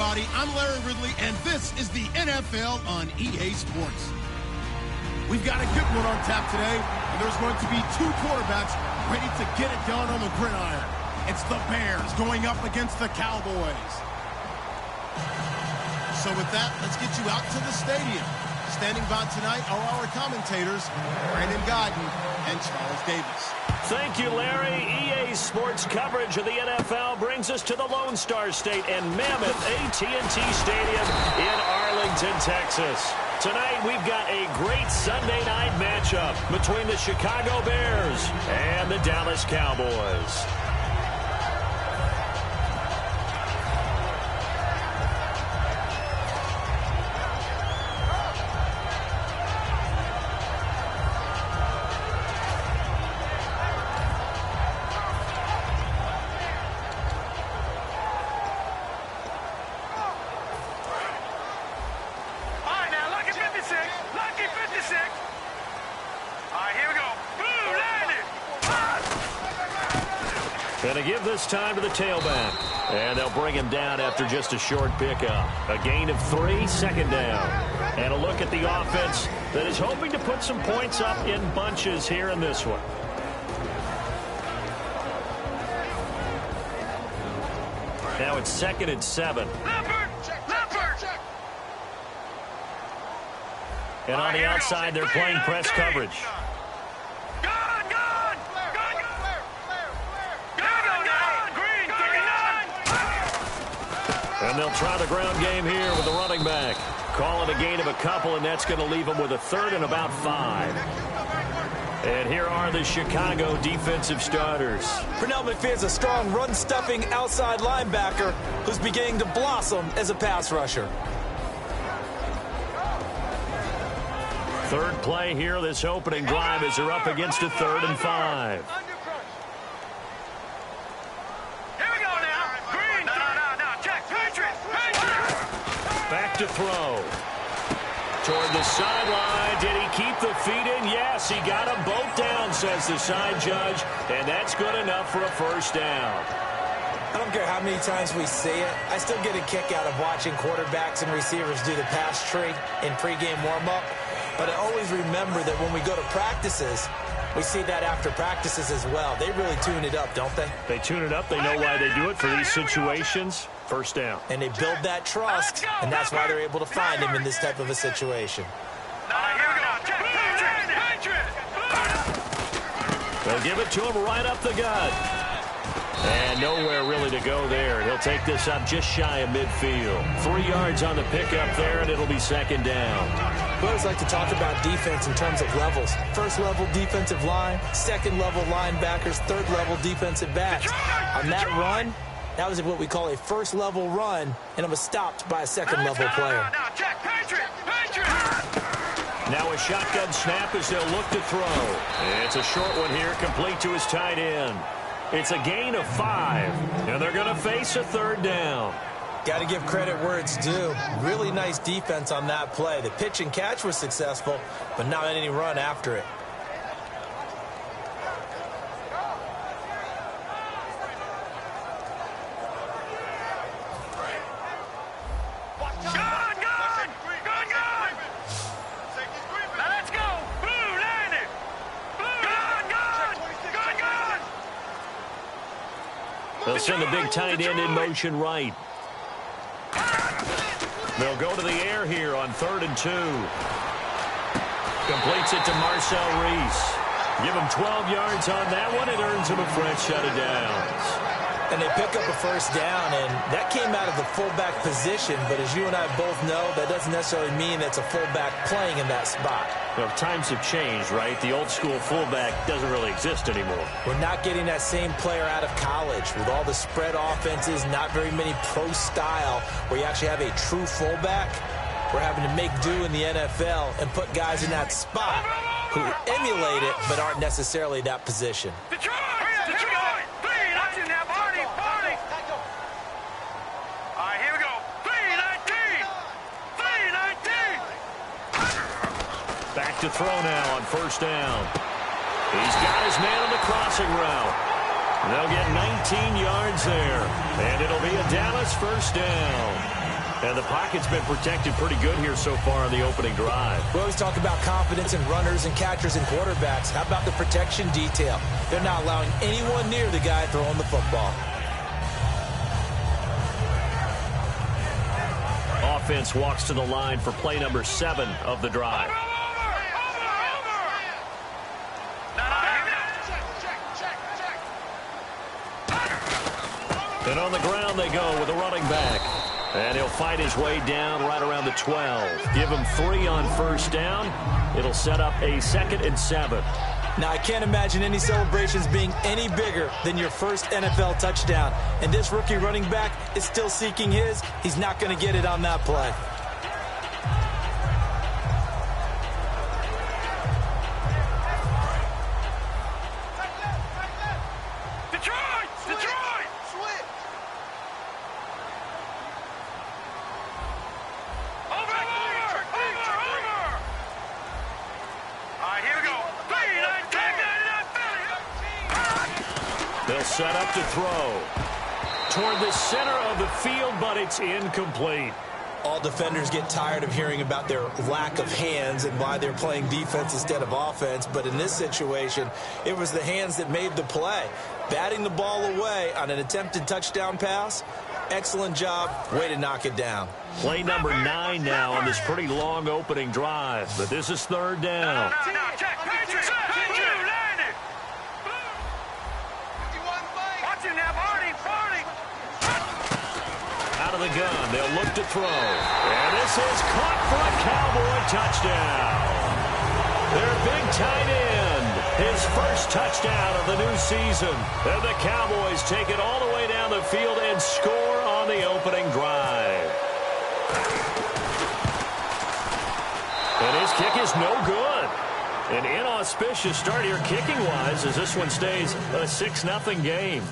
everybody. I'm Larry Ridley, and this is the NFL on EA Sports. We've got a good one on tap today, and there's going to be two quarterbacks ready to get it done on the gridiron. It's the Bears going up against the Cowboys. So with that, let's get you out to the stadium. Standing by tonight are our commentators, Brandon Guyton and Charles Davis. Thank you, Larry. EA Sports coverage of the NFL brings us to the Lone Star State and Mammoth AT&T Stadium in Arlington, Texas. Tonight, we've got a great Sunday night matchup between the Chicago Bears and the Dallas Cowboys. Going to give this time to the tailback. And they'll bring him down after just a short pickup. A gain of 3, second down. And a look at the offense that is hoping to put some points up in bunches here in this one. Now it's 2nd and 7. And on the outside, they're playing press coverage. And they'll try the ground game here with the running back. Call it a gain of a couple, and that's going to leave them with a 3rd and about 5. And here are the Chicago defensive starters. Pernell McPherson's a strong run-stuffing outside linebacker who's beginning to blossom as a pass rusher. Third play here, this opening drive, as they're up against a 3rd and 5. Back to throw. Toward the sideline. Did he keep the feet in? Yes, he got them both down, says the side judge. And that's good enough for a first down. I don't care how many times we see it. I still get a kick out of watching quarterbacks and receivers do the pass tree in pregame warm-up. But I always remember that when we go to practices, we see that after practices as well. They really tune it up, don't they? They tune it up. They know why they do it for these situations. First down. And they build that trust, and that's why they're able to find him in this type of a situation. They'll give it to him right up the gut. And nowhere really to go there. He'll take this up just shy of midfield. 3 yards on the pickup there, and it'll be 2nd down. We always like to talk about defense in terms of levels. First level defensive line, second level linebackers, third level defensive backs. On that run, that was what we call a first level run, and it was stopped by a second level player. Now a shotgun snap as they'll look to throw. It's a short one here, complete to his tight end. It's a gain of 5, and they're going to face a 3rd down. Got to give credit where it's due. Really nice defense on that play. The pitch and catch was successful, but not any run after it. They'll send the big tight end in motion right. They'll go to the air here on 3rd and 2. Completes it to Marcel Reese. Give him 12 yards on that one. It earns him a fresh set of downs. And they pick up a first down, and that came out of the fullback position. But as you and I both know, that doesn't necessarily mean it's a fullback playing in that spot. Well, times have changed, right? The old school fullback doesn't really exist anymore. We're not getting that same player out of college with all the spread offenses, not very many pro style where you actually have a true fullback. We're having to make do in the NFL and put guys in that spot who emulate it but aren't necessarily that position. To throw now on first down. He's got his man on the crossing route. They'll get 19 yards there, and it'll be a Dallas first down. And the pocket's been protected pretty good here so far on the opening drive. We always talk about confidence in runners and catchers and quarterbacks. How about the protection detail? They're not allowing anyone near the guy throwing the football. Offense walks to the line for play number 7 of the drive. And on the ground they go with a running back. And he'll fight his way down right around the 12. Give him 3 on first down. It'll set up a 2nd and 7. Now, I can't imagine any celebrations being any bigger than your first NFL touchdown. And this rookie running back is still seeking his. He's not going to get it on that play. They'll set up to throw toward the center of the field, but it's incomplete. All defenders get tired of hearing about their lack of hands and why they're playing defense instead of offense. But in this situation, it was the hands that made the play. Batting the ball away on an attempted touchdown pass. Excellent job. Way to knock it down. Play number 9 now on this pretty long opening drive. But this is 3rd down. Out of the gun, they'll look to throw. And this is caught for a Cowboy touchdown. Their big tight end, his first touchdown of the new season. And the Cowboys take it all the way down the field and score on the opening drive. And his kick is no good. An inauspicious start here kicking-wise as this one stays a 6-0 game.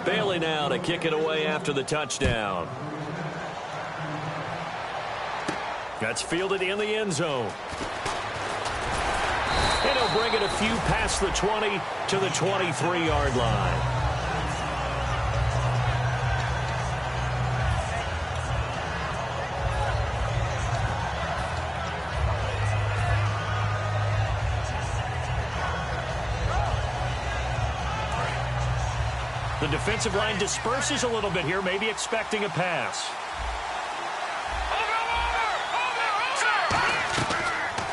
Bailey now to kick it away after the touchdown. That's fielded in the end zone. And he'll bring it a few past the 20 to the 23-yard line. The defensive line disperses a little bit here, maybe expecting a pass.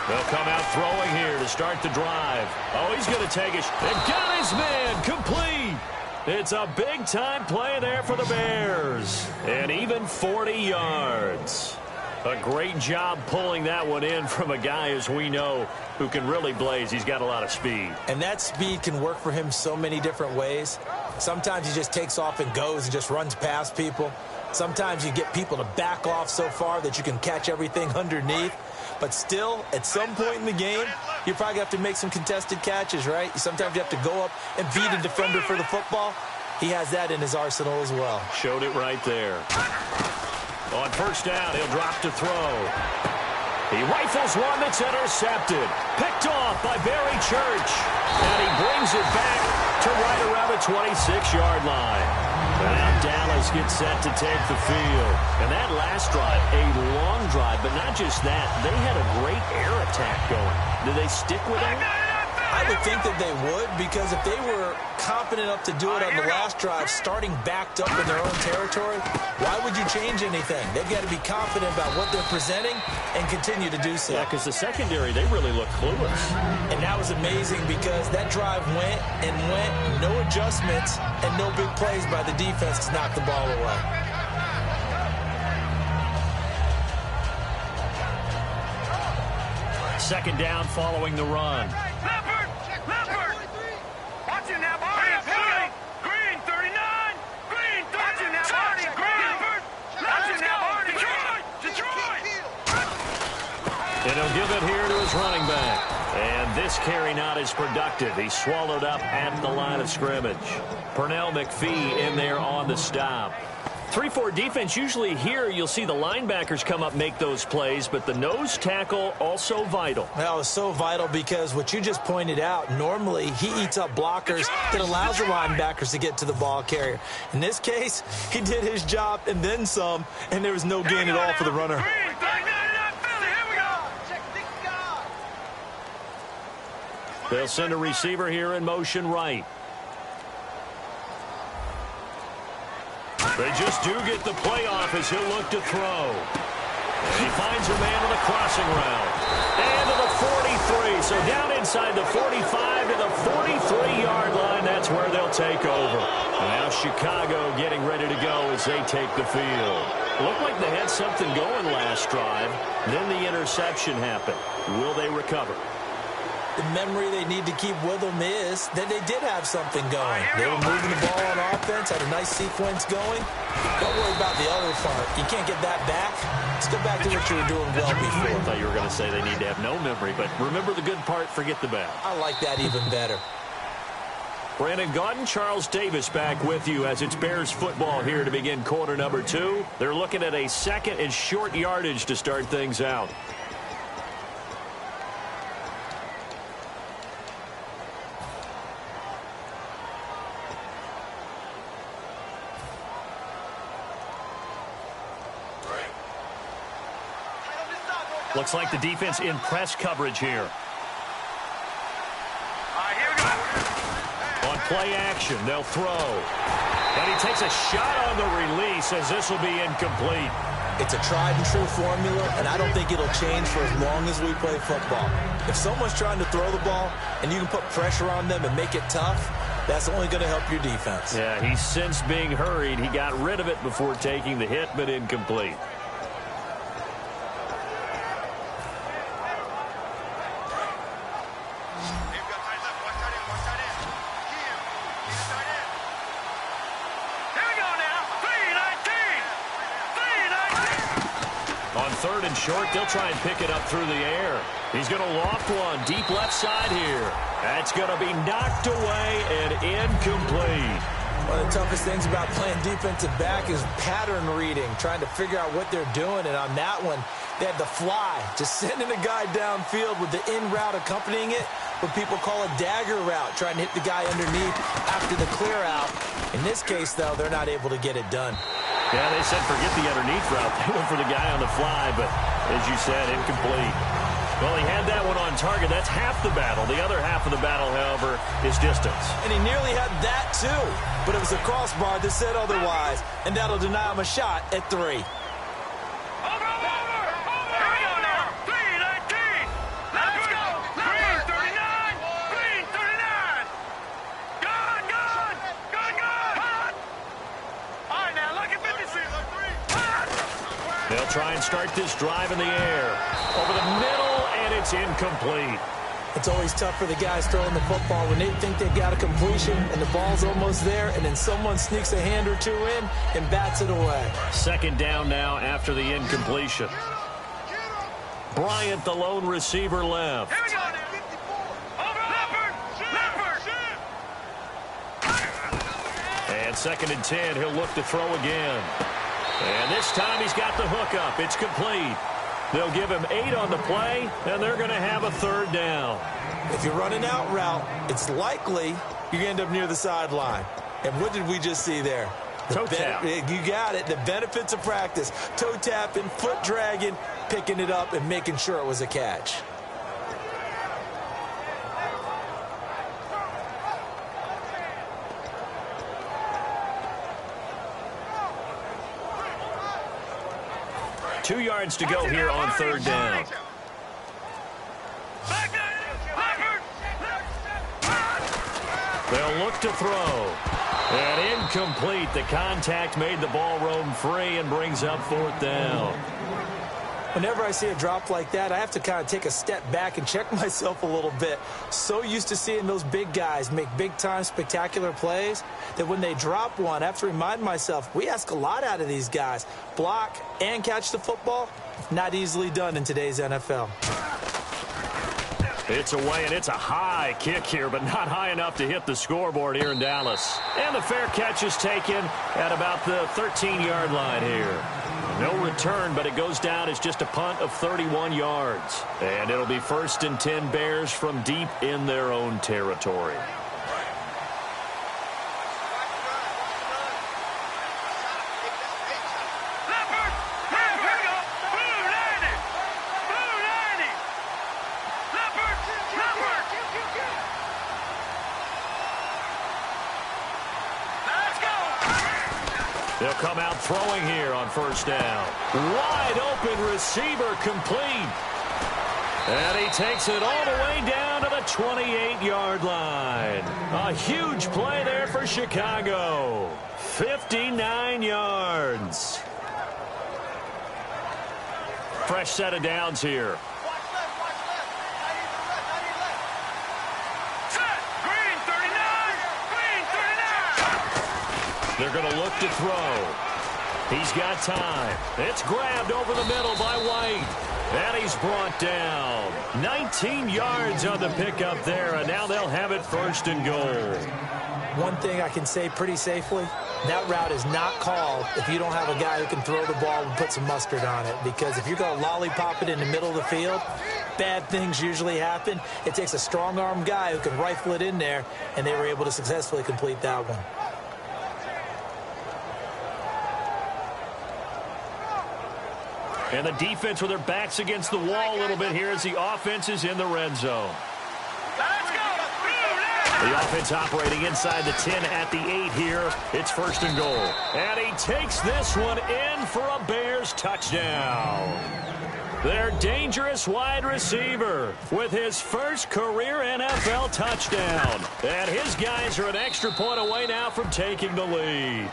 They'll come out throwing here to start the drive. Oh, he's going to take it. And got his man complete. It's a big-time play there for the Bears. And even 40 yards. A great job pulling that one in from a guy, as we know, who can really blaze. He's got a lot of speed. And that speed can work for him so many different ways. Sometimes he just takes off and goes and just runs past people. Sometimes you get people to back off so far that you can catch everything underneath. But still, at some point in the game, you probably have to make some contested catches, right? Sometimes you have to go up and beat a defender for the football. He has that in his arsenal as well. Showed it right there. On first down, he'll drop to throw. He rifles one that's intercepted. Picked off by Barry Church. And he brings it back to right around the 26-yard line. And now Dallas gets set to take the field. And that last drive, a long drive, but not just that. They had a great air attack going. Did they stick with it? I would think that they would, because if they were confident enough to do it on the last drive, starting backed up in their own territory, why would you change anything? They've got to be confident about what they're presenting and continue to do so. Yeah, because the secondary, they really look clueless. And that was amazing because that drive went and went, no adjustments, and no big plays by the defense to knock the ball away. Second down following the run. And he'll give it here to his running back. And this carry not as productive. He's swallowed up at the line of scrimmage. Pernell McPhee in there on the stop. 3-4 defense, usually here you'll see the linebackers come up, make those plays, but the nose tackle also vital. Well, it's so vital because what you just pointed out, normally he eats up blockers that allows the linebackers to get to the ball carrier. In this case, he did his job and then some, and there was no gain at all for the runner. They'll send a receiver here in motion right. They just do get the play off as he'll look to throw. And he finds a man with a crossing route. And to the 43. So down inside the 45 to the 43-yard line. That's where they'll take over. And now Chicago getting ready to go as they take the field. Looked like they had something going last drive. Then the interception happened. Will they recover? The memory they need to keep with them is that they did have something going. They were moving the ball on offense, had a nice sequence going. Don't worry about the other part. You can't get that back. Let's go back to what you were doing well before. I thought you were going to say they need to have no memory, but remember the good part, forget the bad. I like that even better. Brandon Gaudin, Charles Davis back with you as it's Bears football here to begin quarter number 2. They're looking at a second and short yardage to start things out. Looks like the defense in press coverage here. On play action, they'll throw. And he takes a shot on the release as this will be incomplete. It's a tried and true formula, and I don't think it'll change for as long as we play football. If someone's trying to throw the ball and you can put pressure on them and make it tough, that's only going to help your defense. Yeah, he's since being hurried. He got rid of it before taking the hit, but incomplete. Third and short, they'll try and pick it up through the air. He's going to loft one deep left side here. That's going to be knocked away and incomplete. One of the toughest things about playing defensive back is pattern reading, trying to figure out what they're doing. And on that one, they had the fly, just sending a guy downfield with the in route accompanying it, what people call a dagger route, trying to hit the guy underneath after the clear out. In this case, though, they're not able to get it done. Yeah, they said forget the underneath route. They went for the guy on the fly, but as you said, incomplete. Well, he had that one on target. That's half the battle. The other half of the battle, however, is distance. And he nearly had that, too. But it was a crossbar that said otherwise, and that'll deny him a shot at 3. They'll try and start this drive in the air. Over the middle, and it's incomplete. It's always tough for the guys throwing the football when they think they've got a completion and the ball's almost there, and then someone sneaks a hand or two in and bats it away. Second down now after the incompletion. Bryant, the lone receiver, left. Here we go. And second and 10, he'll look to throw again. And this time he's got the hook up. It's complete. They'll give him 8 on the play, and they're going to have a third down. If you're running out route, it's likely you end up near the sideline. And what did we just see there? Toe tap. You got it. The benefits of practice. Toe tapping, foot dragging, picking it up, and making sure it was a catch. Two yards to go here on third down. They'll look to throw. And incomplete. The contact made the ball roam free and brings up fourth down. Whenever I see a drop like that, I have to kind of take a step back and check myself a little bit. So used to seeing those big guys make big-time spectacular plays that when they drop one, I have to remind myself, we ask a lot out of these guys. Block and catch the football, not easily done in today's NFL. It's away, and it's a high kick here, but not high enough to hit the scoreboard here in Dallas. And the fair catch is taken at about the 13-yard line here. No return, but it goes down as just a punt of 31 yards. And it'll be 1st and 10 Bears from deep in their own territory. They'll come out throwing here on 1st down. Wide open receiver complete. And he takes it all the way down to the 28-yard line. A huge play there for Chicago. 59 yards. Fresh set of downs here. They're going to look to throw. He's got time. It's grabbed over the middle by White. And he's brought down. 19 yards on the pickup there, and now they'll have it 1st and goal. One thing I can say pretty safely, that route is not called if you don't have a guy who can throw the ball and put some mustard on it. Because if you're going to lollipop it in the middle of the field, bad things usually happen. It takes a strong-arm guy who can rifle it in there, and they were able to successfully complete that one. And the defense with their backs against the wall a little bit here as the offense is in the red zone. The offense operating inside the 10 at the 8 here. It's 1st and goal. And he takes this one in for a Bears touchdown. Their dangerous wide receiver with his first career NFL touchdown. And his guys are an extra point away now from taking the lead.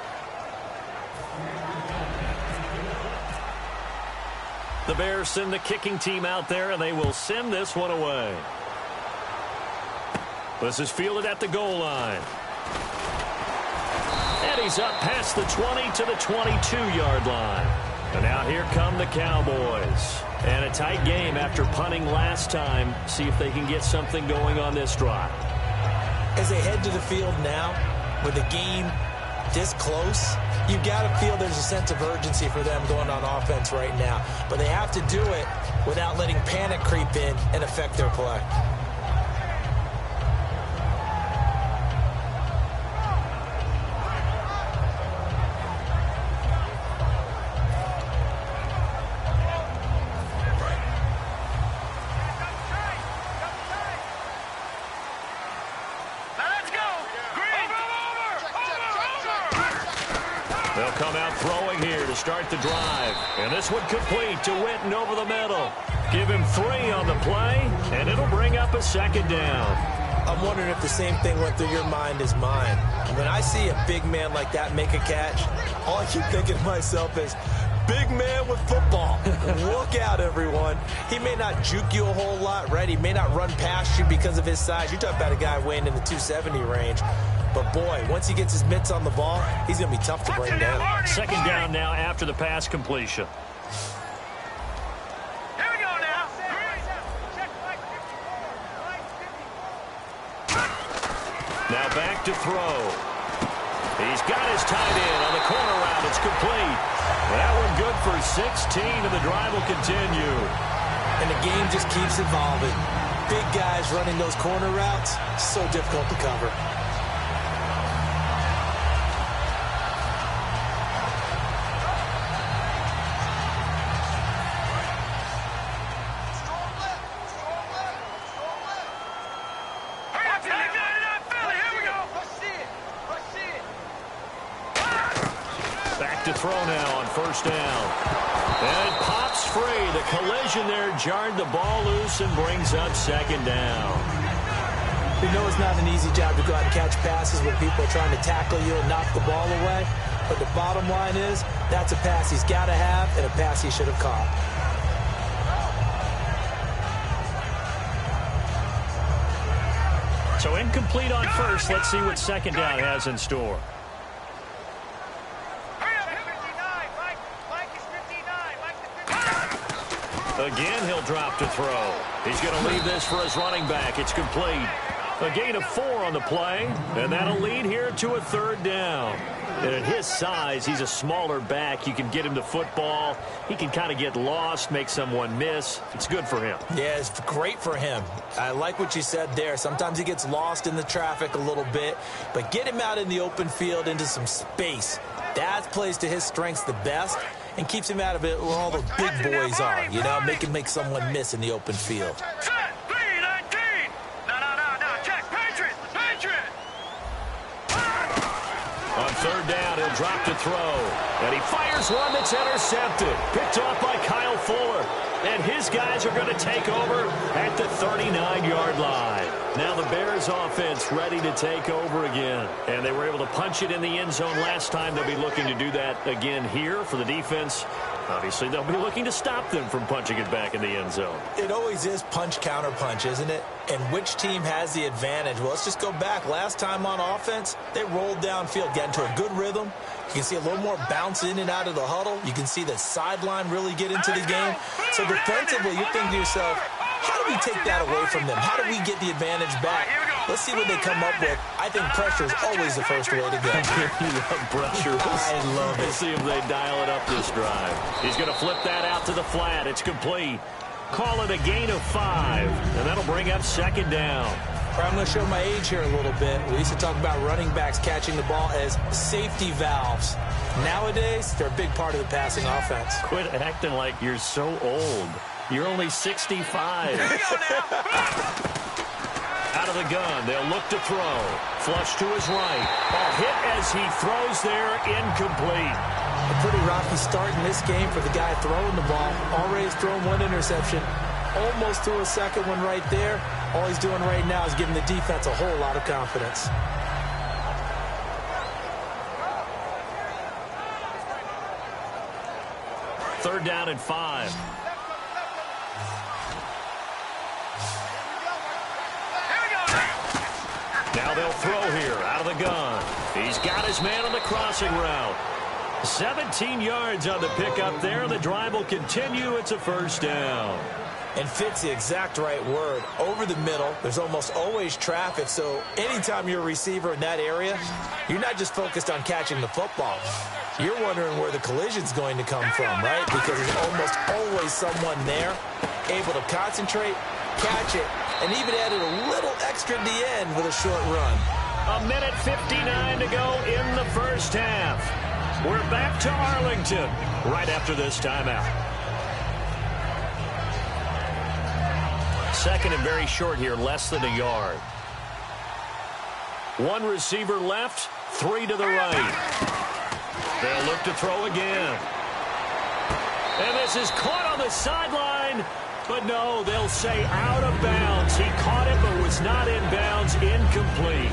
The Bears send the kicking team out there, and they will send this one away. This is fielded at the goal line. And he's up past the 20 to the 22-yard line. And now here come the Cowboys. And a tight game after punting last time. See if they can get something going on this drive. As they head to the field now, with the game this close, you've got to feel there's a sense of urgency for them going on offense right now. But they have to do it without letting panic creep in and affect their play. They'll come out throwing here to start the drive. And this one complete to Witten over the middle. Give him 3 on the play, and it'll bring up a 2nd down. I'm wondering if the same thing went through your mind as mine. When I see a big man like that make a catch, all I keep thinking to myself is, big man with football. Look out, everyone. He may not juke you a whole lot, right? He may not run past you because of his size. You're talking about a guy weighing in the 270 range. But, boy, once he gets his mitts on the ball, he's going to be tough to bring down. 2nd down now after the pass completion. Here we go now. Now back to throw. He's got his tight end on the corner route. It's complete. That one good for 16, and the drive will continue. And the game just keeps evolving. Big guys running those corner routes, so difficult to cover. To throw now on 1st down. And it pops free. The collision there jarred the ball loose and brings up 2nd down. We know it's not an easy job to go out and catch passes when people are trying to tackle you and knock the ball away. But the bottom line is, that's a pass he's got to have and a pass he should have caught. So incomplete on 1st. Let's see what 2nd down has in store. Again, he'll drop to throw. He's going to leave this for his running back. It's complete. A gain of 4 on the play, and that'll lead here to a 3rd down. And at his size, he's a smaller back. You can get him the football. He can kind of get lost, make someone miss. It's good for him. Yeah, it's great for him. I like what you said there. Sometimes he gets lost in the traffic a little bit, but get him out in the open field into some space. That plays to his strengths the best and keeps him out of it where all the big boys are. You know, make someone miss in the open field. On 3rd down, he'll drop to throw. And he fires one that's intercepted. Picked off by Kyle Fuller. And his guys are going to take over at the 39-yard line. Now the Bears offense ready to take over again. And they were able to punch it in the end zone last time. They'll be looking to do that again here for the defense. Obviously, they'll be looking to stop them from punching it back in the end zone. It always is punch-counter-punch, isn't it? And which team has the advantage? Well, let's just go back. Last time on offense, they rolled downfield, got into a good rhythm. You can see a little more bounce in and out of the huddle. You can see the sideline really get into the game. So defensively, you're thinking to yourself, how do we take that away from them? How do we get the advantage back? Let's see what they come up with. I think pressure is always the first way to go. You love pressure. I love it. Let's see if they dial it up this drive. He's going to flip that out to the flat. It's complete. Call it a gain of 5, and that'll bring up 2nd down. I'm going to show my age here a little bit. We used to talk about running backs catching the ball as safety valves. Nowadays, they're a big part of the passing offense. Quit acting like you're so old. You're only 65. Out of the gun, they'll look to throw. Flush to his right. Ball hit as he throws there, incomplete. A pretty rocky start in this game for the guy throwing the ball. Already thrown 1 interception. Almost threw a 2nd one right there. All he's doing right now is giving the defense a whole lot of confidence. Third down and 5. Now they'll throw here out of the gun. He's got his man on the crossing route. 17 yards on the pickup there. The drive will continue. It's a 1st down. And fits the exact right word. Over the middle, there's almost always traffic, so anytime you're a receiver in that area, you're not just focused on catching the football. You're wondering where the collision's going to come from, right? Because there's almost always someone there able to concentrate, catch it, and even added a little extra at the end with a short run. A minute 59 to go in the 1st half. We're back to Arlington right after this timeout. 2nd and very short here, less than a yard. 1 receiver left, 3 to the right. They'll look to throw again. And this is caught on the sideline, but no, they'll say out of bounds. He caught it, but was not in bounds, incomplete.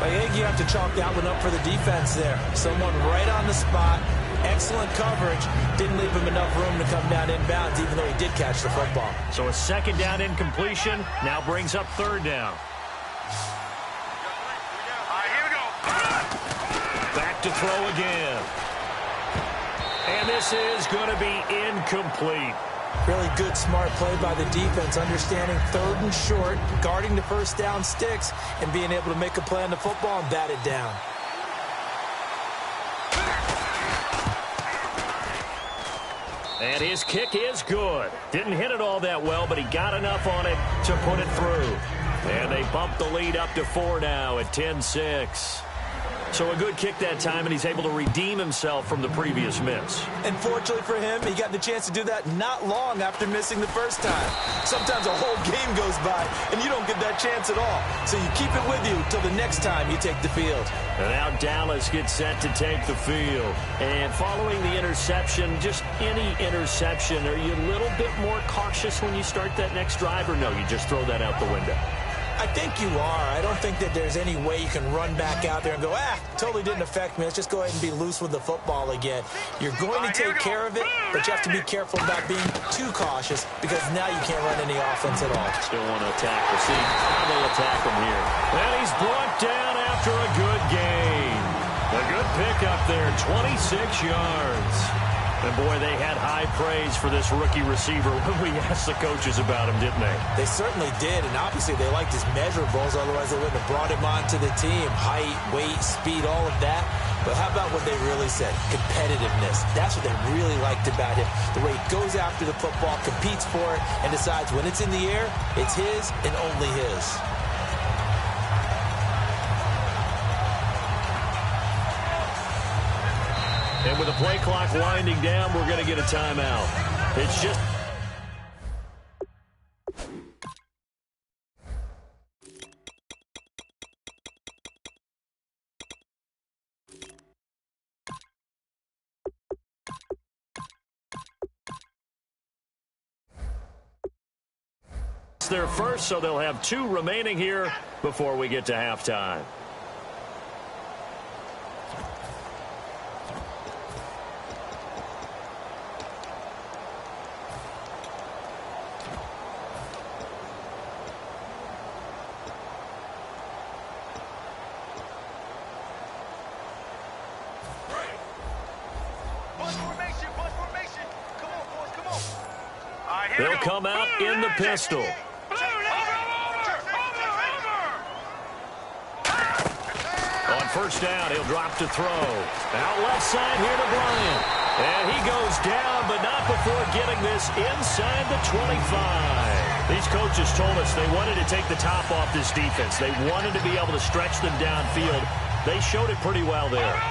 I think you have to chalk that one up for the defense there. Someone right on the spot. Excellent coverage. Didn't leave him enough room to come down inbounds, even though he did catch the football. So a 2nd down incompletion now brings up 3rd down. Here we go. Back to throw again. And this is going to be incomplete. Really good, smart play by the defense, understanding 3rd and short, guarding the 1st down sticks, and being able to make a play on the football and bat it down. And his kick is good. Didn't hit it all that well, but he got enough on it to put it through. And they bump the lead up to 4 now at 10-6. So a good kick that time, and he's able to redeem himself from the previous miss. And fortunately for him, he got the chance to do that not long after missing the 1st time. Sometimes a whole game goes by, and you don't get that chance at all. So you keep it with you till the next time you take the field. And now Dallas gets set to take the field. And following the interception, just any interception, are you a little bit more cautious when you start that next drive, or no, you just throw that out the window? I think you are. I don't think that there's any way you can run back out there and go, totally didn't affect me. Let's just go ahead and be loose with the football again. You're going to take care of it, but you have to be careful about being too cautious because now you can't run any offense at all. Still want to attack. We'll see how they attack him here. And he's brought down after a good gain. A good pickup there, 26 yards. And, boy, they had high praise for this rookie receiver when we asked the coaches about him, didn't they? They certainly did, and obviously they liked his measurables. Otherwise, they wouldn't have brought him onto the team. Height, weight, speed, all of that. But how about what they really said? Competitiveness. That's what they really liked about him. The way he goes after the football, competes for it, and decides when it's in the air, it's his and only his. And with the play clock winding down, we're going to get a timeout. It's just... It's their first, so they'll have 2 remaining here before we get to halftime. They'll come out in the pistol. On first down, he'll drop to throw. Out left side here to Bryant. And he goes down, but not before getting this inside the 25. These coaches told us they wanted to take the top off this defense. They wanted to be able to stretch them downfield. They showed it pretty well there.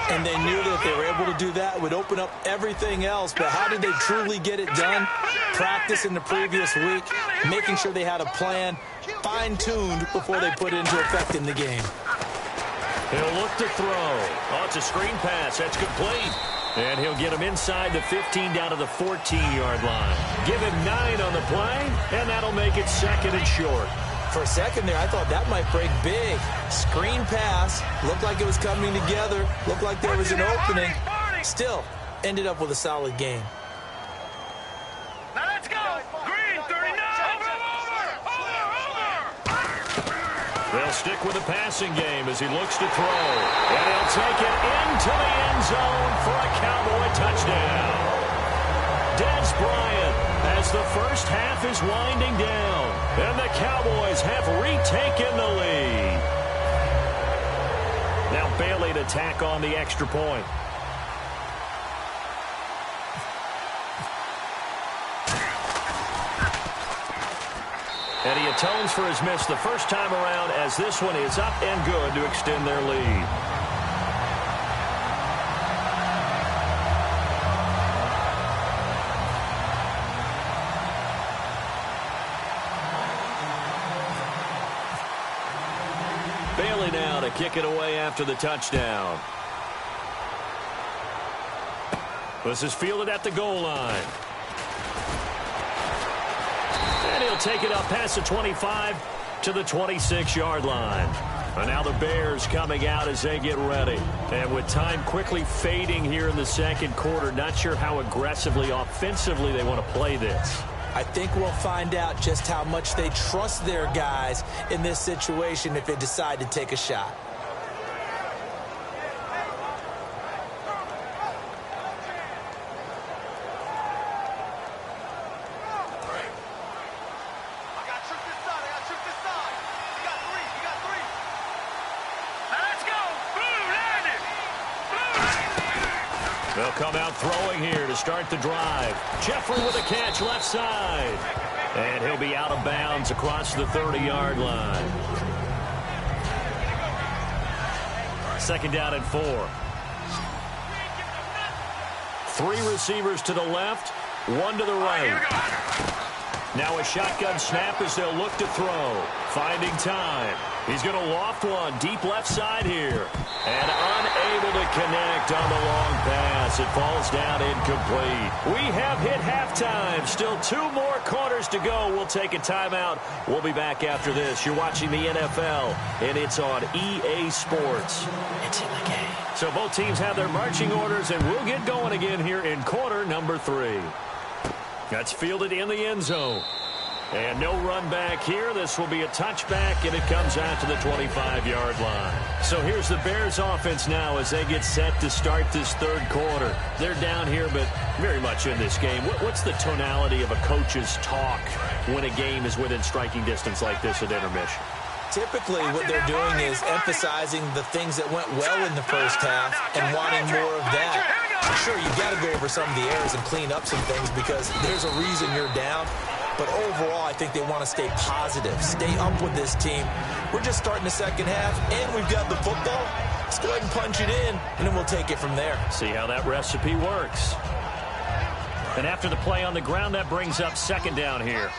And they knew that if they were able to do that, it would open up everything else. But how did they truly get it done? Practice in the previous week, making sure they had a plan, fine-tuned before they put it into effect in the game. He'll look to throw. Oh, it's a screen pass. That's complete. And he'll get him inside the 15 down to the 14-yard line. Give him 9 on the play, and that'll make it 2nd and short. For a second there, I thought that might break big. Screen pass. Looked like it was coming together. Looked like there was an opening. Still, ended up with a solid game. Now let's go. Green, 39. Over. They'll stick with the passing game as he looks to throw. And he'll take it into the end zone for a Cowboy touchdown. Dez Bryant, as the first half is winding down, and the Cowboys have retaken the lead. Now Bailey to tack on the extra point. And he atones for his miss the first time around, as this one is up and good to extend their lead. Bailey now to kick it away after the touchdown. This is fielded at the goal line. And he'll take it up past the 25 to the 26-yard line. And now the Bears coming out as they get ready. And with time quickly fading here in the second quarter, not sure how aggressively, offensively they want to play this. I think we'll find out just how much they trust their guys in this situation if they decide to take a shot. They'll come out throwing here to start the drive. Jeffrey with a catch left side. And he'll be out of bounds across the 30-yard line. 2nd down and 4. 3 receivers to the left, 1 to the right. Now a shotgun snap as they'll look to throw. Finding time. He's going to loft one deep left side here. And unable to connect on the long pass. It falls down incomplete. We have hit halftime. Still 2 more quarters to go. We'll take a timeout. We'll be back after this. You're watching the NFL, and it's on EA Sports. It's in the game. So both teams have their marching orders, and we'll get going again here in quarter number 3. That's fielded in the end zone. And no run back here. This will be a touchback, and it comes out to the 25-yard line. So here's the Bears offense now as they get set to start this third quarter. They're down here, but very much in this game. What's the tonality of a coach's talk when a game is within striking distance like this at intermission? Typically, what they're doing is emphasizing the things that went well in the first half and wanting more of that. Sure, you've got to go over some of the errors and clean up some things because there's a reason you're down. But overall, I think they want to stay positive, stay up with this team. We're just starting the second half, and we've got the football. Let's go ahead and punch it in, and then we'll take it from there. See how that recipe works. And after the play on the ground, that brings up second down here.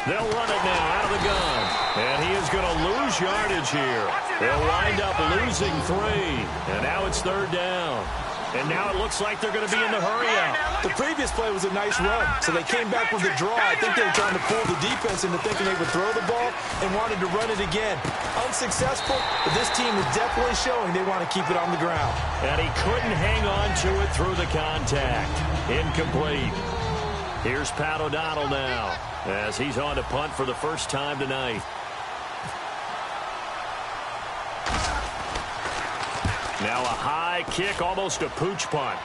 They'll run it now out of the gun. And he is going to lose yardage here. They'll wind up losing 3. And now it's third down. And now it looks like they're going to be in the hurry-out. The previous play was a nice run, so they came back with a draw. I think they were trying to pull the defense into thinking they would throw the ball and wanted to run it again. Unsuccessful, but this team is definitely showing they want to keep it on the ground. And he couldn't hang on to it through the contact. Incomplete. Here's Pat O'Donnell now as he's on to punt for the first time tonight. Now a high kick, almost a pooch punt.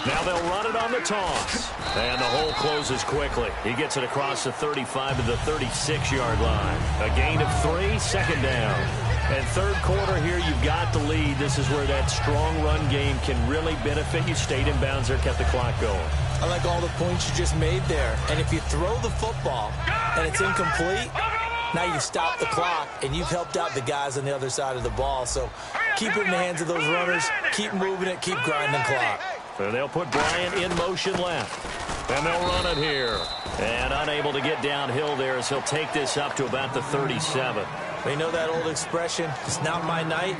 Now they'll run it on the toss. And the hole closes quickly. He gets it across the 35 to the 36-yard line. A gain of 3, second down. And third quarter here, you've got the lead. This is where that strong run game can really benefit you. Stayed in bounds there, kept the clock going. I like all the points you just made there. And if you throw the football and it's incomplete, now you've stopped the clock and you've helped out the guys on the other side of the ball. So keep it in the hands of those runners. Keep moving it. Keep grinding clock. So they'll put Bryant in motion left. And they'll run it here. And unable to get downhill there as he'll take this up to about the 37. They know that old expression, it's not my night.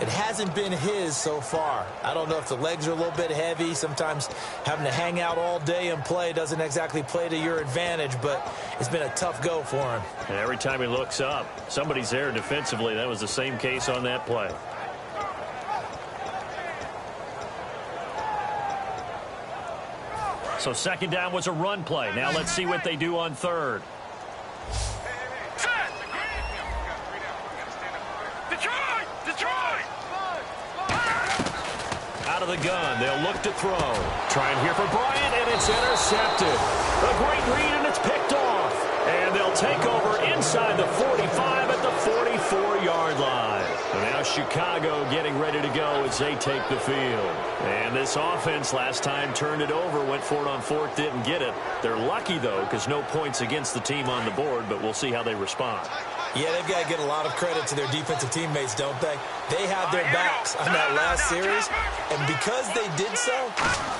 It hasn't been his so far. I don't know if the legs are a little bit heavy. Sometimes having to hang out all day and play doesn't exactly play to your advantage, but it's been a tough go for him. And every time he looks up, somebody's there defensively. That was the same case on that play. So second down was a run play. Now let's see what they do on third. Out of the gun, they'll look to throw. Trying here for Bryant, and it's intercepted. A great read, and it's picked off. And they'll take over inside the 45 at the 44-yard line. And now Chicago getting ready to go as they take the field. And this offense last time turned it over, went for it on fourth, didn't get it. They're lucky, though, because no points against the team on the board, but we'll see how they respond. Yeah, they've got to get a lot of credit to their defensive teammates, don't they? They had their backs on that last series, and because they did so,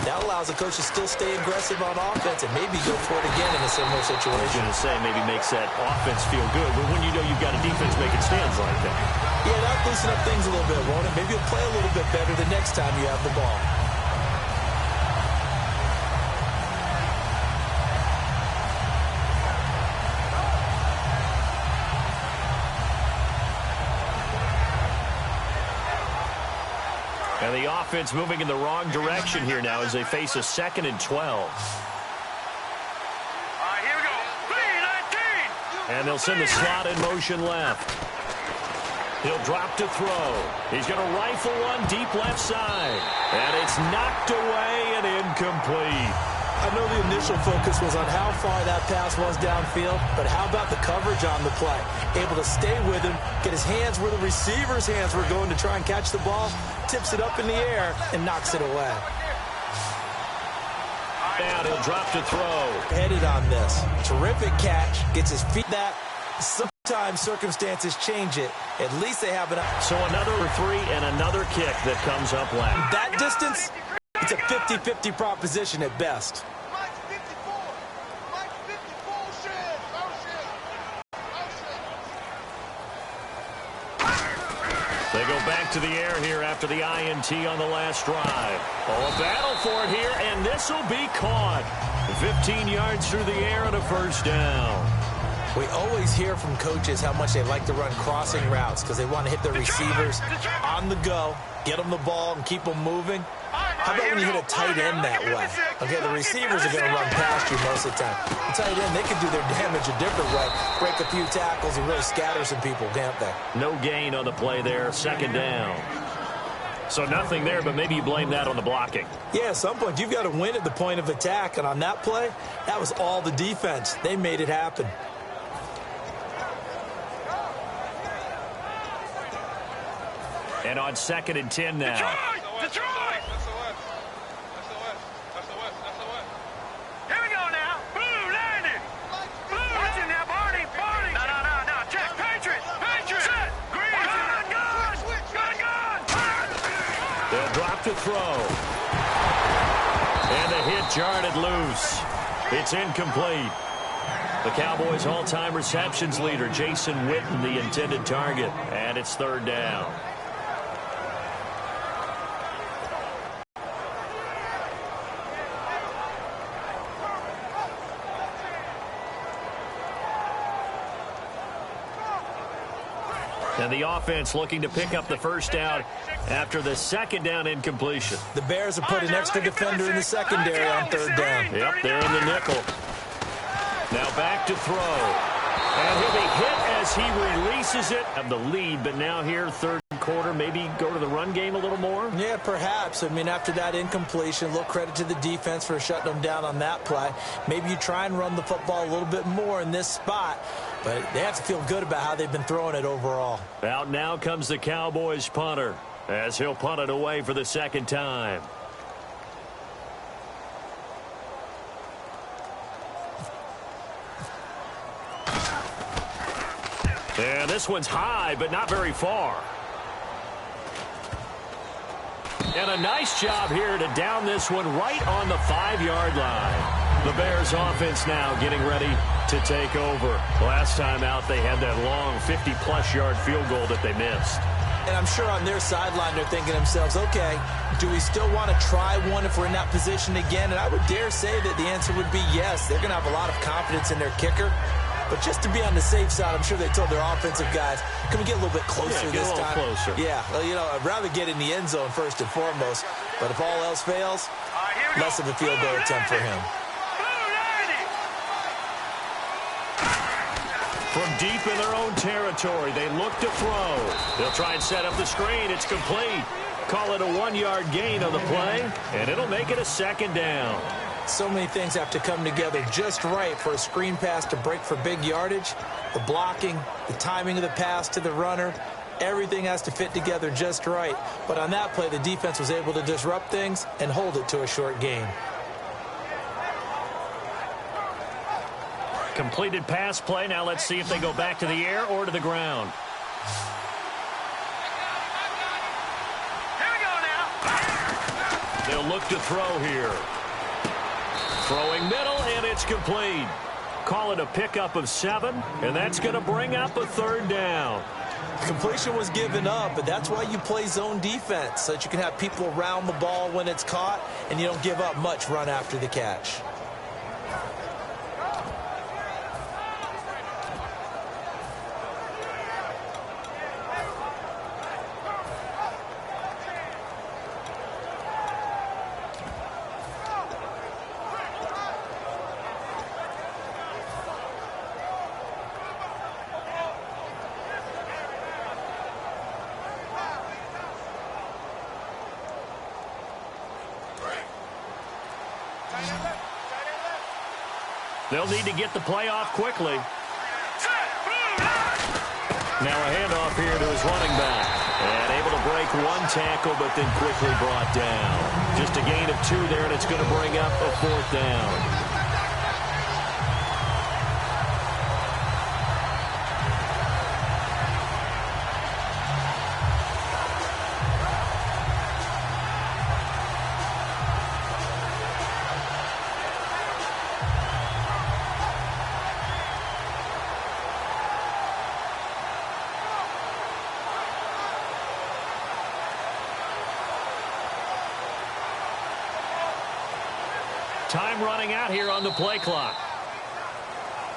that allows the coach to still stay aggressive on offense and maybe go for it again in a similar situation. I was going to say, maybe makes that offense feel good, but when you know you've got a defense making stands like that. Yeah, that'll loosen up things a little bit, won't it? Maybe you'll play a little bit better the next time you have the ball. And the offense moving in the wrong direction here now as they face a 2nd and 12. All right, here we go. 3-19. And they'll send the slot in motion left. He'll drop to throw. He's going to rifle one deep left side. And it's knocked away and incomplete. I know the initial focus was on how far that pass was downfield, but how about the coverage on the play? Able to stay with him, get his hands where the receiver's hands were going to try and catch the ball, tips it up in the air, and knocks it away. And he'll drop to throw. Headed on this. Terrific catch. Gets his feet that. Sometimes circumstances change it. At least they have enough. So another 3 and another kick that comes up left. That distance, it's a 50-50 proposition at best. They go back to the air here after the INT on the last drive. Oh, a battle for it here, and this will be caught. 15 yards through the air and a first down. We always hear from coaches how much they like to run crossing routes because they want to hit their receivers on the go, get them the ball, and keep them moving. How about when you hit a tight end that way? Okay, the receivers are going to run past you most of the time. The tight end, they can do their damage a different way, break a few tackles and really scatter some people, can't they? No gain on the play there, second down. So nothing there, but maybe you blame that on the blocking. Yeah, at some point, you've got to win at the point of attack, and on that play, that was all the defense. They made it happen. And on 2nd and 10 now. Detroit! Here we go now. Blue landed. Blue. Watch it now, Barney. No. Check. Patriots. Set. Green. Gun. They'll drop to throw. And the hit jarred it loose. It's incomplete. The Cowboys' all-time receptions leader, Jason Witten, the intended target. And it's 3rd down. And the offense looking to pick up the first down after the 2nd down incompletion. The Bears have put an extra defender in the secondary on 3rd down. Yep, they're in the nickel. Now back to throw. And he'll be hit as he releases it. Have the lead, but now here, 3rd quarter, maybe go to the run game a little more? Yeah, perhaps. I mean, after that incompletion, a little credit to the defense for shutting them down on that play. Maybe you try and run the football a little bit more in this spot, but they have to feel good about how they've been throwing it overall. Out now comes the Cowboys punter as he'll punt it away for the 2nd time. And this one's high, but not very far. And a nice job here to down this one right on the 5-yard line. The Bears offense now getting ready to take over. Last time out, they had that long 50-plus yard field goal that they missed. And I'm sure on their sideline, they're thinking to themselves, okay, do we still want to try one if we're in that position again? And I would dare say that the answer would be yes. They're going to have a lot of confidence in their kicker. But just to be on the safe side, I'm sure they told their offensive guys, can we get a little bit closer this time? Get a little closer. Yeah, well, you know, I'd rather get in the end zone first and foremost. But if all else fails, less of a field goal attempt for him. From deep in their own territory, they look to throw. They'll try and set up the screen. It's complete. Call it a 1-yard gain on the play, and it'll make it a 2nd down. So many things have to come together just right for a screen pass to break for big yardage. The blocking, the timing of the pass to the runner, everything has to fit together just right. But on that play, the defense was able to disrupt things and hold it to a short gain. Completed pass play. Now let's see if they go back to the air or to the ground. Here we go now. They'll look to throw here. Throwing middle, and it's complete. Call it a pickup of 7, and that's going to bring up a 3rd down. Completion was given up, but that's why you play zone defense, so that you can have people around the ball when it's caught, and you don't give up much run after the catch. They'll need to get the play off quickly. Now a handoff here to his running back. And able to break one tackle, but then quickly brought down. Just a gain of 2 there, and it's going to bring up a 4th down. Time running out here on the play clock.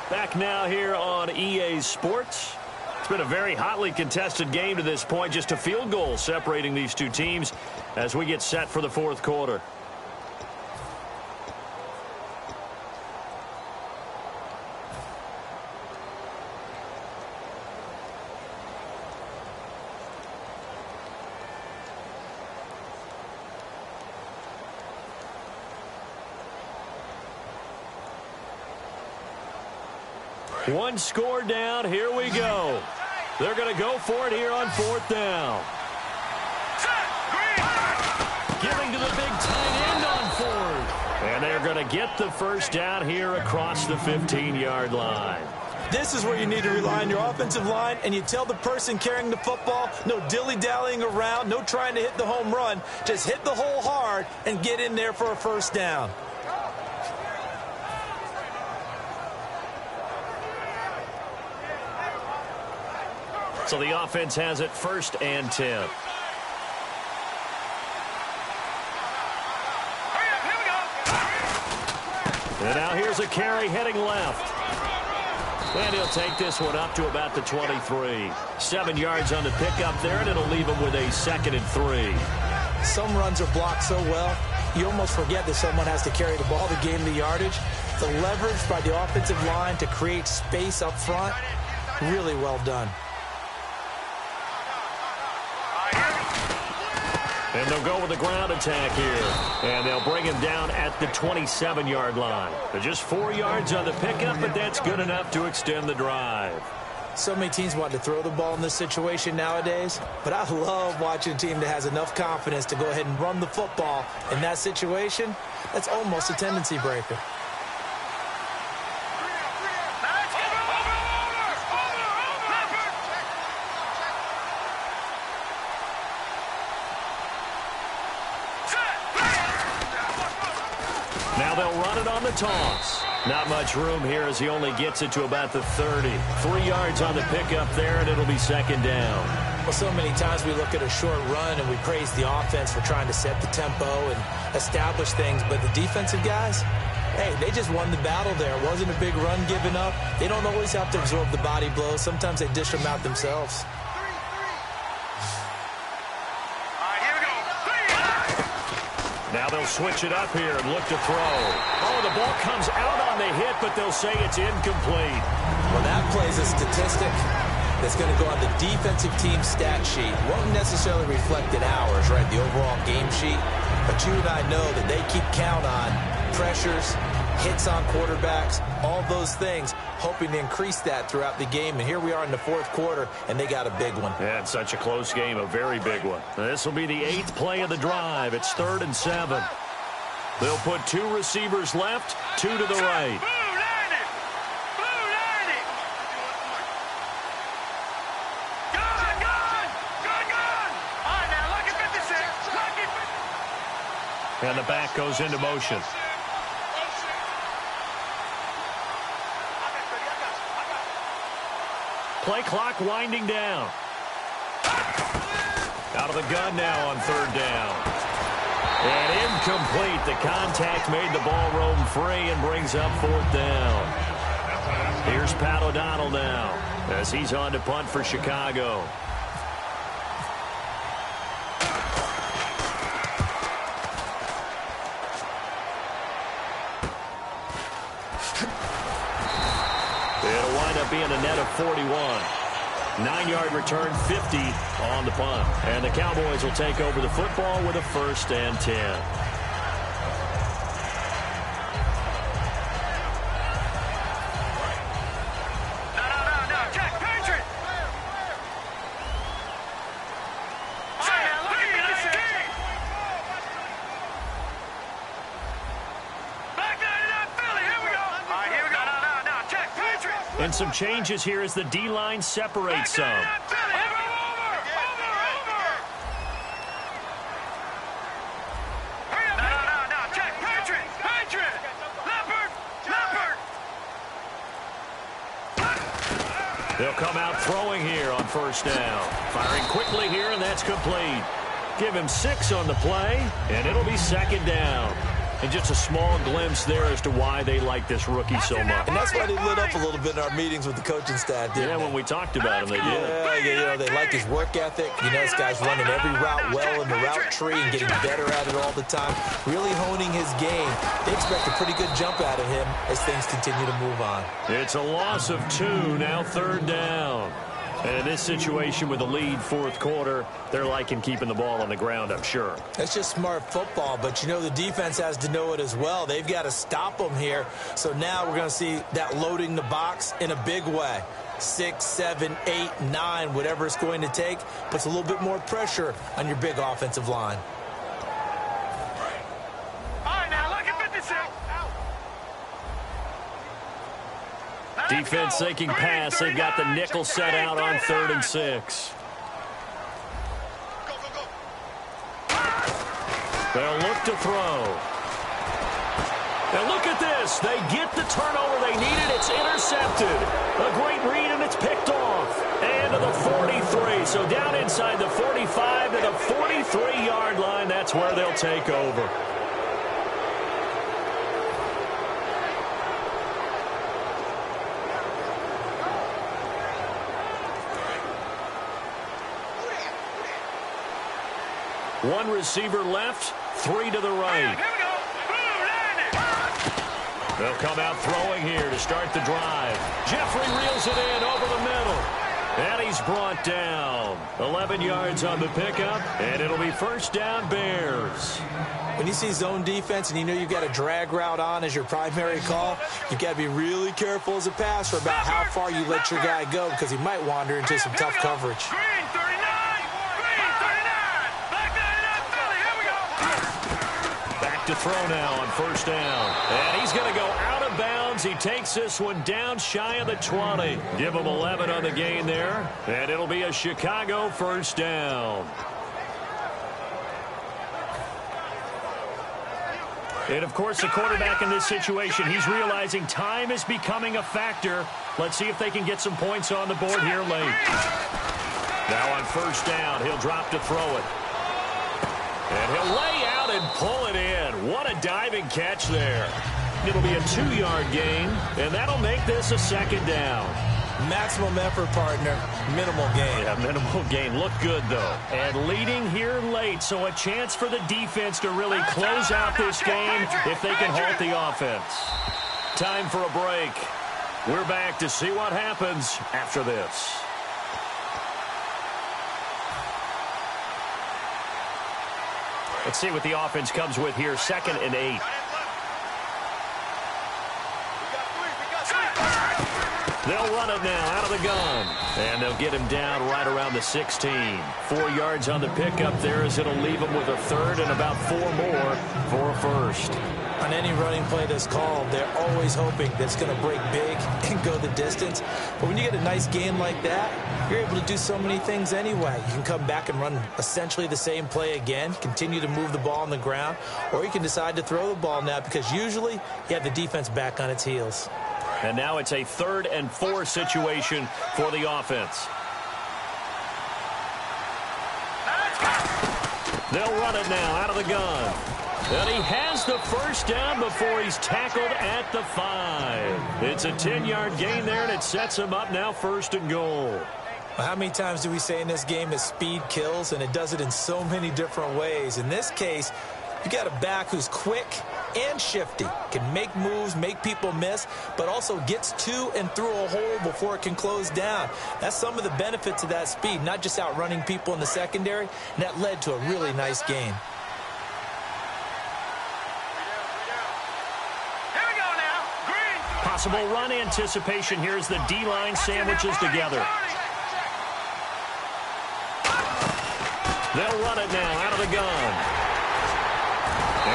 Back now here on EA Sports. It's been a very hotly contested game to this point. Just a field goal separating these two teams as we get set for the 4th quarter. One score down. Here we go. They're going to go for it here on 4th down. Giving to the big tight end on 4th. And they're going to get the 1st down here across the 15-yard line. This is where you need to rely on your offensive line, and you tell the person carrying the football, no dilly-dallying around, no trying to hit the home run. Just hit the hole hard and get in there for a 1st down. So the offense has it 1st and 10. And now here's a carry heading left. And he'll take this one up to about the 23. 7 yards on the pickup there, and it'll leave him with a 2nd and 3. Some runs are blocked so well, you almost forget that someone has to carry the ball to gain the yardage. The leverage by the offensive line to create space up front, really well done. And they'll go with the ground attack here. And they'll bring him down at the 27-yard line. They're just 4 yards on the pickup, but that's good enough to extend the drive. So many teams want to throw the ball in this situation nowadays, but I love watching a team that has enough confidence to go ahead and run the football. In that situation, that's almost a tendency breaker. Now they'll run it on the toss. Not much room here as he only gets it to about the 30. 3 yards on the pickup there, and it'll be 2nd down. Well, so many times we look at a short run and we praise the offense for trying to set the tempo and establish things, but the defensive guys, hey, they just won the battle there. It wasn't a big run given up. They don't always have to absorb the body blows. Sometimes they dish them out themselves. Now they'll switch it up here and look to throw. Oh, the ball comes out on the hit, but they'll say it's incomplete. Well, that plays a statistic that's going to go on the defensive team stat sheet. Won't necessarily reflect in ours, right, the overall game sheet. But you and I know that they keep count on pressures, hits on quarterbacks, all those things, hoping to increase that throughout the game. And here we are in the 4th quarter, and they got a big one. Yeah, it's such a close game, a very big one. This will be the 8th play of the drive. It's 3rd and 7. They'll put 2 receivers left, 2 to the right. And the back goes into motion. Play clock winding down. Out of the gun now on 3rd down. And incomplete. The contact made the ball roam free and brings up 4th down. Here's Pat O'Donnell now as he's on to punt for Chicago. It'll wind up being a net of 41. 9-yard return, 50 on the punt. And the Cowboys will take over the football with a 1st and 10. And some changes here as the D-line separates some. They'll come out throwing here on first down. Firing quickly here, and that's complete. Give him 6 on the play, and it'll be second down. And just a small glimpse there as to why they like this rookie so much. And that's why they lit up a little bit in our meetings with the coaching staff, didn't they? When we talked about him, they did. Yeah, they like his work ethic. You know, this guy's running every route well in the route tree and getting better at it all the time, really honing his game. They expect a pretty good jump out of him as things continue to move on. It's a loss of 2, now third down. And in this situation with the lead fourth quarter, they're liking keeping the ball on the ground, I'm sure. That's just smart football, but you know the defense has to know it as well. They've got to stop them here. So now we're going to see that loading the box in a big way. 6, 7, 8, 9, whatever it's going to take, puts a little bit more pressure on your big offensive line. Defense thinking pass. They've got the nickel set out on 3rd and 6. They'll look to throw. And look at this. They get the turnover they needed. It's intercepted. A great read, and it's picked off. And to the 43. So down inside the 45 to the 43-yard line. That's where they'll take over. One receiver left, 3 to the right. They'll come out throwing here to start the drive. Jeffrey reels it in over the middle. And he's brought down. 11 yards on the pickup, and it'll be first down Bears. When you see zone defense and you know you've got a drag route on as your primary call, you've got to be really careful as a passer about how far you let your guy go because he might wander into some tough coverage. To throw now on first down. And he's going to go out of bounds. He takes this one down shy of the 20. Give him 11 on the gain there. And it'll be a Chicago first down. And, of course, the quarterback in this situation, he's realizing time is becoming a factor. Let's see if they can get some points on the board here late. Now on first down, he'll drop to throw it. And he'll lay out and pull it in. What a diving catch there. It'll be a 2-yard gain, and that'll make this a second down. Maximum effort, partner. Minimal gain. Yeah, minimal gain. Look good, though. And leading here late, so a chance for the defense to really close out this game if they can halt the offense. Time for a break. We're back to see what happens after this. Let's see what the offense comes with here. 2nd and 8. They'll run it now out of the gun. And they'll get him down right around the 16. 4 yards on the pickup there as it'll leave him with a 3rd and about 4 more for a first. On any running play that's called, they're always hoping that it's going to break big and go the distance. But when you get a nice game like that, you're able to do so many things anyway. You can come back and run essentially the same play again, continue to move the ball on the ground, or you can decide to throw the ball now because usually you have the defense back on its heels. And now it's a 3rd and 4 situation for the offense. They'll run it now out of the gun. And he has the first down before he's tackled at the 5. It's a 10-yard gain there, and it sets him up now 1st and goal. Well, how many times do we say in this game that speed kills, and it does it in so many different ways? In this case, you got a back who's quick and shifty, can make moves, make people miss, but also gets to and through a hole before it can close down. That's some of the benefits of that speed, not just outrunning people in the secondary, and that led to a really nice gain. Possible run anticipation here as the D-line sandwiches together. They'll run it now out of the gun.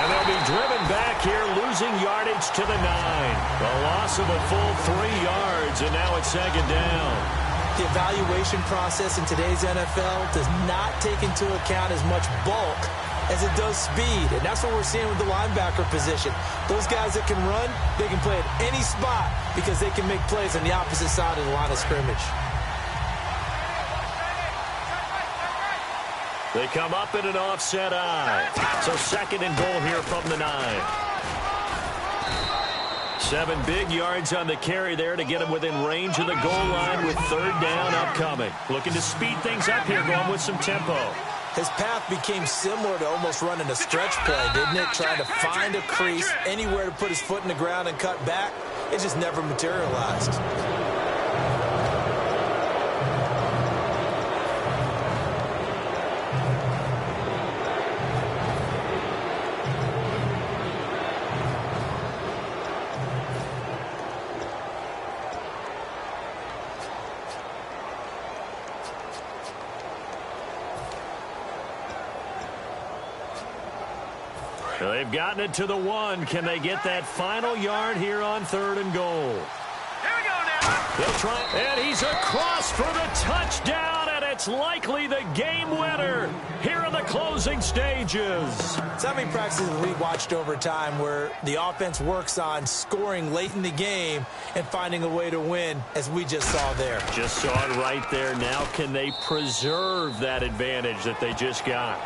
And they'll be driven back here, losing yardage to the 9. A loss of a full 3 yards, and now it's 2nd down. The evaluation process in today's NFL does not take into account as much bulk as it does speed, and that's what we're seeing with the linebacker position. Those guys that can run, they can play at any spot because they can make plays on the opposite side of the line of scrimmage. They come up in an offset eye. So 2nd and goal here from the 9. 7 big yards on the carry there to get him within range of the goal line with 3rd down upcoming. Looking to speed things up here, going with some tempo. His path became similar to almost running a stretch play, didn't it? Trying to find a crease, anywhere to put his foot in the ground and cut back. It just never materialized. They've gotten it to the 1. Can they get that final yard here on 3rd and goal? Here we go now. They'll try, and he's across for the touchdown, and it's likely the game winner here in the closing stages. So how many practices have we watched over time where the offense works on scoring late in the game and finding a way to win, as we just saw there? Just saw it right there. Now can they preserve that advantage that they just got?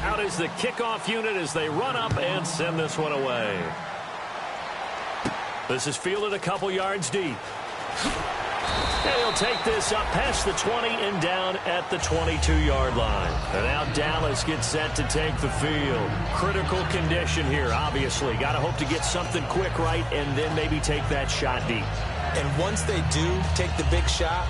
Out is the kickoff unit as they run up and send this one away. This is fielded a couple yards deep. And he'll take this up past the 20 and down at the 22-yard line. And now Dallas gets set to take the field. Critical condition here, obviously. Got to hope to get something quick right and then maybe take that shot deep. And once they do take the big shot,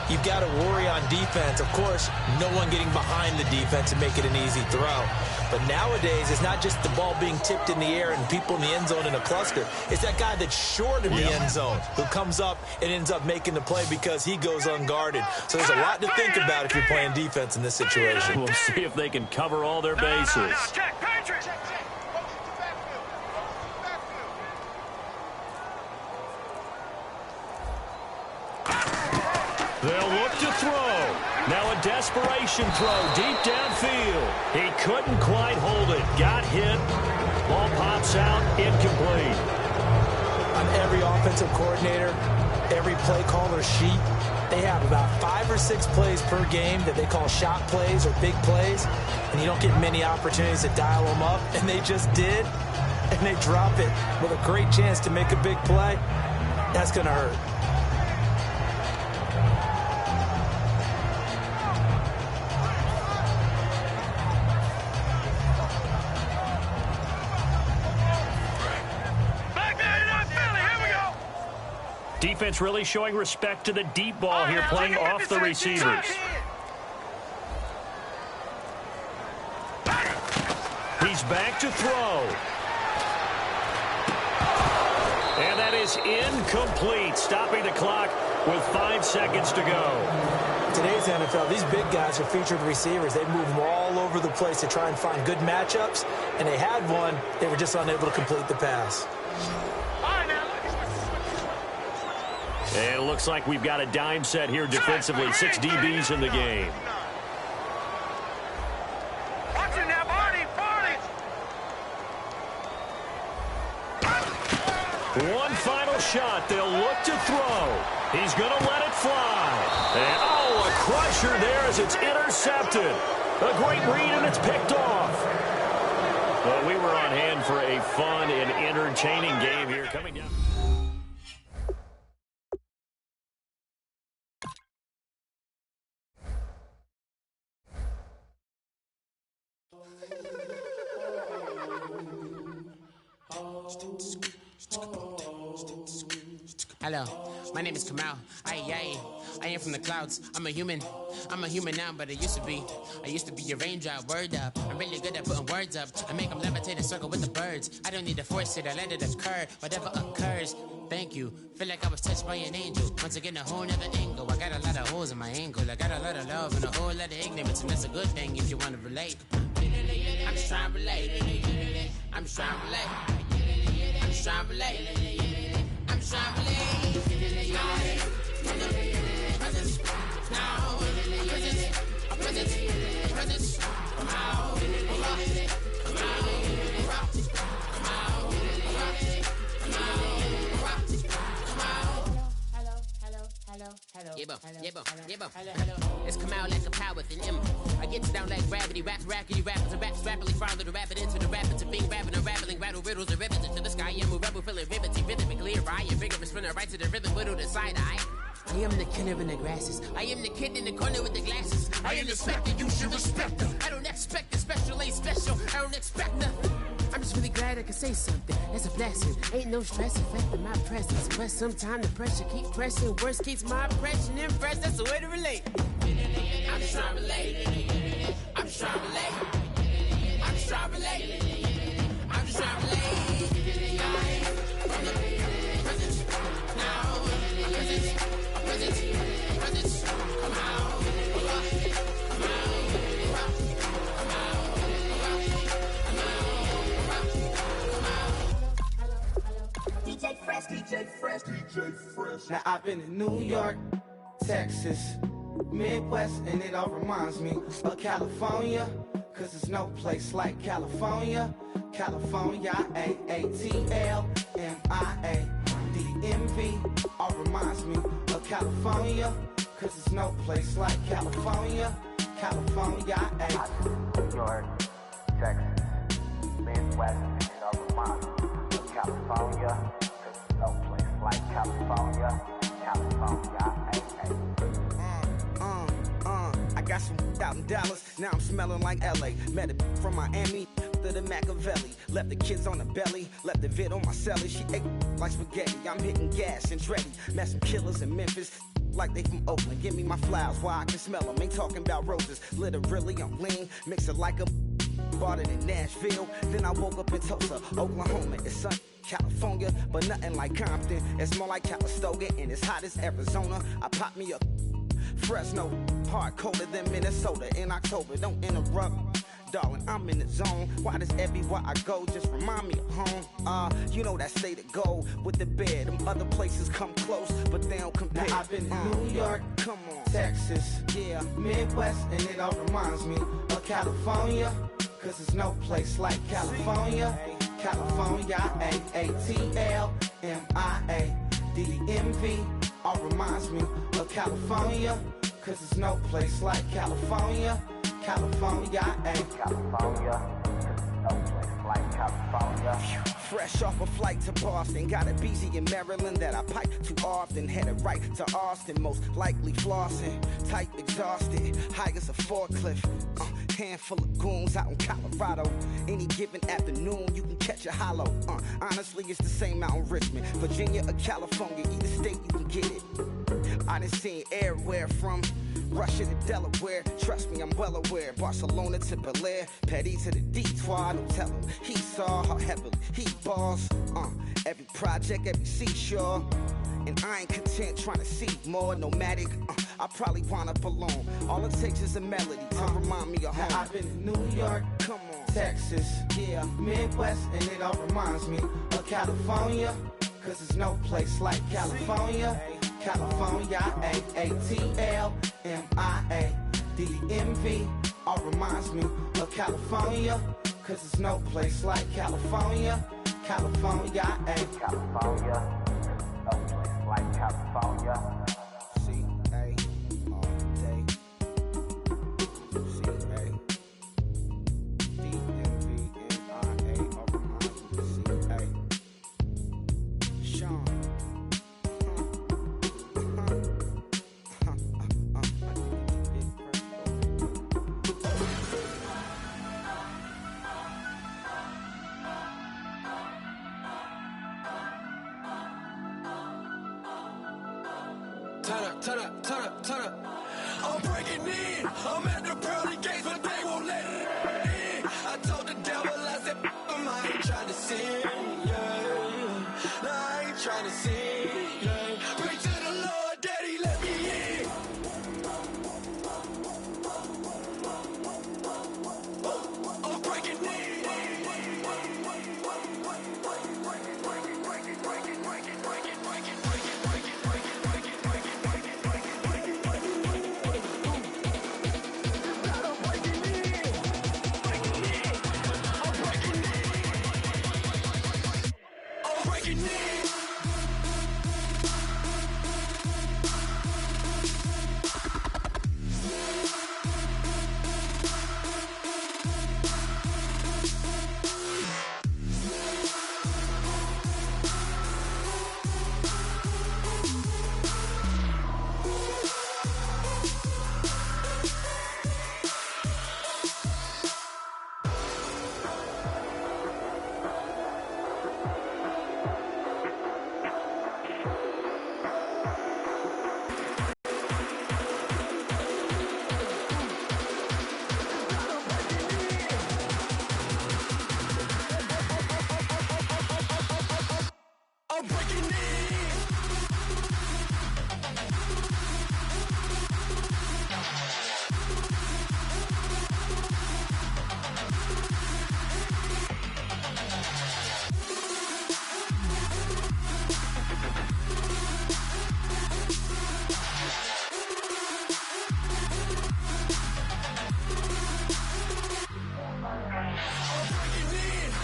you've got to worry on defense. Of course, no one getting behind the defense and make it an easy throw. But nowadays, it's not just the ball being tipped in the air and people in the end zone in a cluster. It's that guy that's short in the end zone who comes up and ends up making the play because he goes unguarded. So there's a lot to think about if you're playing defense in this situation. We'll see if they can cover all their bases. No, check, Patriot. They'll look to throw. Now a desperation throw deep downfield. He couldn't quite hold it. Got hit. Ball pops out. Incomplete. On every offensive coordinator, every play caller sheet, they have about 5 or 6 plays per game that they call shot plays or big plays, and you don't get many opportunities to dial them up, and they just did, and they drop it with a great chance to make a big play. That's going to hurt. Defense really showing respect to the deep ball here, playing off the receivers. He's back to throw. And that is incomplete, stopping the clock with 5 seconds to go. Today's NFL, these big guys are featured receivers. They move them all over the place to try and find good matchups, and they had one. They were just unable to complete the pass. And it looks like we've got a dime set here defensively. 6 DBs in the game. Watching that, Barney. One final shot. They'll look to throw. He's going to let it fly. And, oh, a crusher there as it's intercepted. A great read, and it's picked off. Well, we were on hand for a fun and entertaining game here coming down. Hello. My name is Kamal. I am from the clouds. I'm a human now, but I used to be a raindrop. Word up. I'm really good at putting words up. I make them levitate and circle with the birds. I don't need to force it. I let it occur. Whatever occurs. Thank you. Feel like I was touched by an angel. Once again, a whole nother angle. I got a lot of holes in my ankle. I got a lot of love and a whole lot of ignorance, and that's a good thing if you want to relate. I'm just trying to relate. I'm just trying to relate. I'm just trying to relate. I'm just trying to relate. Presence. Now. Presence. Come out. Come out. It's come out like a power within him. I get down like gravity, rappers and raps rapidly follow the rapid into the rapids of being rapping and rattling, rattle riddles and rivets into the sky. I'm a rebel feeling rhythmically right, and vigorous spinner right to the rhythm, widow to side eye. I am the killer in the grasses. I am the kid in the corner with the glasses. I am the specter, you should respect them. I don't expect the special, ain't special. I don't expect nothing. I'm just really glad I can say something. That's a blessing. Ain't no stress affecting my presence. But sometimes the pressure keep pressing. Worst keeps my impression impressed. That's the way to relate. I'm just trying to relate. I'm just trying to relate. I'm just trying to relate. I'm just trying to relate. Presence. Now. Presence. Come out. DJ Fresh. Now I've been in New York, Texas, Midwest, and it all reminds me of California, cause there's no place like California. California, AATLMIA-DMV, all reminds me of California, cause there's no place like California. California, New York, Texas, Midwest, and it all reminds me of California. No place like California. I got some $1,000, now I'm smelling like LA. Met it from Miami to the Machiavelli. Left the kids on the belly, left the vid on my celly. She ate like spaghetti, I'm hitting gas and Dreddy. Met some killers in Memphis, like they from Oakland. Give me my flowers while I can smell them. Ain't talking about roses, literally I'm lean. Mix it like a bought it in Nashville. Then I woke up in Tulsa, Oklahoma. It's sunny. California, but nothing like Compton. It's more like Calistoga, and it's hot as Arizona. I pop me a Fresno, hard colder than Minnesota in October. Don't interrupt, darling, I'm in the zone. Why does everywhere I go just remind me of home? You know that state of gold with the bed. Them other places come close, but they don't compare. Now I've been to New York, come on, Texas, yeah, Midwest, and it all reminds me of California, cause there's no place like California. California, AATLMIA-DMV, all reminds me of California, cause there's no place like California. California, California, no place like California. Fresh off a flight to Boston, got a BZ in Maryland that I pipe too often. Headed right to Austin, most likely flossing. Tight, exhausted, high as a forklift. Handful of goons out in Colorado. Any given afternoon, you can catch a hollow. Honestly, it's the same out in Richmond, Virginia or California. Either state, you can get it. I done seen everywhere from Russia to Delaware. Trust me, I'm well aware. Barcelona to Bel Air, Petty to the Detroit. Don't tell him he saw how heavily he balls. Every project, every seashore. And I ain't content trying to see more nomadic. I probably wind up alone. All it takes is a melody to remind me of home. Now I've been to New York, come on, Texas, yeah, Midwest, and it all reminds me of California, cause there's no place like California. California, AATLMIA-DMV, all reminds me of California, cause there's no place like California. California, California, no place like California. turn up, turn up, turn up. I'm breaking in. I'm at the pearly gates, but they won't let it in. I told the devil, I said, I ain't trying to sin, yeah. No, I ain't trying to sin, yeah. Pray to the Lord, Daddy, let me in. I'm breaking in. I'm breaking in.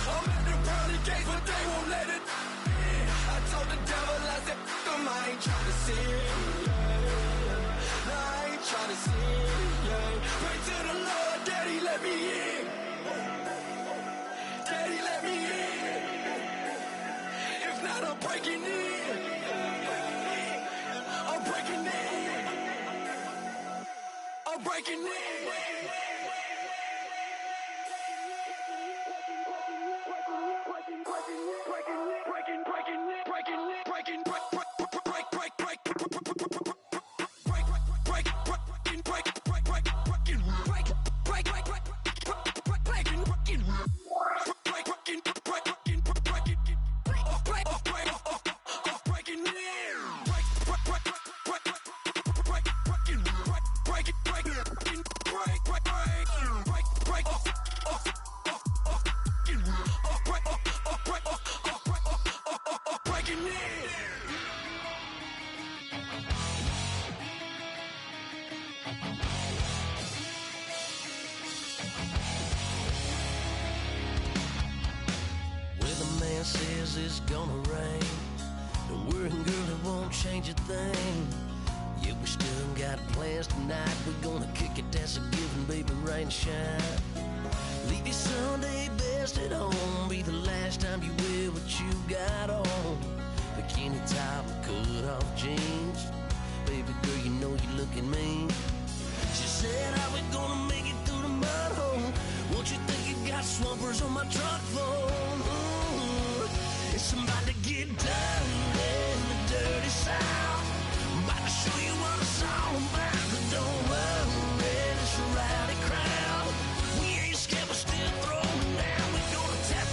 I'm at the pearly gates, but they won't let it in. I told the devil, I said, I ain't trying to sin, yeah. No, I ain't trying to sin, yeah. Pray to the Lord, Daddy, let me in. Daddy, let me in. If not, I'm breaking in. I'm breaking in. I'm breaking in. Says it's gonna rain. Don't worry, girl, it won't change a thing. Yeah, we still got plans tonight. We're gonna kick it, that's a given, baby, rain or shine. Leave your Sunday best at home. Be the last time you wear what you got on. Bikini top and cut off jeans. Baby girl, you know you're looking mean. She said, how we gonna make it through the mud hole? Won't you think you got swampers on my truck phone? It's about to get down in the dirty South. I'm about to show you what it's all about. But don't worry, it's a rowdy crowd. We ain't scared, we're still throwing down. We're gonna tap,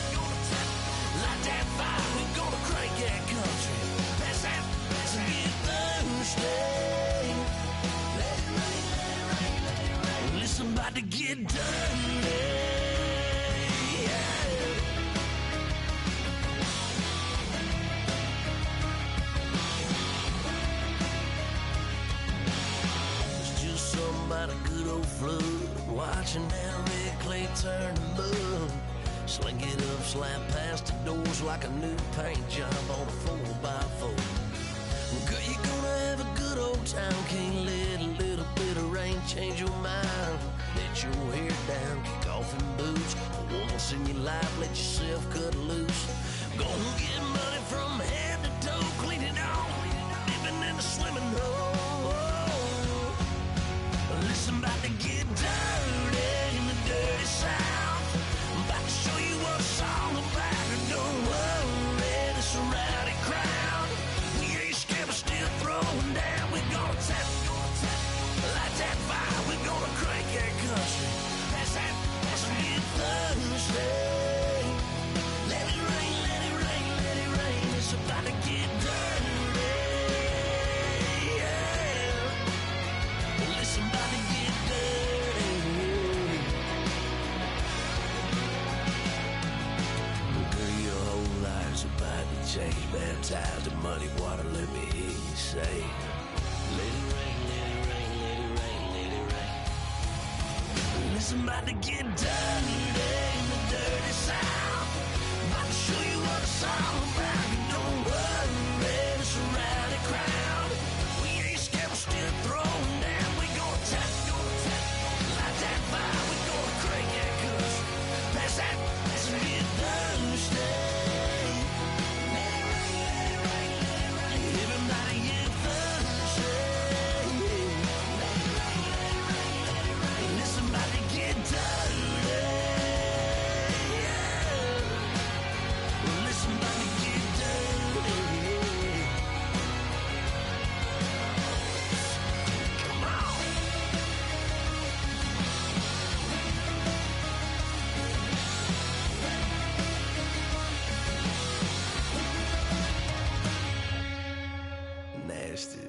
light that fire. We're gonna crank that country. Pass that, and get thirsty. Let it rain, let it rain, let it rain. Well, it's about to get dirty. About a good old flood, watching that red clay turn to mud. Sling it up, slap past the doors like a new paint job on a 4x4. Girl, you're gonna have a good old time. Can't let a little bit of rain change your mind. Let your hair down, kick off in boots. Once in your life, let yourself cut loose. Gonna get money from head to toe, clean it off, living in a swimming hole. Listen, about to get dirty in the dirty South. I'm about to show you what it's all about. And don't worry, it's a rowdy crowd. We ain't scared, we're still throwing down. We're gonna tap change, baptized in muddy water, let me hear you say, let it rain, let it rain, let it rain, let it rain. Listen, about to get dirty in the dirty South. About to show you what it's all about. You don't worry, it's a rowdy crowd. We ain't scared, we're still throwing down. We gonna tap, light that fire. We gonna crank that cuss. Pass that, let's get thirsty. Everybody get thirsty. Listen, about to get dirty. Listen, about to get dirty. Come on. Nasty.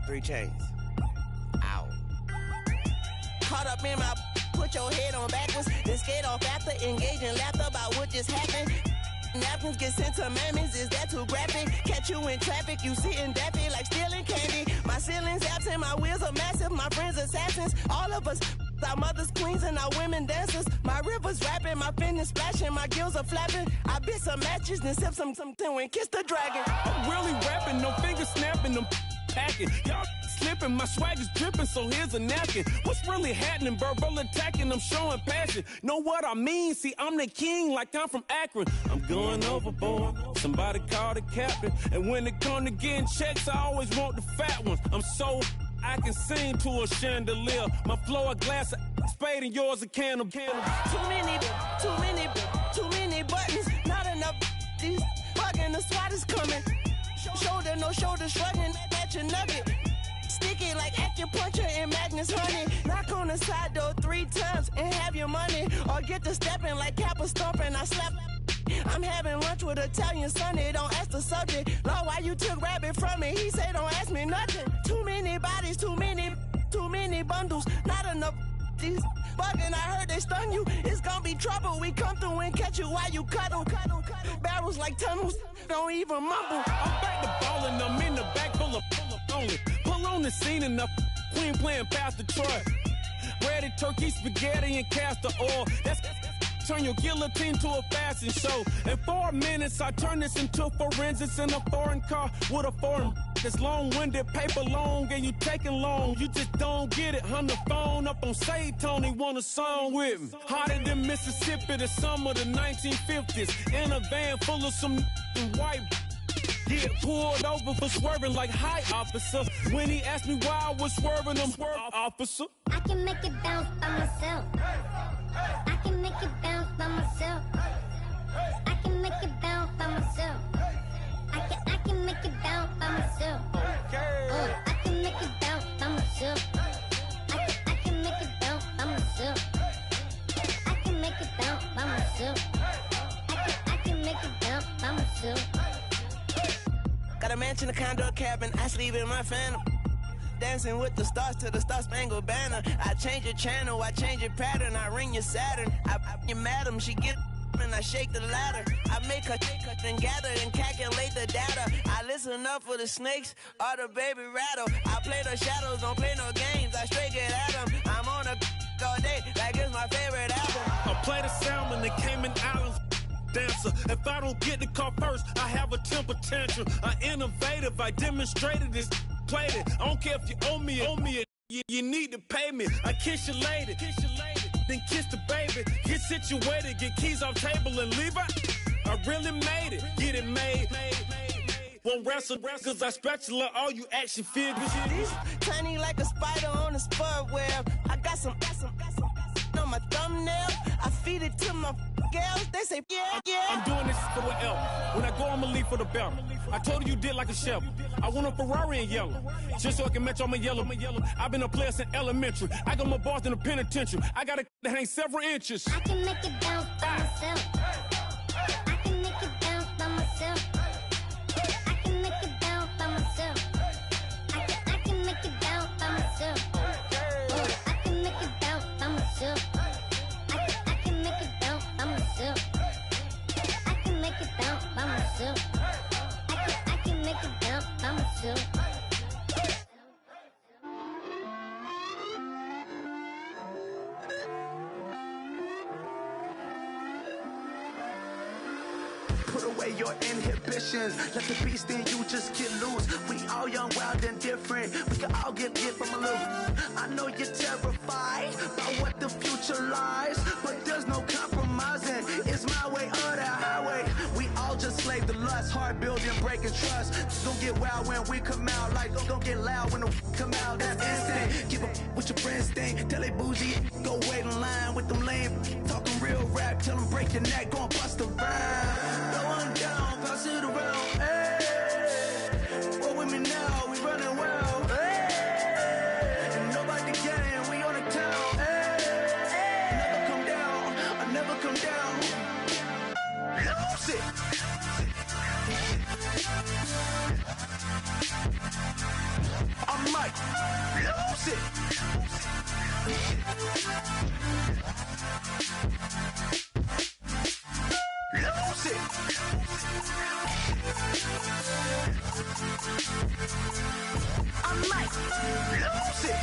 Three chains. Ow. Caught up in my, put your head on backwards, then skate off after, engage in laughter about what just happened. Napkins get sent to mammies, is that too graphic? Catch you in traffic, you sitting daffy like stealing candy. My ceiling's absent, my wheels are massive, my friends assassins. All of us, our mothers queens and our women dancers. My rivers rapping, my fingers splashing, my gills are flapping. I bit some matches, then sip something and kiss the dragon. I'm really rapping, no fingers snapping, them packing. Y'all slipping, my swag is dripping, so here's a napkin. What's really happening? Verbal attacking, I'm showing passion. Know what I mean? See, I'm the king like I'm from Akron. I'm going overboard, somebody call the captain. And when it come to getting checks, I always want the fat ones. I'm so I can sing to a chandelier. My flow a glass of spade and yours a can of candle. Too many buttons, not enough. These bugging, the SWAT is coming. Shoulder, no shoulder, shrugging at your nugget. Sticky like acupuncture and Magnus honey. Knock on the side door 3 times and have your money. Or get to stepping like Kappa stomping. I slap. I'm having lunch with Italian Sunday. Don't ask the subject. Lord, why you took rabbit from me? He say don't ask me nothing. Too many bodies, too many bundles. Not enough. These bugging, I heard they stung you. It's gonna be trouble. We come through and catch you while you cuddle. Barrels like tunnels. Don't even mumble. I'm back to ballin', I'm in the back full of only. Pull on the scene and the queen playing Pastor Troy. Ready turkey, spaghetti, and castor oil. That's turn your guillotine to a fashion show. In 4 minutes, I turn this into forensics in a foreign car with a foreign. It's long-winded, paper long, and you taking long. You just don't get it. Hung the phone up on Say Tony, want a song with me. Hotter than Mississippi, the summer of the 1950s. In a van full of some white. Get pulled over for swerving like hi, officer. When he asked me why I was swerving, I'm swerve, officer. I can make it bounce by myself. I can make it bounce by myself. I can make it bounce by myself. I can make it bounce by myself. I can make it bounce by myself. I can make it bounce by myself. I can make it bounce by myself. I can make it bounce by myself. Got a mansion, a condo, a cabin. I sleep in my phantom. Dancing with the stars to the Star-Spangled Banner. I change your channel, I change your pattern. I ring your Saturn. I your madam, she get and I shake the ladder. I make her and gather and calculate the data. I listen up for the snakes or the baby rattle. I play the shadows, don't play no games. I straight get at them. I'm on a all day like it's my favorite album. I play the salmon, the Cayman Islands dancer. If I don't get the car first, I have a temper tantrum. I innovative, I demonstrated this, played it. I don't care if you owe me it. You need to pay me. I kiss your lady, then kiss the baby. Get situated, get keys off table and leave her. I really made it, get it made. Won't wrestle, cause I spatula all you action figures. Tiny like a spider on a spud web. I got some on my thumbnail. I feed it to my girls. They say, yeah. I'm doing this for the L. When I go, I'ma leave for the belt. I told you did like a shovel. I want a Ferrari in yellow, just so I can match all my yellow. I've been a player since elementary. I got more bars in the penitentiary. I got a that hang several inches. I can make it bounce by myself. I can make it bounce by myself. I can make it bounce by myself. I can make it bounce by myself. I can make it bounce by myself. I can make it bounce by myself. I can make it bounce by myself. I can make it bounce by myself. Put away your inhibitions. Let the beast in you just get loose. We all young, wild, and different. We can all get hit from a little. I know you're terrified by what the future lies, but there's no compromising. It's my way or the highway. We all just slave the lust, hard building, breaking trust. It's gonna get wild when we come out. Like, gonna get loud when the come out. That's instant. Keep up with your friends thing. Tell they bougie, go wait in line with them lame. Talking real rap, tell them break your neck, go and bust a rhyme. Going down, pass it around, hey. Roll with me now, we running wild, hey. And nobody can, we on the town, hey. Never come down, I never come down. Lose it. I might lose it. Lose it. I might lose it.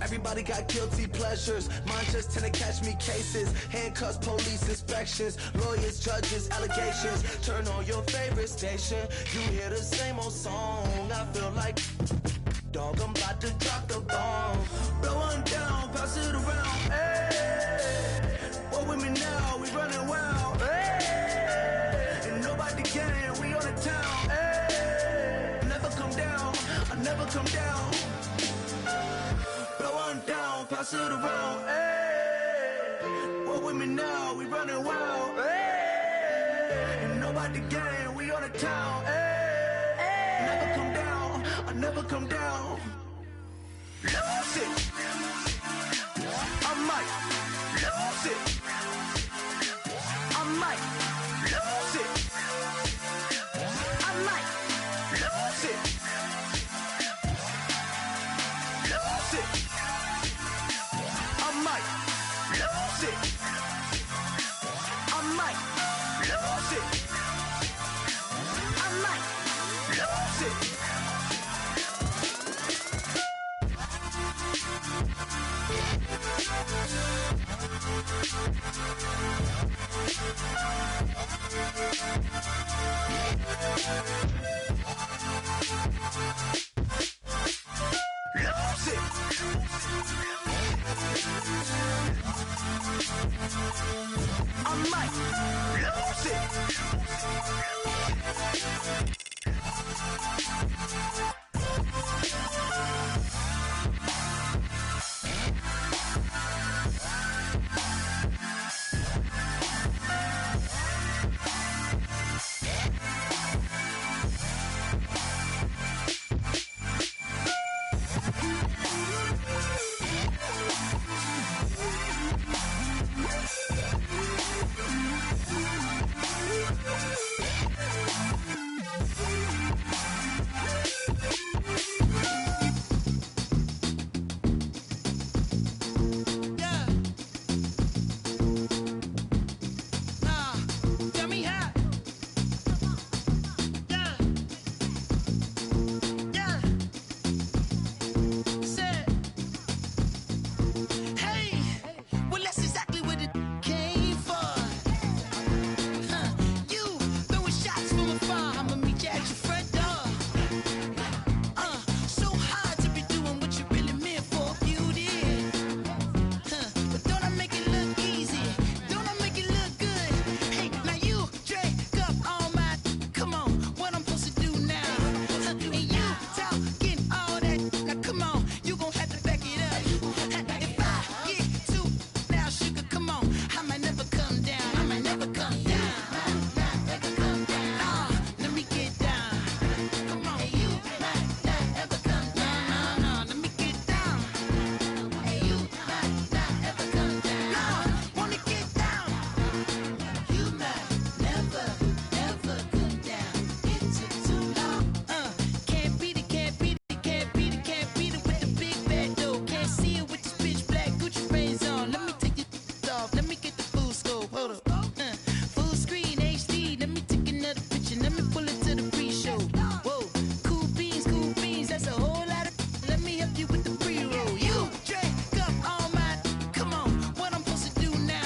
Everybody got guilty pleasures. Mine just tend to catch me cases. Handcuffs, police inspections, lawyers, judges, allegations. Turn on your favorite station. You hear the same old song. I feel like dog, I'm about to drop the bomb. Blow one down, pass it around. Hey, roll with me now, we running wild. Hey, and nobody can, we on the town. Hey, never come down, I never come down. Blow one down, pass it around. Hey, roll with me now, we running wild. Hey, and nobody can, we on the town. Hey, never come down, I never come down. Lose it. I might lose it. I might lose it. I might lose it. Lose it. I might lose it. I might lose it. I might lose it. Lose it. I might lose it. hold up. Full screen HD, let me take another picture, let me pull it to the pre-show. Whoa, cool beans, that's a whole lot of. Let me help you with the pre-roll. You drink up all my, come on, what I'm supposed to do now?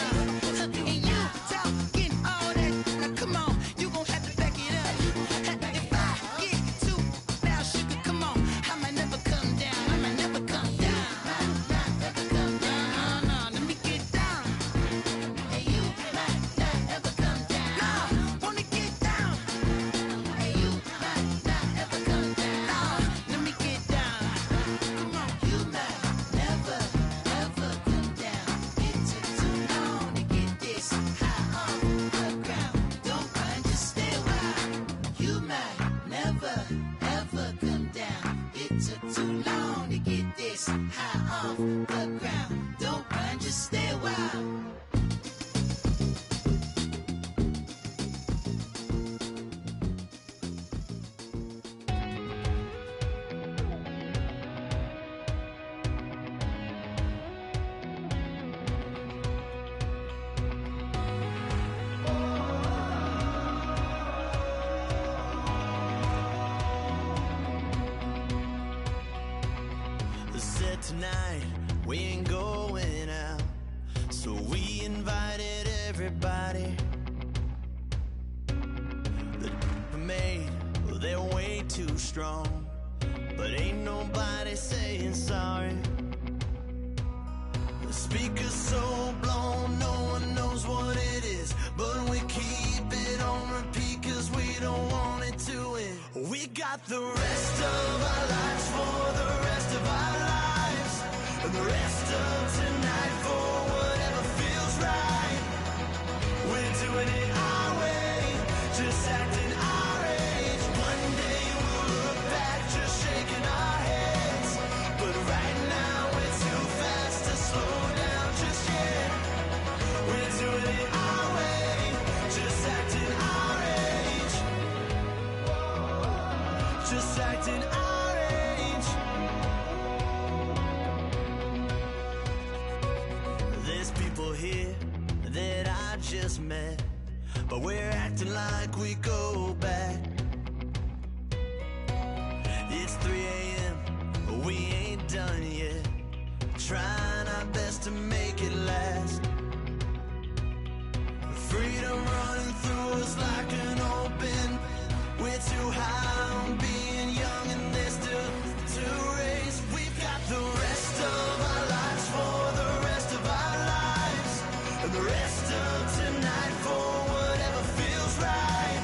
And you talking all that, now come on, you gon' have to back it up. If I get too now, sugar, come on, I might never come down, I might never come down, might never come down. No, let me get down. Hey, you might not ever come down. No, wanna get down. Hey, you might not ever come down. No, let me get down. Come on, you might never ever come down. It took too long to get this high off the ground. Don't run, just stay a while. You might never ever come down. It took too long to get this high off the ground. Don't run, just stay a while. Said tonight we ain't going out, so we invited everybody. The made, well, they're way too strong, but ain't nobody saying sorry. The speaker's so blown, no one knows what it is, but we keep it on repeat 'cause we don't want it to end. We got the rest of our lives for the rest of our lives, and the rest of tonight for whatever feels right. We're doing it our way, just acting our age. One day we'll look back just shaking our heads, but right now we're too fast to slow down just yet. We're doing it our way, just acting our age, just acting our age. There's people here that I just met, but we're acting like we go back. It's 3 a.m., but we ain't done yet, trying our best to make it last. Freedom running through us like an open. We're too high on being young and there's still to race. We've got the rest of our lives for the rest of our lives, and the rest of tonight for whatever feels right.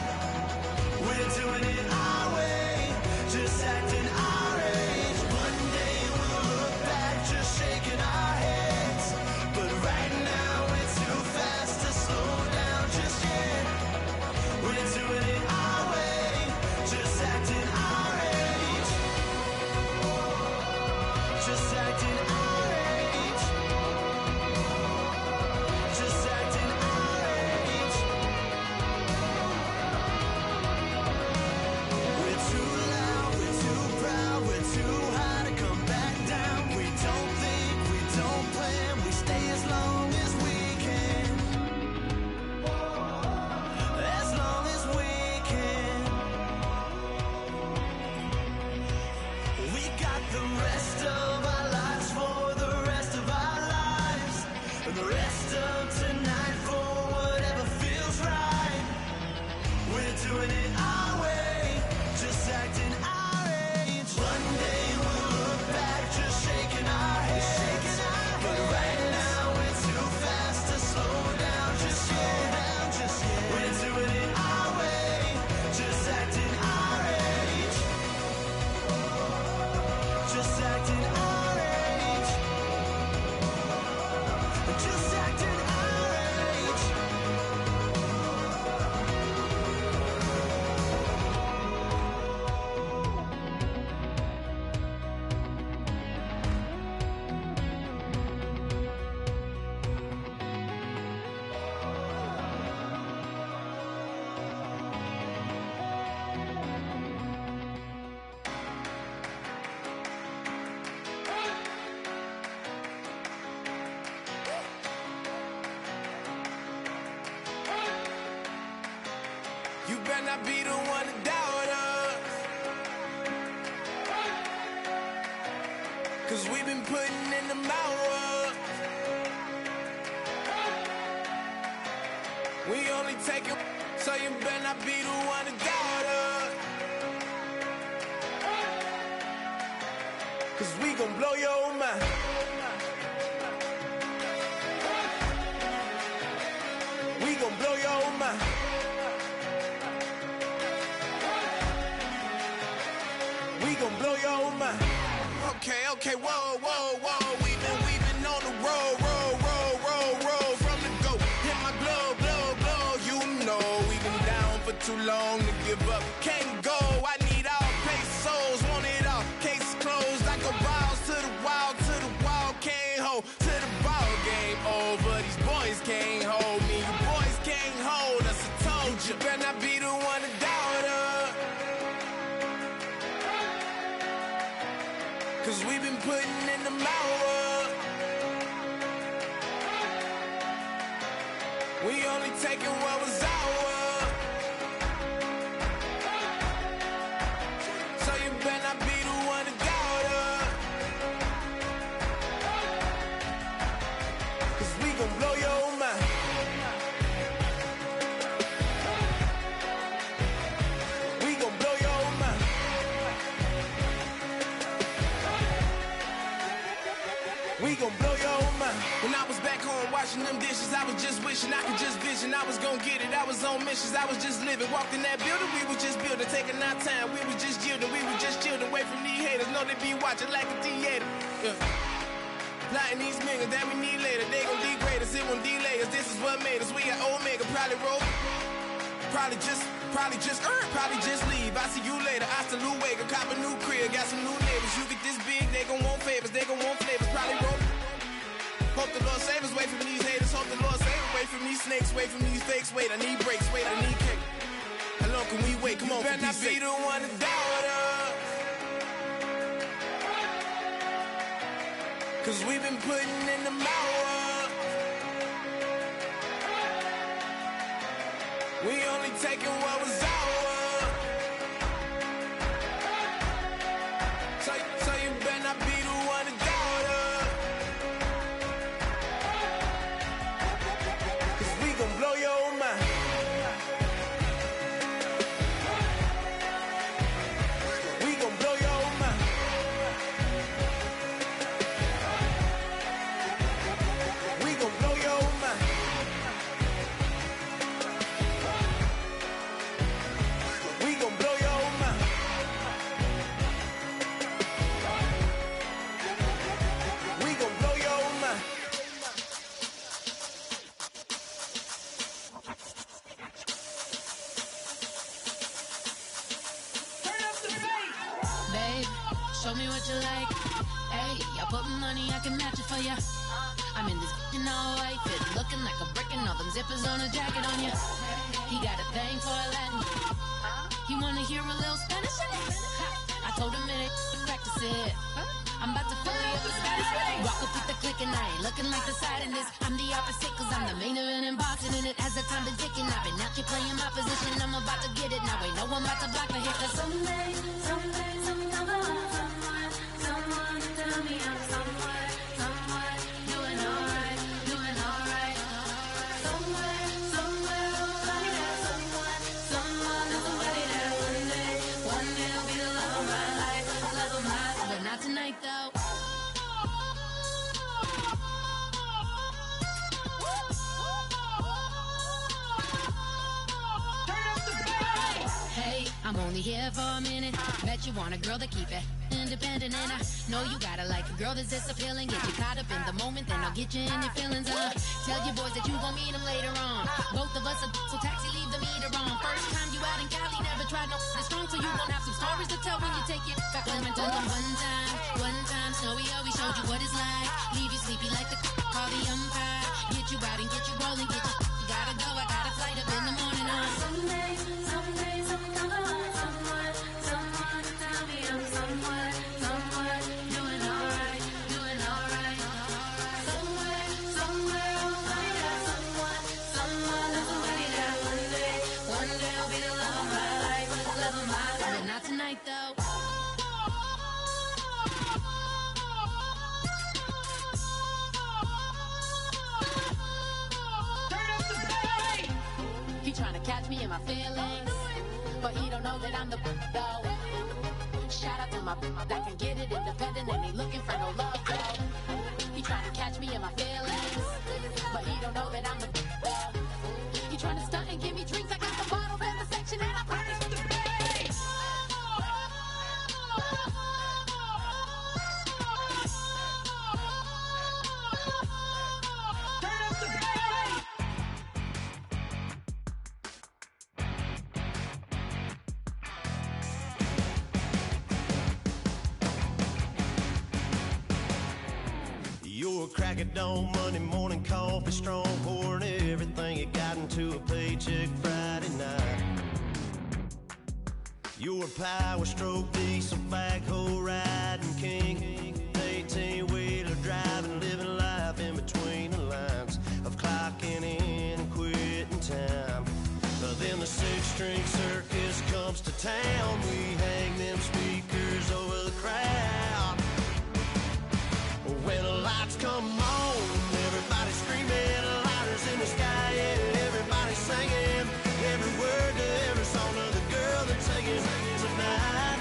We're doing it our way, just acting our age. One day we'll look back just shaking our heads, but right now we're too fast to slow down just yet. We're doing it our way, just acting our age, just acting our age, just acting our age. You better not be the one to doubt us. 'Cause we've been putting in the hours. We only take it, so you better not be the one to doubt us. 'Cause we gon' blow your mind. We gon' blow your mind. We gon' blow your mind. Okay, whoa, whoa, whoa. We've been on the road from the go. Hit my glow. You know we've been down for too long to give up. Can't go. I need all pesos, want it all. Case closed. I go balls to the wall, can't hold to the ball game over. These boys can't hold me. You boys can't hold us. I told you. Better not be the one to doubt us. 'Cause we've been putting in the hours. We only taking what was ours. So you better not be the one to doubt us. 'Cause we gon' blow your mind. We gon' blow your mind. We gon' blow your mind. When I was back home washing them dishes, I was just wishing I could just vision. I was gon' get it, I was on missions, I was just living. Walked in that building, we was just building, taking our time. We was just yielding, we was just chilling away from these haters. Know they be watching like a theater. Yeah. Plotting these niggas that we need later. They gon' degrade us, it won't delay us. This is what made us. We got Omega, probably roll. Probably just leave. I see you later. I salute Wega, cop a new crib, got some new neighbors. You get this big, they gon' want favors, they gon' want flavors. Probably roll. Hope the Lord save us, wait from these haters. Hope the Lord save us, wait from these snakes, wait from these fakes. Wait, I need breaks, wait, I need cake. How long can we wait? Come on, better not be the one to doubt us. 'Cause we've been putting in the hours. We only taking what was ours. So you better not be the one to doubt us. 'Cause we gon' blow your mind. We gon' blow your mind. We gon' blow your mind. We gon' blow your mind. We gon' blow your mind. Babe, show me what you like. Hey, I put money, I can match it for ya. I'm in this all white fit, looking like a brick and all them zippers on a jacket on ya. He got a thing for a Latin. He wanna hear a little Spanish in it. I told him it ain't to practice it. I'm about to fill you up with Spanish rain. Walk up with the click and I ain't looking like the side in this. I'm the opposite 'cause I'm the main event in boxing and it has the time been ticking. I've been out here playing my position. I'm about to get it now. Ain't no one about to block the hit 'cause someday, someone to tell me I'm someone doing alright. Somewhere, somebody there, someone that's somebody there. One day will be the love of my life, but not tonight though. Hey, I'm only here for a minute. Bet you want a girl to keep it independent, and I know you gotta like a girl that's this appealing. Get you caught up in the moment, then I'll get you in your feelings. Tell your boys that you gon' meet them later on. Both of us are so taxi, leave the meter on. First time you out in Cali, never tried no this strong, so you gon' have some stories to tell when you take it back home and tell them one time, Snowy always showed you what it's like. Leave you sleepy like the call the umpire. Get you out and get you rolling, get you gotta go. I got a flight up in the morning on someday, someone to tell me I'm someone doing alright. Somewhere, somebody there, someone that's somebody there. One day I'll be the love. trying to catch me in my feelings, but he don't know that I'm the though. Shout out to my that can get it independent and ain't looking for no love though. He trying to catch me in my feelings, but he don't know that I'm the though. He trying to stunt and give me drinks. I got the bottles in the section and I promise the bass. Turn up the bass. You're a crack at dawn, Monday morning coffee, strong, pouring everything you got into a paycheck Friday night. You're a power stroke, diesel backhoe riding king, 18-wheeler driving, living life in between the lines of clocking in and quitting time. Then the six-string circus comes to town. We hang them speakers over the crowd. When the lights come on, everybody screaming, lighters in the sky, yeah, everybody singing every word to every song of the girl they're taking tonight.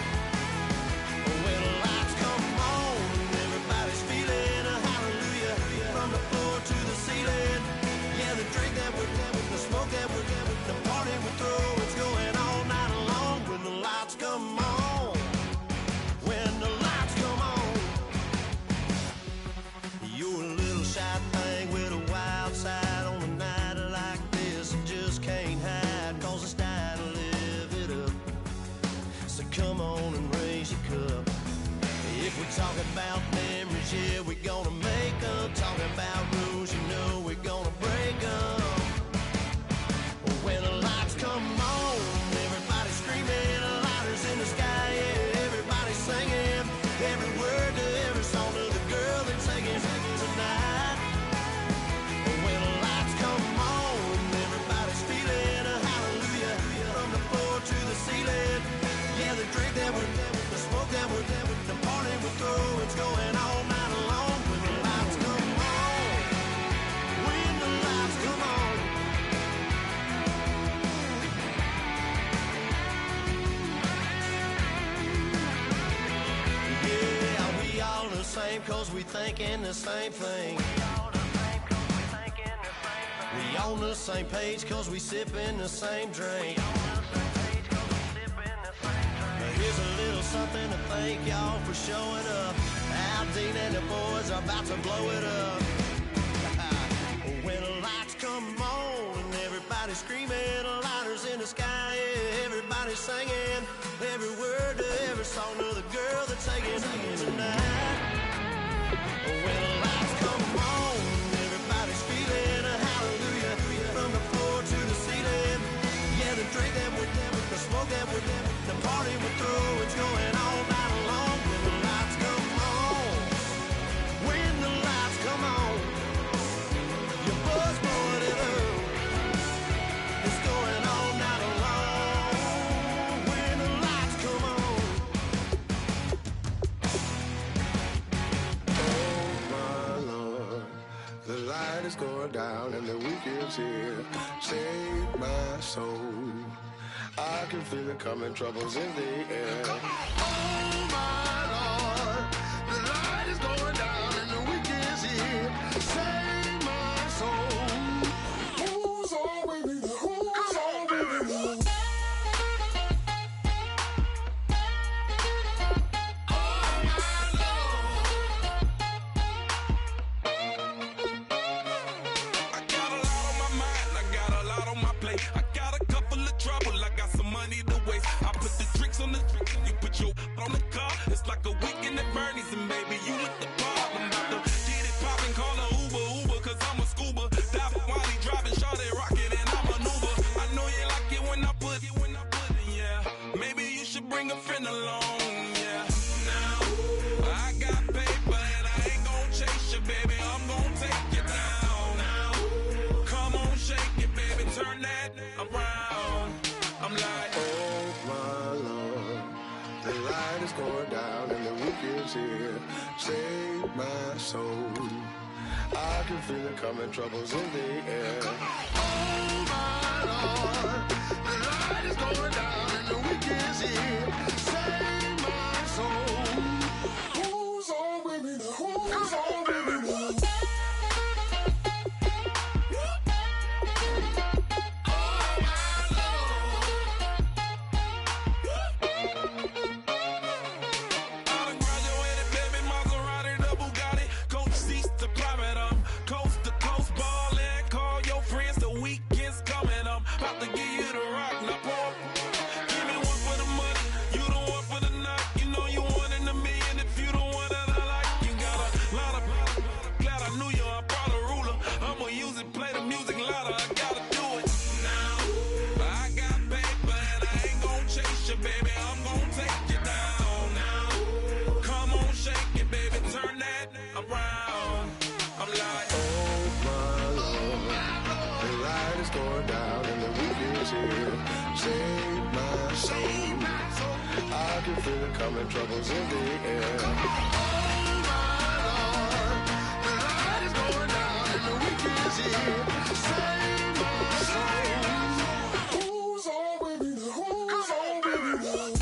When the lights come on, everybody's feeling a hallelujah from the floor to the ceiling. Yeah, the drink that we're having, the smoke that we're having, the party we throw, it's going all night long. When the lights come on, when the lights come on. You're a little shy thing with a wild side on a night like this. You just can't hide, cause it's time to live it up. So come on and raise your cup. If we're talking about memories, yeah, we're gonna make them. Talking about rules, you know we're gonna break them. When the lights come on, everybody screaming, lighters in the sky, yeah, everybody singing every word to every song of the girl they're taking tonight. When the lights come on, everybody's feeling a hallelujah from the floor to the ceiling. Yeah, the drink that we're having, the smoke that we're having, the party we throw, it's going all night long. When the lights come on, when the lights come on. Yeah, we all the same cause we thinking the same thing. We on the same page cause we sipping the same drink. Here's a little something to thank y'all for showing up. Aldine and the boys are about to blow it up. When the lights come on and everybody's screaming, lighters in the sky, yeah, everybody's singing every word to every song of the girl they're taking tonight. When the lights come on, everybody's feeling a hallelujah from the floor to the ceiling. Yeah, the drink that we're having, the smoke that we're having, the party we throw, it's going all night long. When the lights come on, when the lights come on, your buzz blowing it up, it's going all night long. When the lights come on. Oh my Lord, the light is going down and the weekend's here. Save my soul. I can feel it coming, troubles in the air. Oh my Lord, the light is going down and the weekend's here. Save my soul. Who's on with me? Who's on with me? I got a lot on my mind, I got a lot on my plate. I got a couple of trouble, I got some money to waste. I put the drinks on the drink, you put your on the car. It's like a weekend at Bernie's and baby, you with the bar. I'm about to get it poppin', call a Uber, cause I'm a scuba. Dive while he driving, shawty rockin' and I'm an Uber. I know you like it when I put it, yeah. Maybe you should bring a friend along, yeah. Now, I got paper and I ain't gon' chase you, baby, I'm gon' take you down. Now, come on, shake it, baby, turn that around. I'm like, Oh my Lord, the light is going down and the weekend's here. Save my soul. I can feel it coming, troubles in the air. Oh my Lord, about to give you the rock. Now pour. Give me one for the money, you the one for the night. You know you one in a million if you the one that I like. You got a lot of glad I knew you. I brought a ruler. I'ma use it, play the music louder. I gotta do it now. I got paper and I ain't gon' chase you, baby. I'm gon' take you down now. Come on, shake it, baby. Turn that around. I'm like, Oh my Lord, the light is going down and the week is here. Save my soul. I can feel it coming, troubles in the air. Oh my Lord, the light is going down and the week is here. Save my soul. Who's on with me? Who's on with me?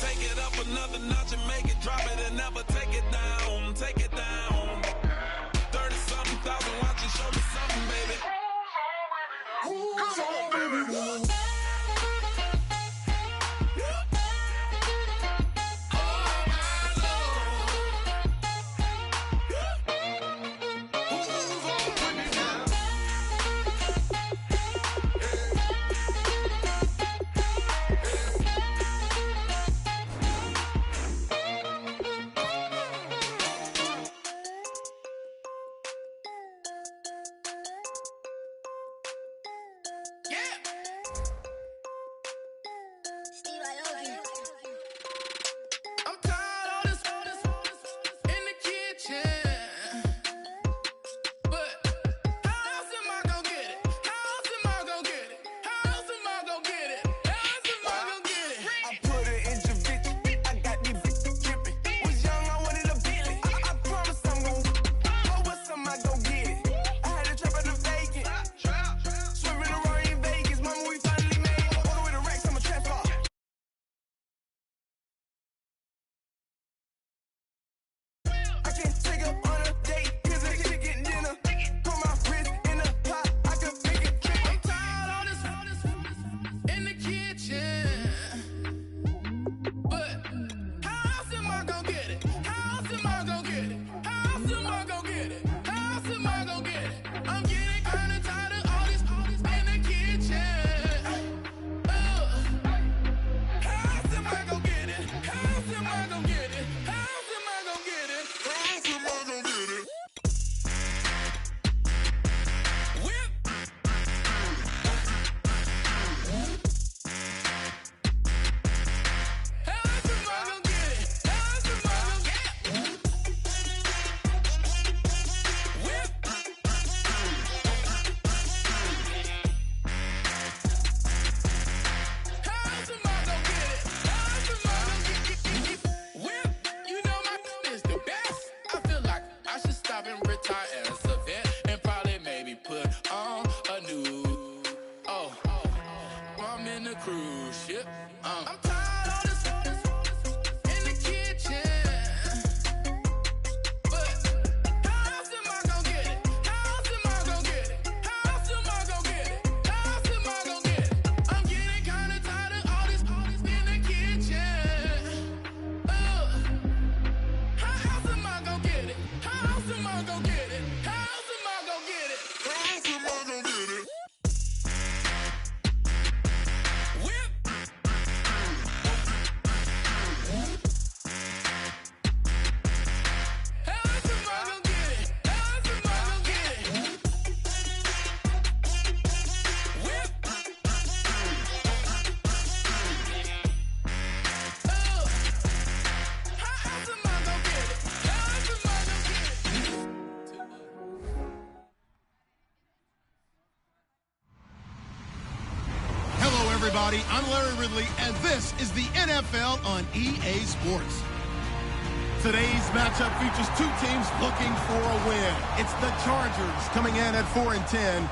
take it up another notch and make it drop it and never take it down. Take it down. 30-something thousand watching, show me something, baby. Who's on with me? I'm tired of this in the kitchen. But how else am I gonna get it? How else am I gonna get it? How else am I gonna get it? How else am I gonna get it? I put it in your bitch. I got these bitches tripping. Was young, I wanted a Bentley. I promise I'm gon' oh, what's am I gon' get it? I had a trap at the vacant. Swerving around in Vegas. Mama, we finally made it. All the way to Rex, I'm a trap car. I can take up on a date. Here's a chicken dinner. Put my wrist in the pot. I can make it trip. I'm tired of this in the kitchen. But how else am I gonna get it? How else am I gonna get it? How else am I gonna get it? How else am I gonna get it? I'm getting kinda tired of all this in the kitchen. How else am I gonna get it? How else am I gonna get it? How else am I gonna get it? How else am I gonna get it? Whip. How else am I gonna get it? How else am I gonna get it? Whip. How else am I gonna get it? How else am I gonna get it? Whip. You know my is the best. I feel like I should stop and retire as a vet and probably maybe put on a new. Oh, I'm in the cruise ship. I'm tired of this in the kitchen. But how else am I gonna get it? How else am I gonna get it? How else am I gonna get it? How else am I gonna get it? I'm getting kinda tired of all this in the kitchen. How else am I gonna get it? How else am I gonna get it? How else am I gonna get it? How else am I gonna get it? Whip. How else am I gonna get it? How else am I gonna get it? Whip. How else am I gonna get it? How else am I gonna get it? Hello, everybody. I'm Larry Ridley, and this is the NFL on EA Sports. Today's matchup features two teams looking for a win. It's the Chargers coming in at 4-10,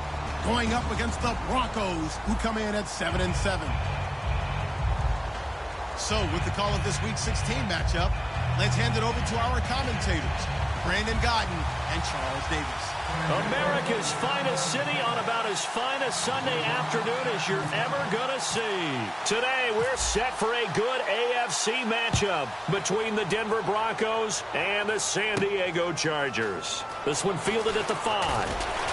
going up against the Broncos, who come in at 7-7. So, with the call of this Week 16 matchup, let's hand it over to our commentators, Brandon Godden and Charles Davis. America's finest city on about as fine a Sunday afternoon as you're ever going to see. Today, we're set for a good AFC matchup between the Denver Broncos and the San Diego Chargers. This one fielded at the 5.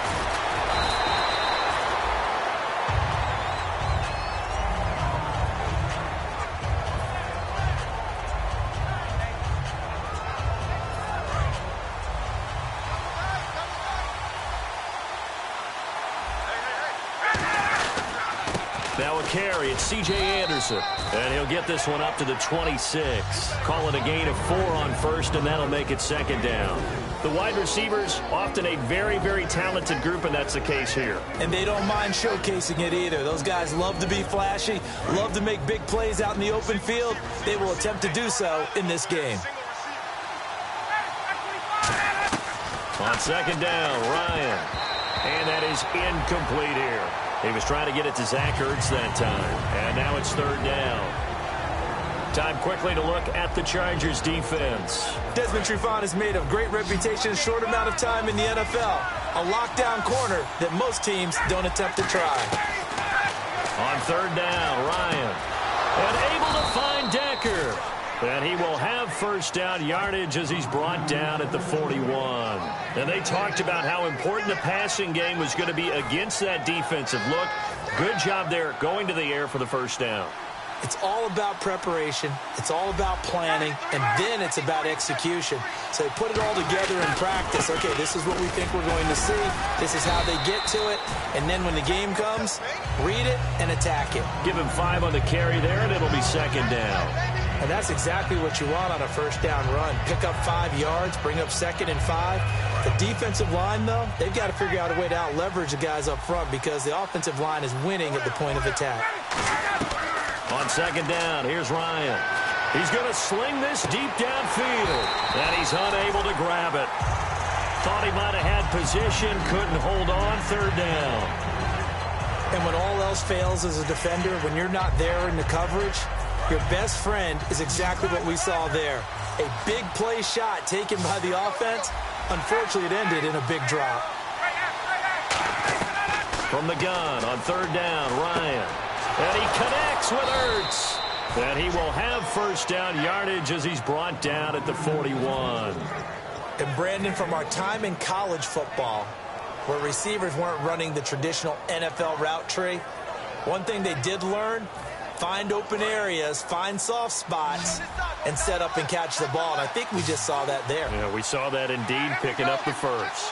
Now a carry, it's C.J. Anderson. And he'll get this one up to the 26. Call it a gain of 4 on first, and that'll make it second down. The wide receivers, often a very, very talented group, and that's the case here. And they don't mind showcasing it either. Those guys love to be flashy, love to make big plays out in the open field. They will attempt to do so in this game. On second down, Ryan. And that is incomplete here. He was trying to get it to Zach Ertz that time. And now it's third down. Time quickly to look at the Chargers defense. Desmond Trufant has made a great reputation in a short amount of time in the NFL. A lockdown corner that most teams don't attempt to try. On third down, Ryan. And able to find Decker. And he will have first down yardage as he's brought down at the 41. And they talked about how important the passing game was going to be against that defensive look. Good job there going to the air for the first down. It's all about preparation. It's all about planning. And then it's about execution. So they put it all together in practice. Okay, this is what we think we're going to see. This is how they get to it. And then when the game comes, read it and attack it. Give him 5 on the carry there, and it'll be second down. And that's exactly what you want on a first down run. Pick up 5 yards, bring up second and 5. The defensive line, though, they've got to figure out a way to out-leverage the guys up front because the offensive line is winning at the point of attack. On second down, here's Ryan. He's going to sling this deep downfield, and he's unable to grab it. Thought he might have had position, couldn't hold on, third down. And when all else fails as a defender, when you're not there in the coverage, your best friend is exactly what we saw there. A big play shot taken by the offense. Unfortunately, it ended in a big drop. From the gun on third down, Ryan. And he connects with Ertz. And he will have first down yardage as he's brought down at the 41. And Brandon, from our time in college football, where receivers weren't running the traditional NFL route tree, one thing they did learn, find open areas, find soft spots, and set up and catch the ball. And I think we just saw that there. Yeah, we saw that indeed, picking up the first.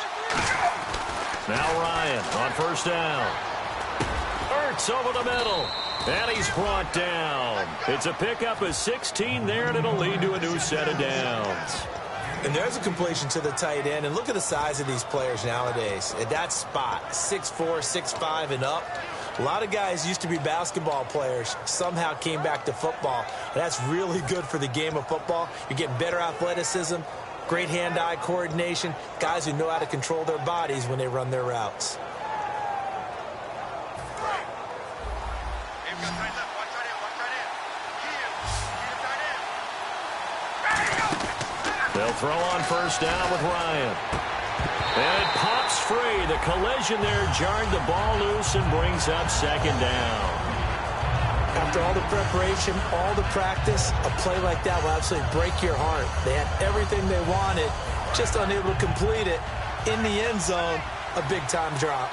Now Ryan on first down. Ertz over the middle. And he's brought down. It's a pickup of 16 there, and it'll lead to a new set of downs. And there's a completion to the tight end. And look at the size of these players nowadays. At that spot, 6'4", 6'5", and up. A lot of guys used to be basketball players, somehow came back to football. And that's really good for the game of football. You're getting better athleticism, great hand-eye coordination, guys who know how to control their bodies when they run their routes. They'll throw on first down with Ryan. And it pops free. The collision there jarred the ball loose and brings up second down. After all the preparation, all the practice, a play like that will absolutely break your heart. They had everything they wanted, just unable to complete it. In the end zone, a big-time drop.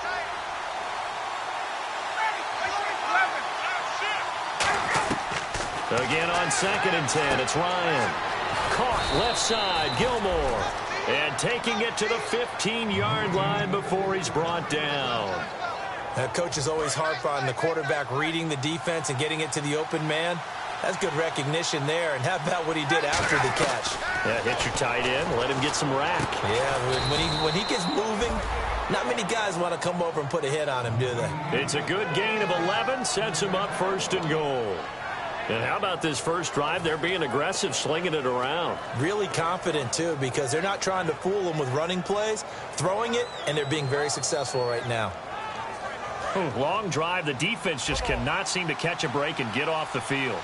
Again on second and 10, it's Ryan. Caught left side, Gilmore. And taking it to the 15-yard line before he's brought down. Coaches always harp on the quarterback reading the defense and getting it to the open man. That's good recognition there. And how about what he did after the catch? Yeah, hit your tight end, let him get some rack. Yeah, when he gets moving, not many guys want to come over and put a hit on him, do they? It's a good gain of 11, sets him up first and goal. And how about this first drive? They're being aggressive, slinging it around. Really confident, too, because they're not trying to fool them with running plays, throwing it, and they're being very successful right now. Long drive. The defense just cannot seem to catch a break and get off the field.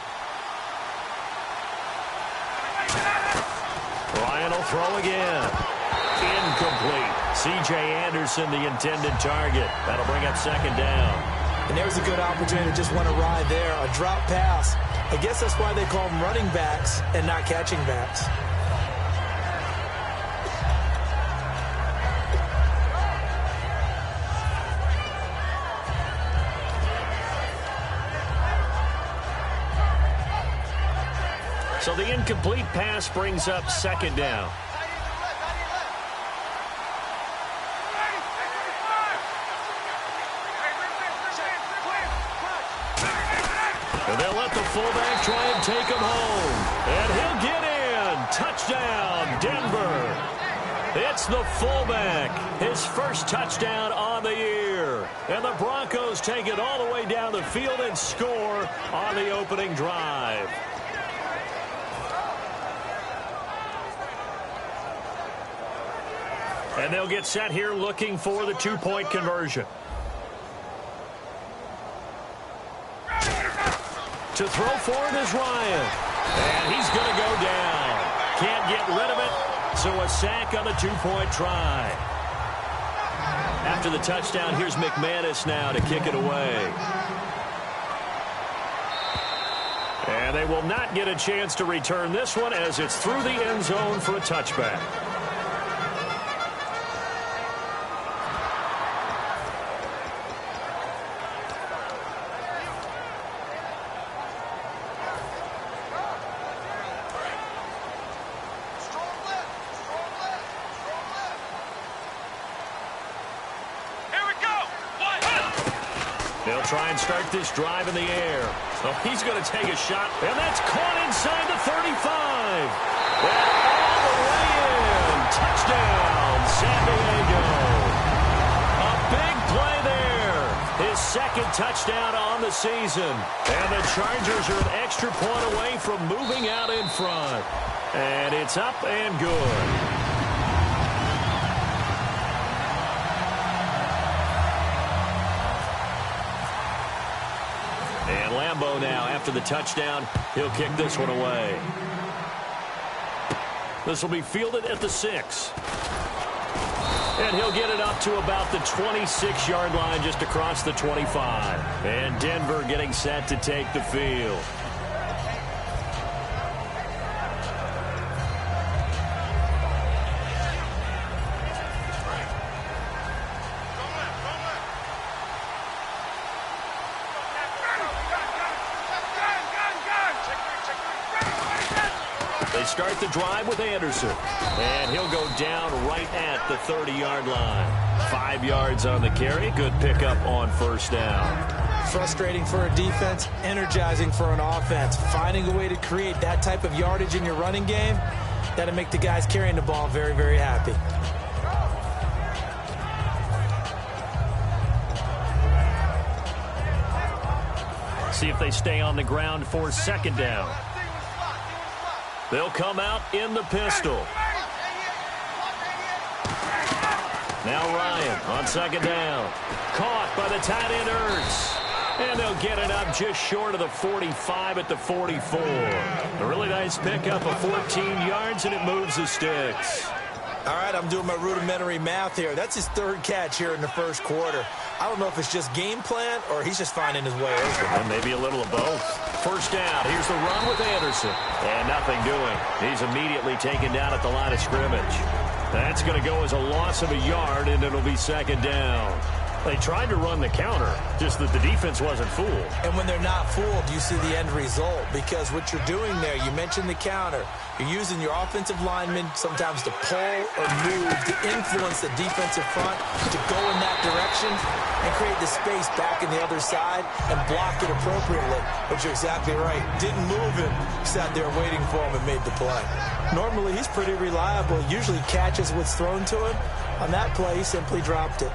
Ryan will throw again. Incomplete. C.J. Anderson, the intended target. That'll bring up second down. And there's a good opportunity to just want to ride there. A drop pass. I guess that's why they call them running backs and not catching backs. So the incomplete pass brings up second down. And they'll let the fullback try and take him home. And he'll get in. Touchdown, Denver. It's the fullback. His first touchdown on the year. And the Broncos take it all the way down the field and score on the opening drive. And they'll get set here looking for the two-point conversion. To throw for it is Ryan. And he's going to go down. Can't get rid of it, so a sack on the two-point try. After the touchdown, here's McManus now to kick it away. And they will not get a chance to return this one as it's through the end zone for a touchback. They'll try and start this drive in the air. So he's going to take a shot, and that's caught inside the 35. And all the way in. Touchdown, San Diego. A big play there. His second touchdown on the season. And the Chargers are an extra point away from moving out in front. And it's up and good. And Lambeau now, after the touchdown, he'll kick this one away. This will be fielded at the 6. And he'll get it up to about the 26-yard line, just across the 25. And Denver getting set to take the field. They start the drive with Anderson. And he'll go down right at the 30-yard line. 5 yards on the carry. Good pickup on first down. Frustrating for a defense, energizing for an offense. Finding a way to create that type of yardage in your running game, that'll make the guys carrying the ball very, very happy. See if they stay on the ground for second down. They'll come out in the pistol. Now Ryan on second down. Caught by the tight end Ertz. And they'll get it up just short of the 45 at the 44. A really nice pickup of 14 yards, and it moves the sticks. All right, I'm doing my rudimentary math here. That's his third catch here in the first quarter. I don't know if it's just game plan or he's just finding his way open. And maybe a little of both. First down. Here's the run with Anderson. And nothing doing. He's immediately taken down at the line of scrimmage. That's going to go as a loss of a yard, and it'll be second down. They tried to run the counter, just that the defense wasn't fooled. And when they're not fooled, you see the end result. Because what you're doing there, you mentioned the counter. You're using your offensive linemen sometimes to pull or move to influence the defensive front to go in that direction and create the space back in the other side and block it appropriately. But you're exactly right. Didn't move him. Sat there waiting for him and made the play. Normally, he's pretty reliable. Usually catches what's thrown to him. On that play, he simply dropped it.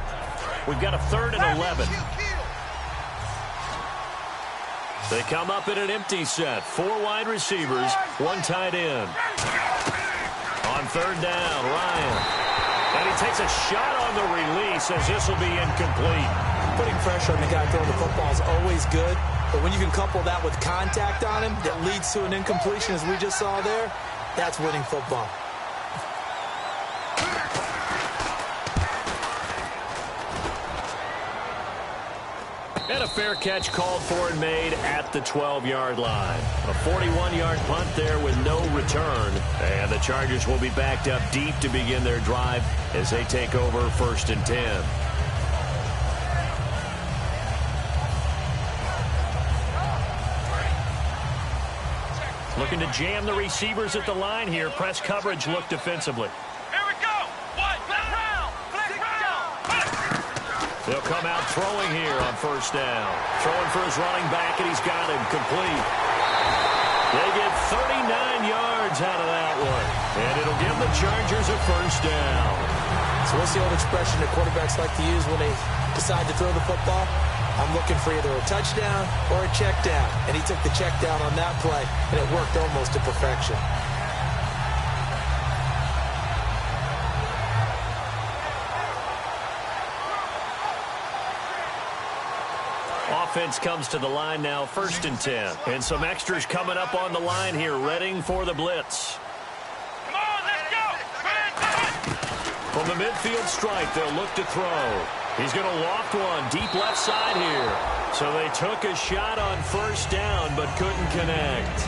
We've got a 3rd and 11. They come up in an empty set. 4 wide receivers, 1 tight end. On 3rd down, Ryan. And he takes a shot on the release as this will be incomplete. Putting pressure on the guy throwing the football is always good. But when you can couple that with contact on him that leads to an incompletion, as we just saw there, that's winning football. And And a fair catch called for and made at the 12-yard line. A 41-yard punt there with no return. And the Chargers will be backed up deep to begin their drive as they take over 1st and 10. Looking to jam the receivers at the line here. Press coverage look defensively. Here we go. What? Flip round. They'll come out throwing here on 1st down. Throwing for his running back, and he's got him complete. They get 39 yards out of that one. And it'll give the Chargers a 1st down. So what's the old expression that quarterbacks like to use when they decide to throw the football? I'm looking for either a touchdown or a check down. And he took the check down on that play, and it worked almost to perfection. Offense comes to the line now, 1st and 10. And some extras coming up on the line here, readying for the blitz. Come on, let's go. From the midfield stripe, they'll look to throw. He's going to loft one deep left side here. So they took a shot on 1st down, but couldn't connect.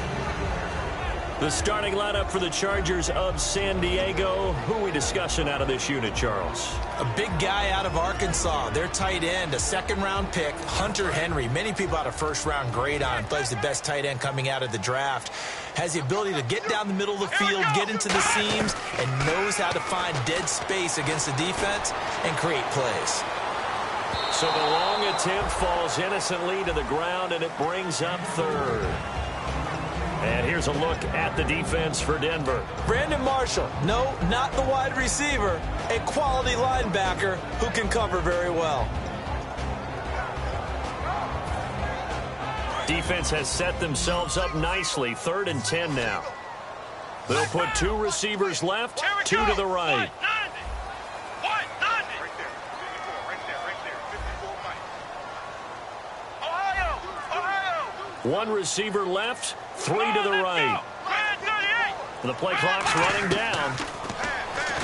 The starting lineup for the Chargers of San Diego. Who are we discussing out of this unit, Charles? A big guy out of Arkansas. Their tight end, a 2nd-round pick, Hunter Henry. Many people had a 1st-round grade on him. Plays the best tight end coming out of the draft. Has the ability to get down the middle of the field, get into the seams, and knows how to find dead space against the defense and create plays. So the long attempt falls innocently to the ground, and it brings up 3rd. And here's a look at the defense for Denver. Brandon Marshall, no, not the wide receiver, a quality linebacker who can cover very well. Defense has set themselves up nicely. 3rd and 10 now. They'll put 2 receivers left, 2 to the right. One receiver left, 3 to the right. The play clock's running down.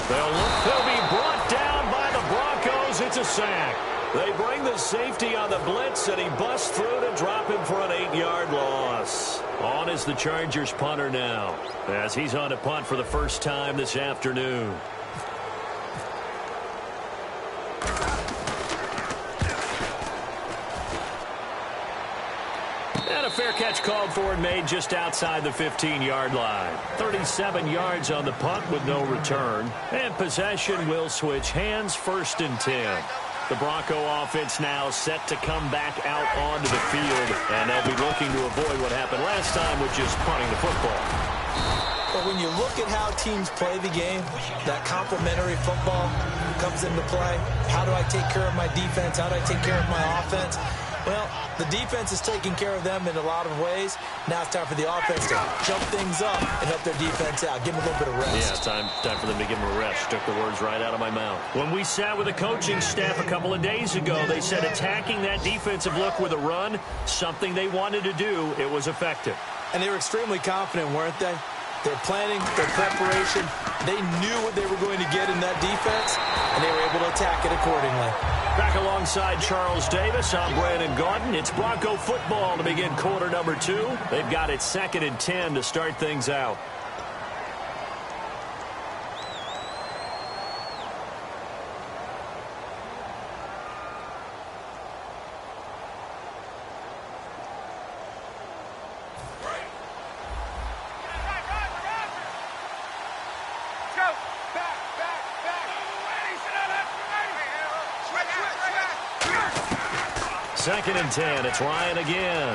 They'll be brought down by the Broncos. It's a sack. They bring the safety on the blitz, and he busts through to drop him for an 8-yard loss. On is the Chargers punter now, as he's on a punt for the first time this afternoon. And a fair catch called for and made just outside the 15-yard line. 37 yards on the punt with no return. And possession will switch hands, 1st and 10. The Bronco offense now set to come back out onto the field, and they'll be looking to avoid what happened last time with just punting the football. But when you look at how teams play the game, that complementary football comes into play. How do I take care of my defense? How do I take care of my offense? Well, the defense is taking care of them in a lot of ways. Now it's time for the offense to jump things up and help their defense out. Give them a little bit of rest. Yeah, time for them to give them a rest. Took the words right out of my mouth. When we sat with the coaching staff a couple of days ago, they said attacking that defensive look with a run, something they wanted to do, it was effective. And they were extremely confident, weren't they? Their planning, their preparation, they knew what they were going to get in that defense, and they were able to attack it accordingly. Back alongside Charles Davis, I'm Brandon Gaudin. It's Bronco football to begin quarter number 2. They've got it 2nd and 10 to start things out. Second and 10. It's Ryan again.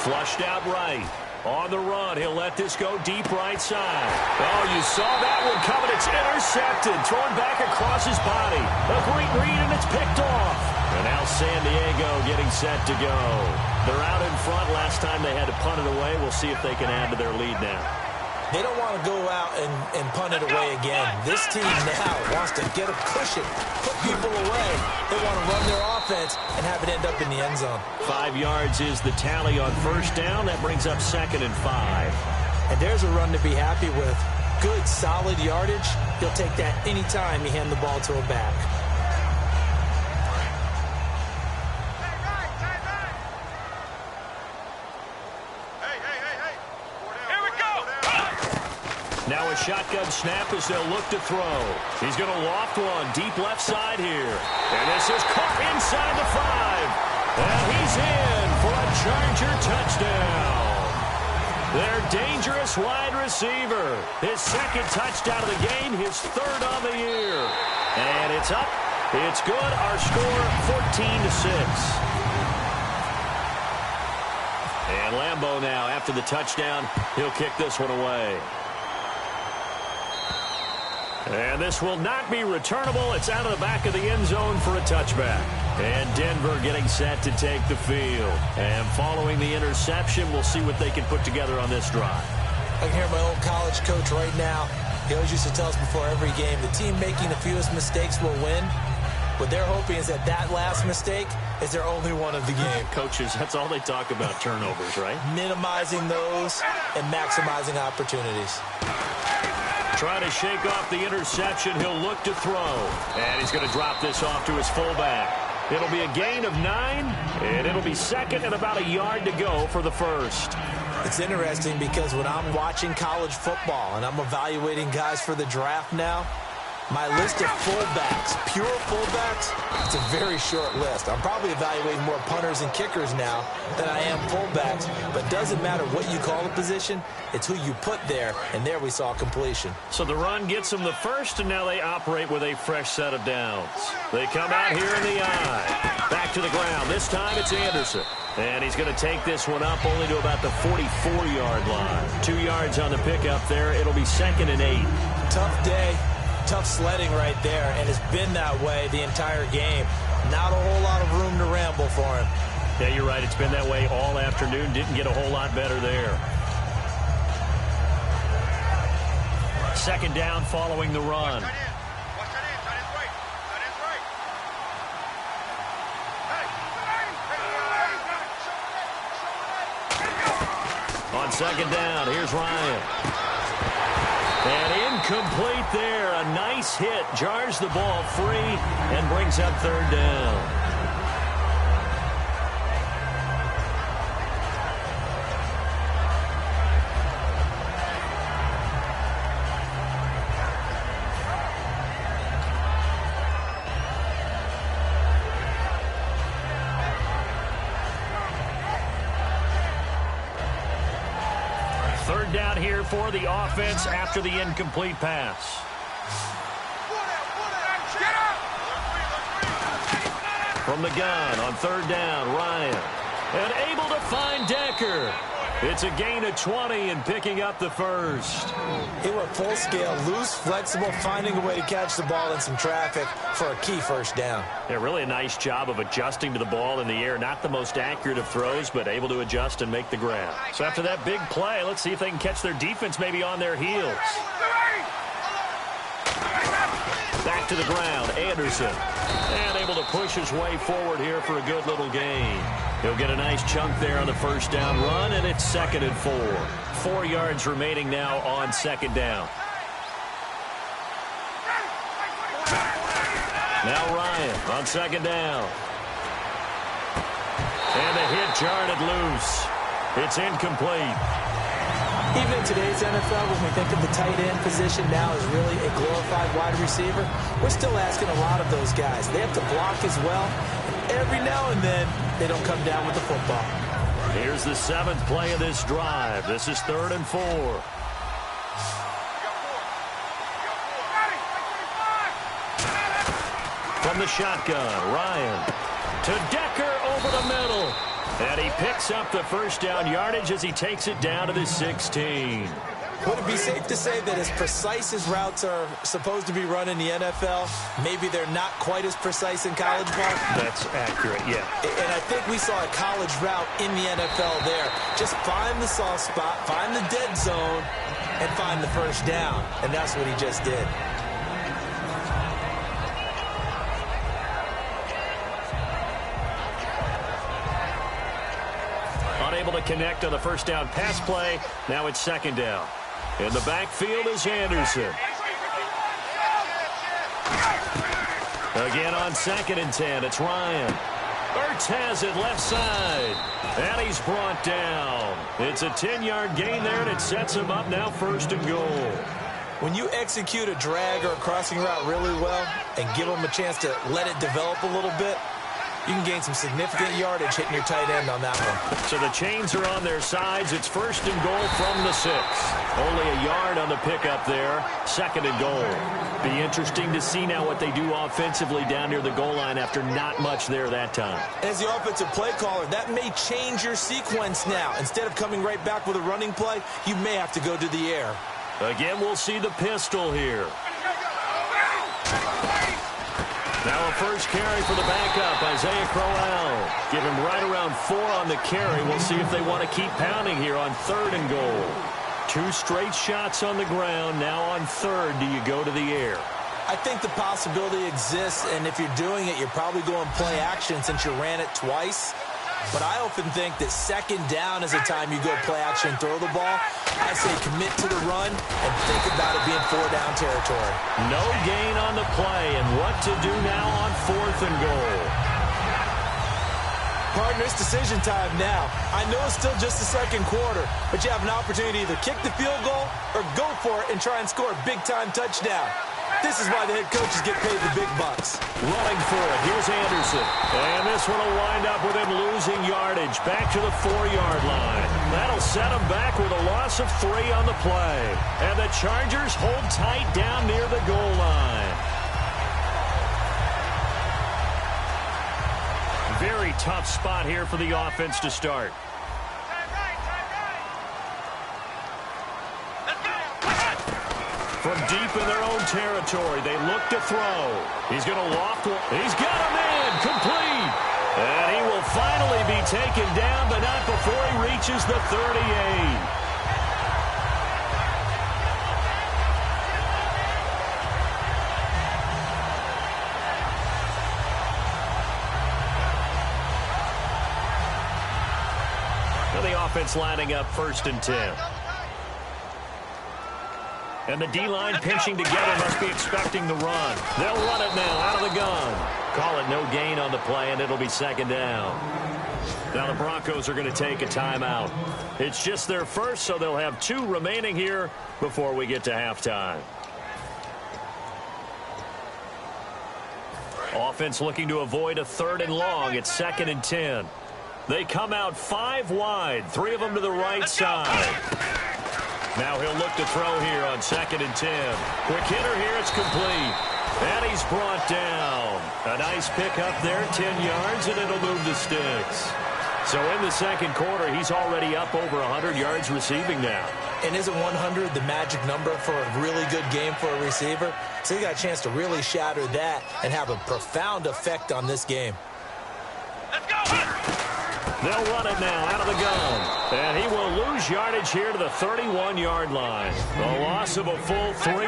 Flushed out right. On the run. He'll let this go deep right side. Oh, you saw that one coming. It's intercepted. Thrown back across his body. A great read, and it's picked off. And now San Diego getting set to go. They're out in front. Last time they had to punt it away. We'll see if they can add to their lead now. They don't want to go out and punt it away again. This team now wants to get a cushion, put people away. They want to run their offense and have it end up in the end zone. 5 yards is the tally on 1st down. That brings up 2nd and 5. And there's a run to be happy with. Good, solid yardage. He'll take that any time you hand the ball to a back. Now a shotgun snap as they'll look to throw. He's going to loft one deep left side here. And this is caught inside the 5. And he's in for a Charger touchdown. Their dangerous wide receiver. His second touchdown of the game, his third on the year. And it's up. It's good. Our score, 14-6. And Lambeau now, after the touchdown, he'll kick this one away. And this will not be returnable. It's out of the back of the end zone for a touchback. And Denver getting set to take the field. And following the interception, we'll see what they can put together on this drive. I can hear my old college coach right now. He always used to tell us before every game, the team making the fewest mistakes will win. What they're hoping is that that last mistake is their only one of the game. Coaches, that's all they talk about, turnovers, right? Minimizing those and maximizing opportunities. Trying to shake off the interception. He'll look to throw. And he's going to drop this off to his fullback. It'll be a gain of 9, and it'll be second and about a yard to go for the first. It's interesting because when I'm watching college football and I'm evaluating guys for the draft now, my list of fullbacks, pure fullbacks, it's a very short list. I'm probably evaluating more punters and kickers now than I am fullbacks. But it doesn't matter what you call the position, it's who you put there, and there we saw completion. So the run gets them the first, and now they operate with a fresh set of downs. They come out here in the eye. Back to the ground. This time it's Anderson. And he's going to take this one up only to about the 44-yard line. 2 yards on the pickup there. It'll be 2nd and 8. Tough day. Tough sledding right there, and it's been that way the entire game. Not a whole lot of room to ramble for him. Yeah, you're right. It's been that way all afternoon. Didn't get a whole lot better there. 2nd down following the run. On 2nd down, here's Ryan. And incomplete there. A nice hit. Jars the ball free and brings up 3rd down. Down here for the offense after the incomplete pass. From the gun on 3rd down, Ryan. And able to find Decker. It's a gain of 20 and picking up the first. He went full scale, loose, flexible, finding a way to catch the ball in some traffic for a key first down. Yeah, really a nice job of adjusting to the ball in the air. Not the most accurate of throws, but able to adjust and make the grab. So after that big play, let's see if they can catch their defense maybe on their heels. Back to the ground, Anderson. And able to push his way forward here for a good little gain. He'll get a nice chunk there on the first down run, and it's 2nd and 4. 4 yards remaining now on 2nd down. Now Ryan on 2nd down. And the hit jarred it loose. It's incomplete. Even in today's NFL, when we think of the tight end position now as really a glorified wide receiver, we're still asking a lot of those guys. They have to block as well. And every now and then, they don't come down with the football. Here's the 7th play of this drive. This is 3rd and 4. From the shotgun, Ryan to Decker over the middle. And he picks up the first down yardage as he takes it down to the 16. Would it be safe to say that as precise as routes are supposed to be run in the NFL, maybe they're not quite as precise in college ball? That's accurate, yeah. And I think we saw a college route in the NFL there. Just find the soft spot, find the dead zone, and find the first down. And that's what he just did. Unable to connect on the first down pass play. Now it's 2nd down. In the backfield is Anderson. Again on 2nd and 10, it's Ryan. Ertz has it left side. And he's brought down. It's a 10-yard gain there, and it sets him up now 1st and goal. When you execute a drag or a crossing route really well and give them a chance to let it develop a little bit, you can gain some significant yardage hitting your tight end on that one. So the chains are on their sides. It's 1st and goal from the 6. Only a yard on the pickup there. 2nd and goal. Be interesting to see now what they do offensively down near the goal line after not much there that time. As the offensive play caller, that may change your sequence now. Instead of coming right back with a running play, you may have to go to the air. Again, we'll see the pistol here. Now a first carry for the backup, Isaiah Crowell. Give him right around 4 on the carry. We'll see if they want to keep pounding here on 3rd and goal. 2 straight shots on the ground. Now on 3rd, do you go to the air? I think the possibility exists, and if you're doing it, you're probably going play action since you ran it twice. But I often think that 2nd down is the time you go play action and throw the ball. I say commit to the run and think about it being 4-down territory. No gain on the play, and what to do now on 4th and goal. Partner, it's decision time now. I know it's still just the 2nd quarter, but you have an opportunity to either kick the field goal or go for it and try and score a big-time touchdown. This is why the head coaches get paid the big bucks. Running for it. Here's Anderson. And this one will wind up with him losing yardage. Back to the 4-yard line. That'll set him back with a loss of 3 on the play. And the Chargers hold tight down near the goal line. Very tough spot here for the offense to start. From deep in their own territory, they look to throw. He's going to loft one. He's got him in. Complete. And he will finally be taken down, but not before he reaches the 38. The offense lining up 1st and 10. And the D-line pinching together, must be expecting the run. They'll run it now out of the gun. Call it no gain on the play, and it'll be 2nd down. Now the Broncos are going to take a timeout. It's just their first, so they'll have 2 remaining here before we get to halftime. Offense looking to avoid a 3rd and long. It's 2nd and 10. They come out 5 wide, 3 of them to the right side. Now he'll look to throw here on 2nd and 10. Quick hitter here, it's complete. And he's brought down. A nice pickup there, 10 yards, and it'll move the sticks. So in the 2nd quarter, he's already up over 100 yards receiving now. And isn't 100 the magic number for a really good game for a receiver? So he got a chance to really shatter that and have a profound effect on this game. Let's go! They'll run it now out of the gun. And he will lose yardage here to the 31-yard line. A loss of a full 3.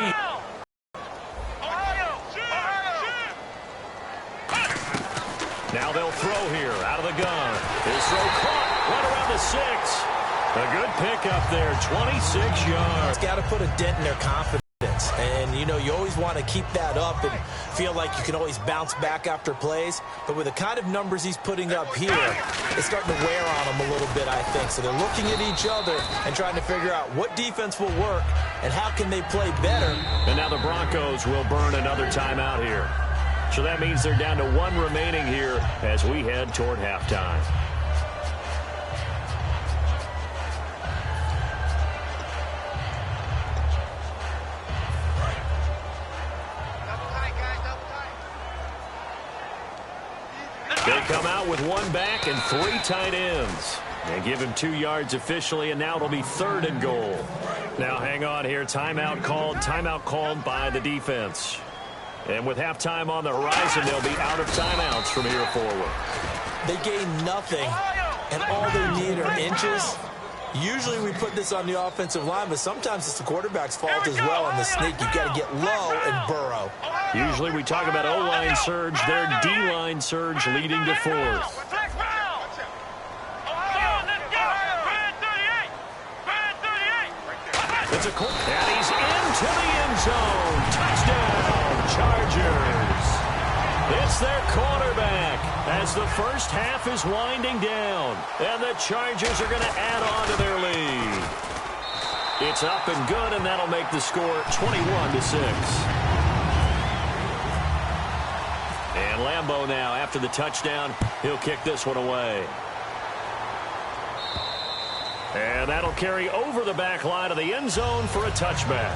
Now they'll throw here out of the gun. His throw caught right around the 6. A good pickup there, 26 yards. It's got to put a dent in their confidence. And, you know, you always want to keep that up and feel like you can always bounce back after plays. But with the kind of numbers he's putting up here, it's starting to wear on him a little bit, I think. So they're looking at each other and trying to figure out what defense will work and how can they play better. And now the Broncos will burn another timeout here. So that means they're down to 1 remaining here as we head toward halftime. They come out with 1 back and 3 tight ends. They give him 2 yards officially, and now it'll be 3rd and goal. Now hang on here. Timeout called by the defense. And with halftime on the horizon, they'll be out of timeouts from here forward. They gain nothing, and all they need are inches. Usually we put this on the offensive line, but sometimes it's the quarterback's fault as well on the sneak. You've got to get low and burrow. Usually we talk about O-line surge, their D-line surge leading to 4th. It's a and he's into the end zone. Touchdown, Chargers. It's their quarterback. as the first half is winding down. And the Chargers are going to add on to their lead. It's up and good, and that'll make the score 21-6. And Lambeau now, after the touchdown, he'll kick this one away. And that'll carry over the back line of the end zone for a touchback.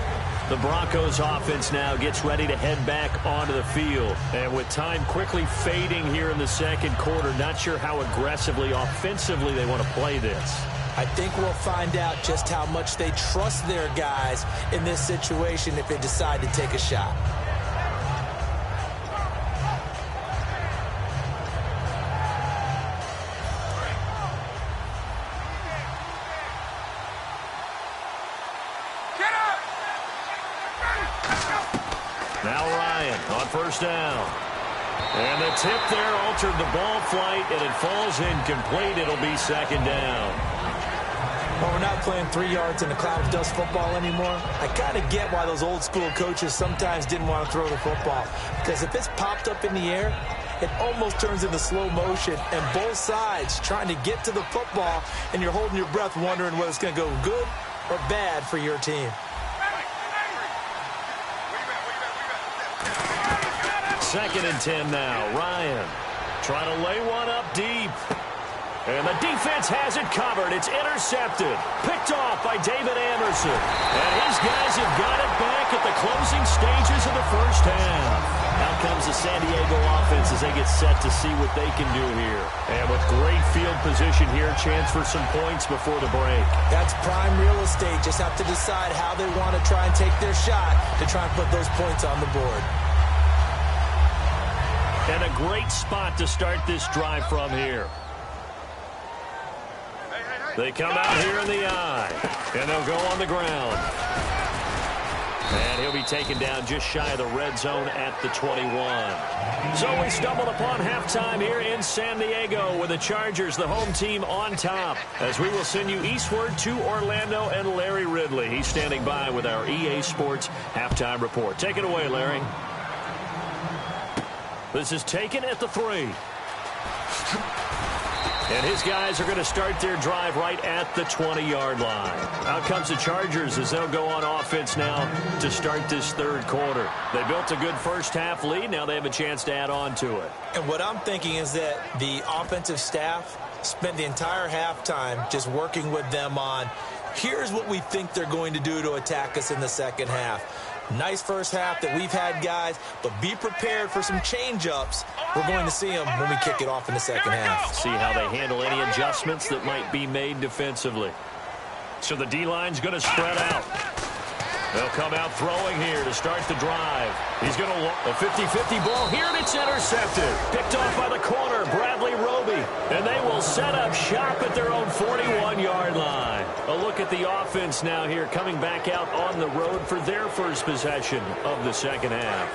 The Broncos offense now gets ready to head back onto the field. And with time quickly fading here in the second quarter, not sure how aggressively, offensively they want to play this. I think we'll find out just how much they trust their guys in this situation if they decide to take a shot. Now Ryan on first down. And the tip there altered the ball flight, and it falls incomplete. It'll be second down. Well, we're not playing 3 yards in a cloud of dust football anymore. I kind of get why those old school coaches sometimes didn't want to throw the football. Because if it's popped up in the air, it almost turns into slow motion, and both sides trying to get to the football, and you're holding your breath wondering whether it's going to go good or bad for your team. Second and 10 now. Ryan trying to lay one up deep. And the defense has it covered. It's intercepted. Picked off by David Anderson. And his guys have got it back at the closing stages of the first half. Out comes the San Diego offense as they get set to see what they can do here. And with great field position here, chance for some points before the break. That's prime real estate. Just have to decide how they want to try and take their shot to try and put those points on the board. And a great spot to start this drive from here. They come out here in the eye, and they'll go on the ground. And he'll be taken down just shy of the red zone at the 21. So we stumbled upon halftime here in San Diego with the Chargers, the home team, on top. As we will send you eastward to Orlando and Larry Ridley. He's standing by with our EA Sports halftime report. Take it away, Larry. This is taken at the 3. And his guys are going to start their drive right at the 20-yard line. Out comes the Chargers as they'll go on offense now to start this third quarter. They built a good first half lead. Now they have a chance to add on to it. And what I'm thinking is that the offensive staff spent the entire halftime just working with them on, here's what we think they're going to do to attack us in the second half. Nice first half that we've had, guys, but be prepared for some change-ups. We're going to see them when we kick it off in the second half. See how they handle any adjustments that might be made defensively. So the D-line's going to spread out. They'll come out throwing here to start the drive. He's going to a 50-50 ball here, and it's intercepted. Picked off by the corner, Bradley Roby. And they will set up shop at their own 41-yard line. A look at the offense now here, coming back out on the road for their first possession of the second half.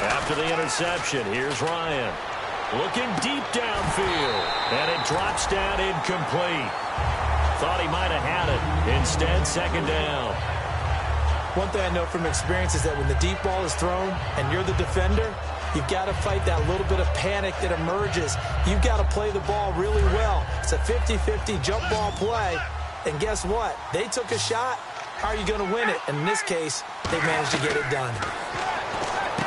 After the interception, here's Ryan. Looking deep downfield, and it drops down incomplete. Thought he might have had it. Instead, second down. One thing I know from experience is that when the deep ball is thrown and you're the defender, you've got to fight that little bit of panic that emerges. You've got to play the ball really well. It's a 50-50 jump ball play, and guess what? They took a shot. How are you going to win it? And in this case, they managed to get it done.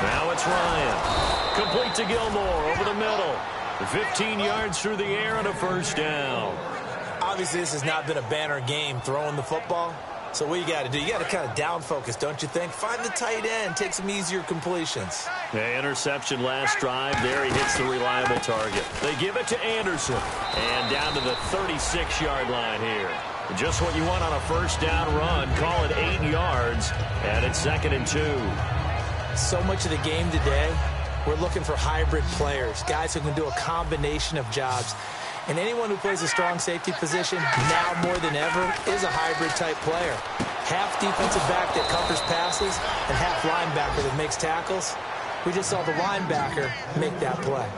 Now it's Ryan. Complete to Gilmore over the middle. 15 yards through the air and a first down. Obviously, this has not been a banner game throwing the football. So what you got to do, you got to kind of down focus, don't you think? Find the tight end, take some easier completions. The interception last drive. There he hits the reliable target. They give it to Anderson. And down to the 36-yard line here. Just what you want on a first down run. Call it 8 yards. And it's 2nd and 2. So much of the game today, we're looking for hybrid players, guys who can do a combination of jobs. And anyone who plays a strong safety position, now more than ever, is a hybrid-type player. Half defensive back that covers passes and half linebacker that makes tackles. We just saw the linebacker make that play.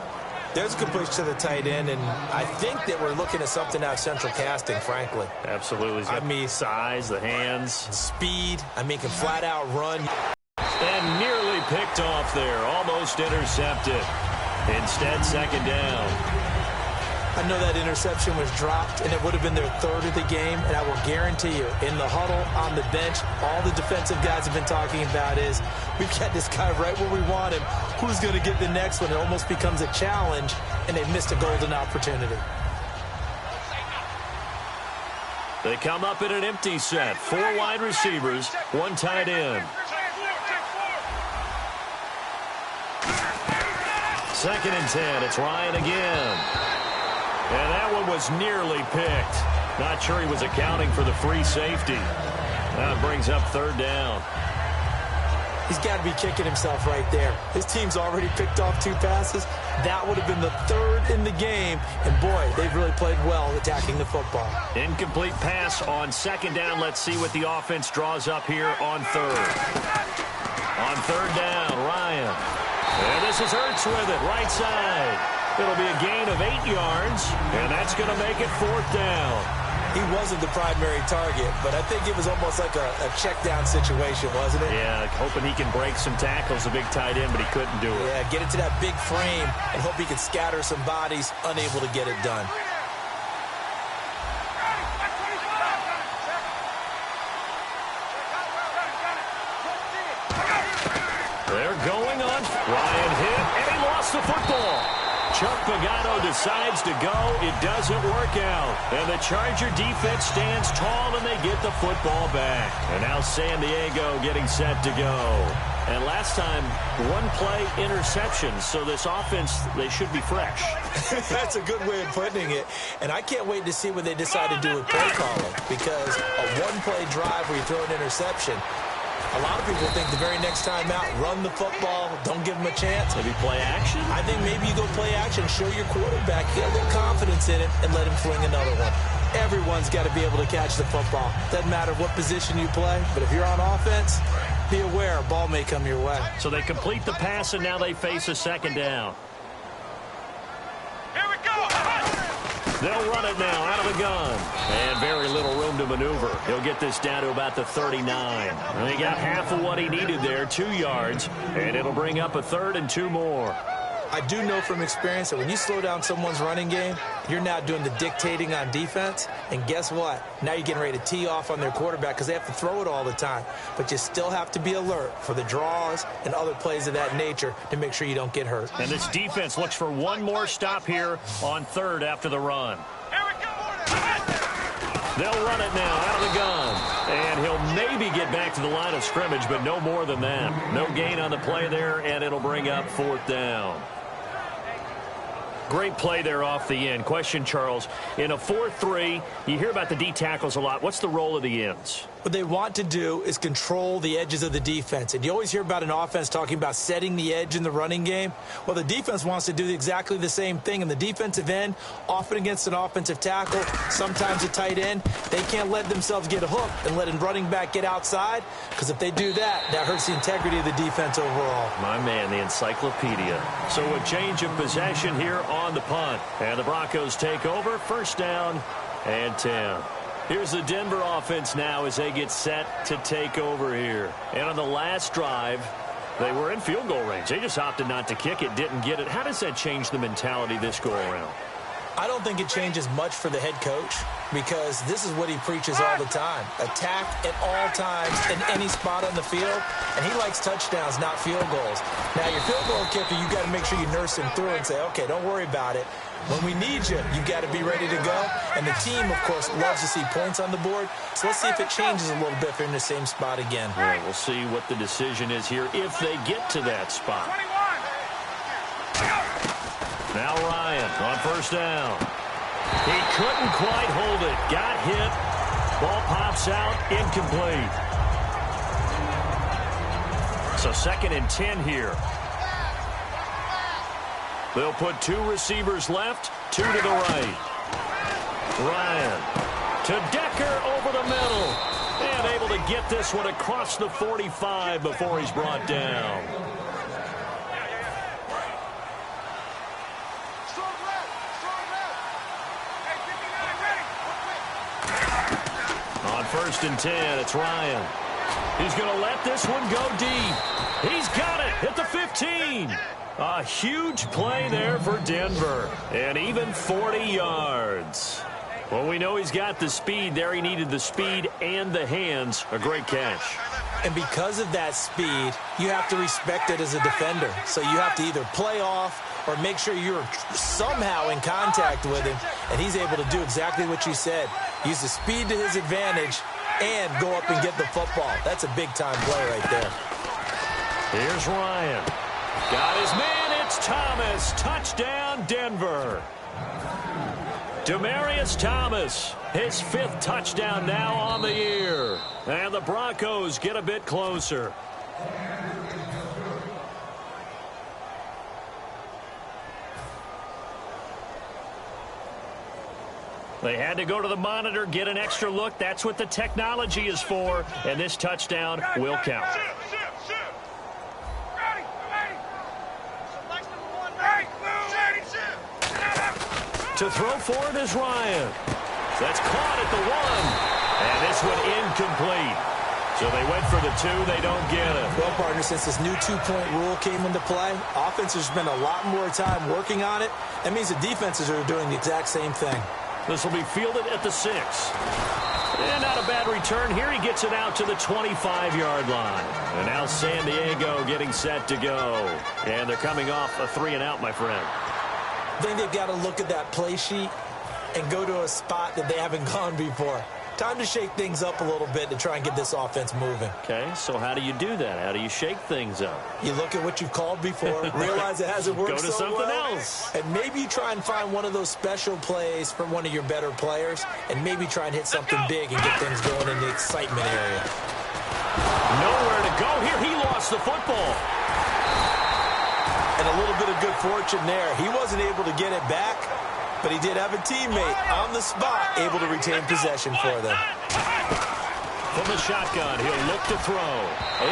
There's a good push to the tight end, and I think that we're looking at something out of central casting, frankly. Absolutely. He's got size, the hands. Speed. I mean, can flat out run. And nearly picked off there. Almost intercepted. Instead, second down. I know that interception was dropped, and it would have been their third of the game, and I will guarantee you, in the huddle, on the bench, all the defensive guys have been talking about is, we've got this guy right where we want him. Who's going to get the next one? It almost becomes a challenge, and they've missed a golden opportunity. They come up in an empty set. 4 wide receivers, 1 tight end. Second and 10. It's Ryan again. And that one was nearly picked. Not sure he was accounting for the free safety. That brings up third down. He's got to be kicking himself right there. His team's already picked off 2 passes. That would have been the third in the game. And, boy, they've really played well attacking the football. Incomplete pass on second down. Let's see what the offense draws up here on third. On third down, Ryan. And this is Ertz with it, right side. It'll be a gain of 8 yards, and that's going to make it 4th down. He wasn't the primary target, but I think it was almost like a check-down situation, wasn't it? Yeah, hoping he can break some tackles, a big tight end, but he couldn't do it. Yeah, get it to that big frame and hope he can scatter some bodies, unable to get it done. They're going on. Ryan hit, and he lost the football. Chuck Pagano decides to go. It doesn't work out. And the Charger defense stands tall, and they get the football back. And now San Diego getting set to go. And last time, 1-play interception. So this offense, they should be fresh. That's a good way of putting it. And I can't wait to see what they decide to do with play calling. Because a 1-play drive where you throw an interception, a lot of people think the very next time out, run the football, don't give them a chance. Maybe play action? I think maybe you go play action, show your quarterback, get a little confidence in it, and let him fling another one. Everyone's got to be able to catch the football. Doesn't matter what position you play, but if you're on offense, be aware, a ball may come your way. So they complete the pass, and now they face a second down. Here we go! They'll run it now out of the gun. And very little room to maneuver. He'll get this down to about the 39. And he got half of what he needed there, 2 yards. And it'll bring up a 3rd and 2 more. I do know from experience that when you slow down someone's running game, you're now doing the dictating on defense. And guess what? Now you're getting ready to tee off on their quarterback because they have to throw it all the time. But you still have to be alert for the draws and other plays of that nature to make sure you don't get hurt. And this defense looks for one more stop here on 3rd after the run. Here we go! They'll run it now out of the gun. And he'll maybe get back to the line of scrimmage, but no more than that. No gain on the play there, and it'll bring up 4th down. Great play there off the end. Question, Charles, in a 4-3, you hear about the D tackles a lot. What's the role of the ends? What they want to do is control the edges of the defense. And you always hear about an offense talking about setting the edge in the running game. Well, the defense wants to do exactly the same thing. In the defensive end, often against an offensive tackle, sometimes a tight end, they can't let themselves get a hook and let a running back get outside, because if they do that, that hurts the integrity of the defense overall. My man, the encyclopedia. So a change of possession here on the punt. And the Broncos take over, 1st down and 10. Here's the Denver offense now as they get set to take over here. And on the last drive, they were in field goal range. They just opted not to kick it, didn't get it. How does that change the mentality this go-around? I don't think it changes much for the head coach, because this is what he preaches all the time. Attack at all times in any spot on the field, and he likes touchdowns, not field goals. Now, your field goal kicker, you got to make sure you nurse him through and say, okay, don't worry about it. When we need you, you got to be ready to go. And the team, of course, loves to see points on the board. So let's see if it changes a little bit if they're in the same spot again. Yeah, we'll see what the decision is here if they get to that spot. Now Ryan on 1st down. He couldn't quite hold it. Got hit. Ball pops out. Incomplete. So 2nd and 10 here. They'll put 2 receivers left, 2 to the right. Ryan to Decker over the middle. And able to get this one across the 45 before he's brought down. 1st and 10. It's Ryan. He's going to let this one go deep. He's got it at the 15. A huge play there for Denver. And even 40 yards. Well, we know he's got the speed there. He needed the speed and the hands. A great catch. And because of that speed, you have to respect it as a defender. So you have to either play off or make sure you're somehow in contact with him. And he's able to do exactly what you said. Use the speed to his advantage and go up and get the football. That's a big-time play right there. Here's Ryan. Got his man. It's Thomas. Touchdown, Denver. Demaryius Thomas, his 5th touchdown now on the year. And the Broncos get a bit closer. They had to go to the monitor, get an extra look. That's what the technology is for. And this touchdown will count. To throw for it is Ryan. That's caught at the 1. And this one incomplete. So they went for the 2. They don't get it. Well, partner, since this new 2-point rule came into play, offenses spend a lot more time working on it. That means the defenses are doing the exact same thing. This will be fielded at the 6. And not a bad return here. He gets it out to the 25-yard line. And now San Diego getting set to go. And they're coming off a 3-and-out, my friend. I think they've got to look at that play sheet and go to a spot that they haven't gone before. Time to shake things up a little bit to try and get this offense moving. Okay, so how do you do that? How do you shake things up? You look at what you've called before, realize it hasn't worked so well. Go to something else. And maybe you try and find one of those special plays from one of your better players, and maybe try and hit something big and get things going in the excitement area. Nowhere to go here. He lost the football. And a little bit of good fortune there. He wasn't able to get it back, but he did have a teammate on the spot able to retain possession for them. From the shotgun, he'll look to throw.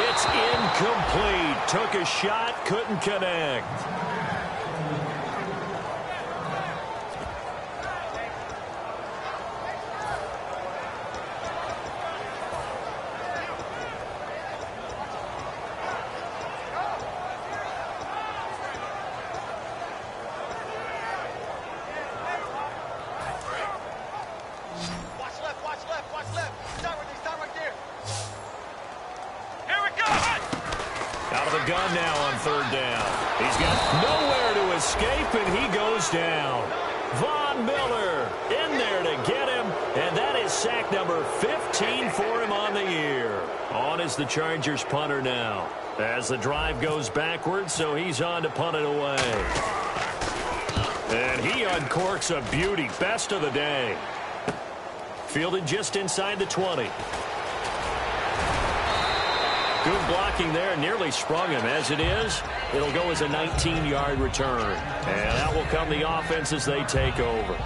It's incomplete. Took a shot, couldn't connect. Gun now on 3rd down. He's got nowhere to escape, and he goes down. Von Miller in there to get him, and that is sack number 15 for him on the year. On is the Chargers punter now. As the drive goes backwards, so he's on to punt it away. And he uncorks a beauty. Best of the day. Fielded just inside the 20. Good blocking there, nearly sprung him. As it is, it'll go as a 19-yard return. And out will come the offense as they take over.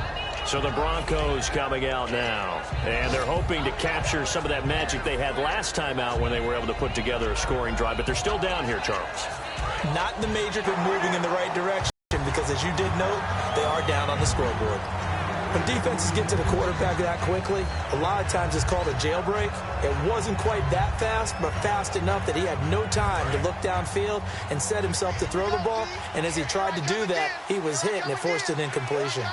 So the Broncos coming out now. And they're hoping to capture some of that magic they had last time out when they were able to put together a scoring drive. But they're still down here, Charles. Not the major, but moving in the right direction. Because as you did note, they are down on the scoreboard. When defenses get to the quarterback that quickly, a lot of times it's called a jailbreak. It wasn't quite that fast, but fast enough that he had no time to look downfield and set himself to throw the ball. And as he tried to do that, he was hit, and it forced an incompletion.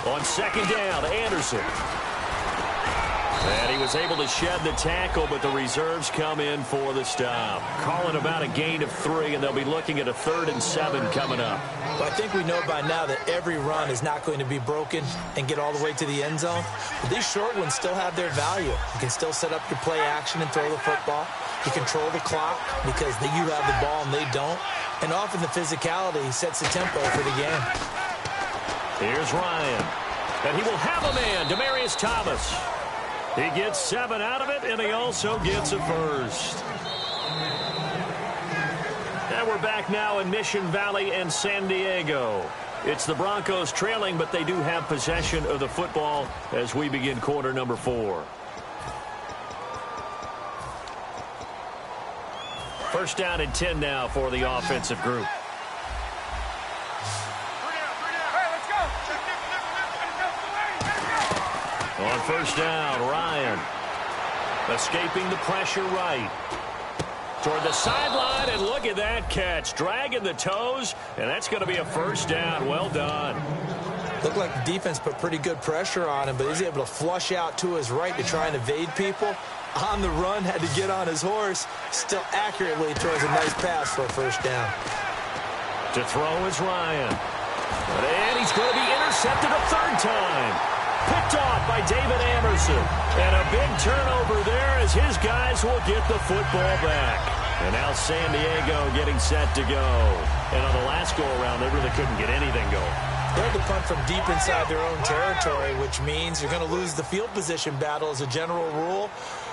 On 2nd down, Anderson. And he was able to shed the tackle, but the reserves come in for the stop. Calling about a gain of 3, and they'll be looking at a 3rd and 7 coming up. Well, I think we know by now that every run is not going to be broken and get all the way to the end zone. But these short ones still have their value. You can still set up your play action and throw the football. You control the clock because you have the ball and they don't. And often the physicality sets the tempo for the game. Here's Ryan. And he will have a man, Demaryius Thomas. He gets 7 out of it, and he also gets a first. And we're back now in Mission Valley and San Diego. It's the Broncos trailing, but they do have possession of the football as we begin quarter number 4. 1st down and 10 now for the offensive group. On first down, Ryan. Escaping the pressure right. Toward the sideline, and look at that catch. Dragging the toes, and that's going to be a first down. Well done. Looked like the defense put pretty good pressure on him, but he's able to flush out to his right to try and evade people. On the run, had to get on his horse. Still accurately throws a nice pass for a first down. To throw is Ryan. And he's going to be intercepted a third time. Picked off by David Amerson. And a big turnover there as his guys will get the football back. And now San Diego getting set to go. And on the last go-around, they really couldn't get anything going. They had to punt from deep inside their own territory, which means you're going to lose the field position battle as a general rule.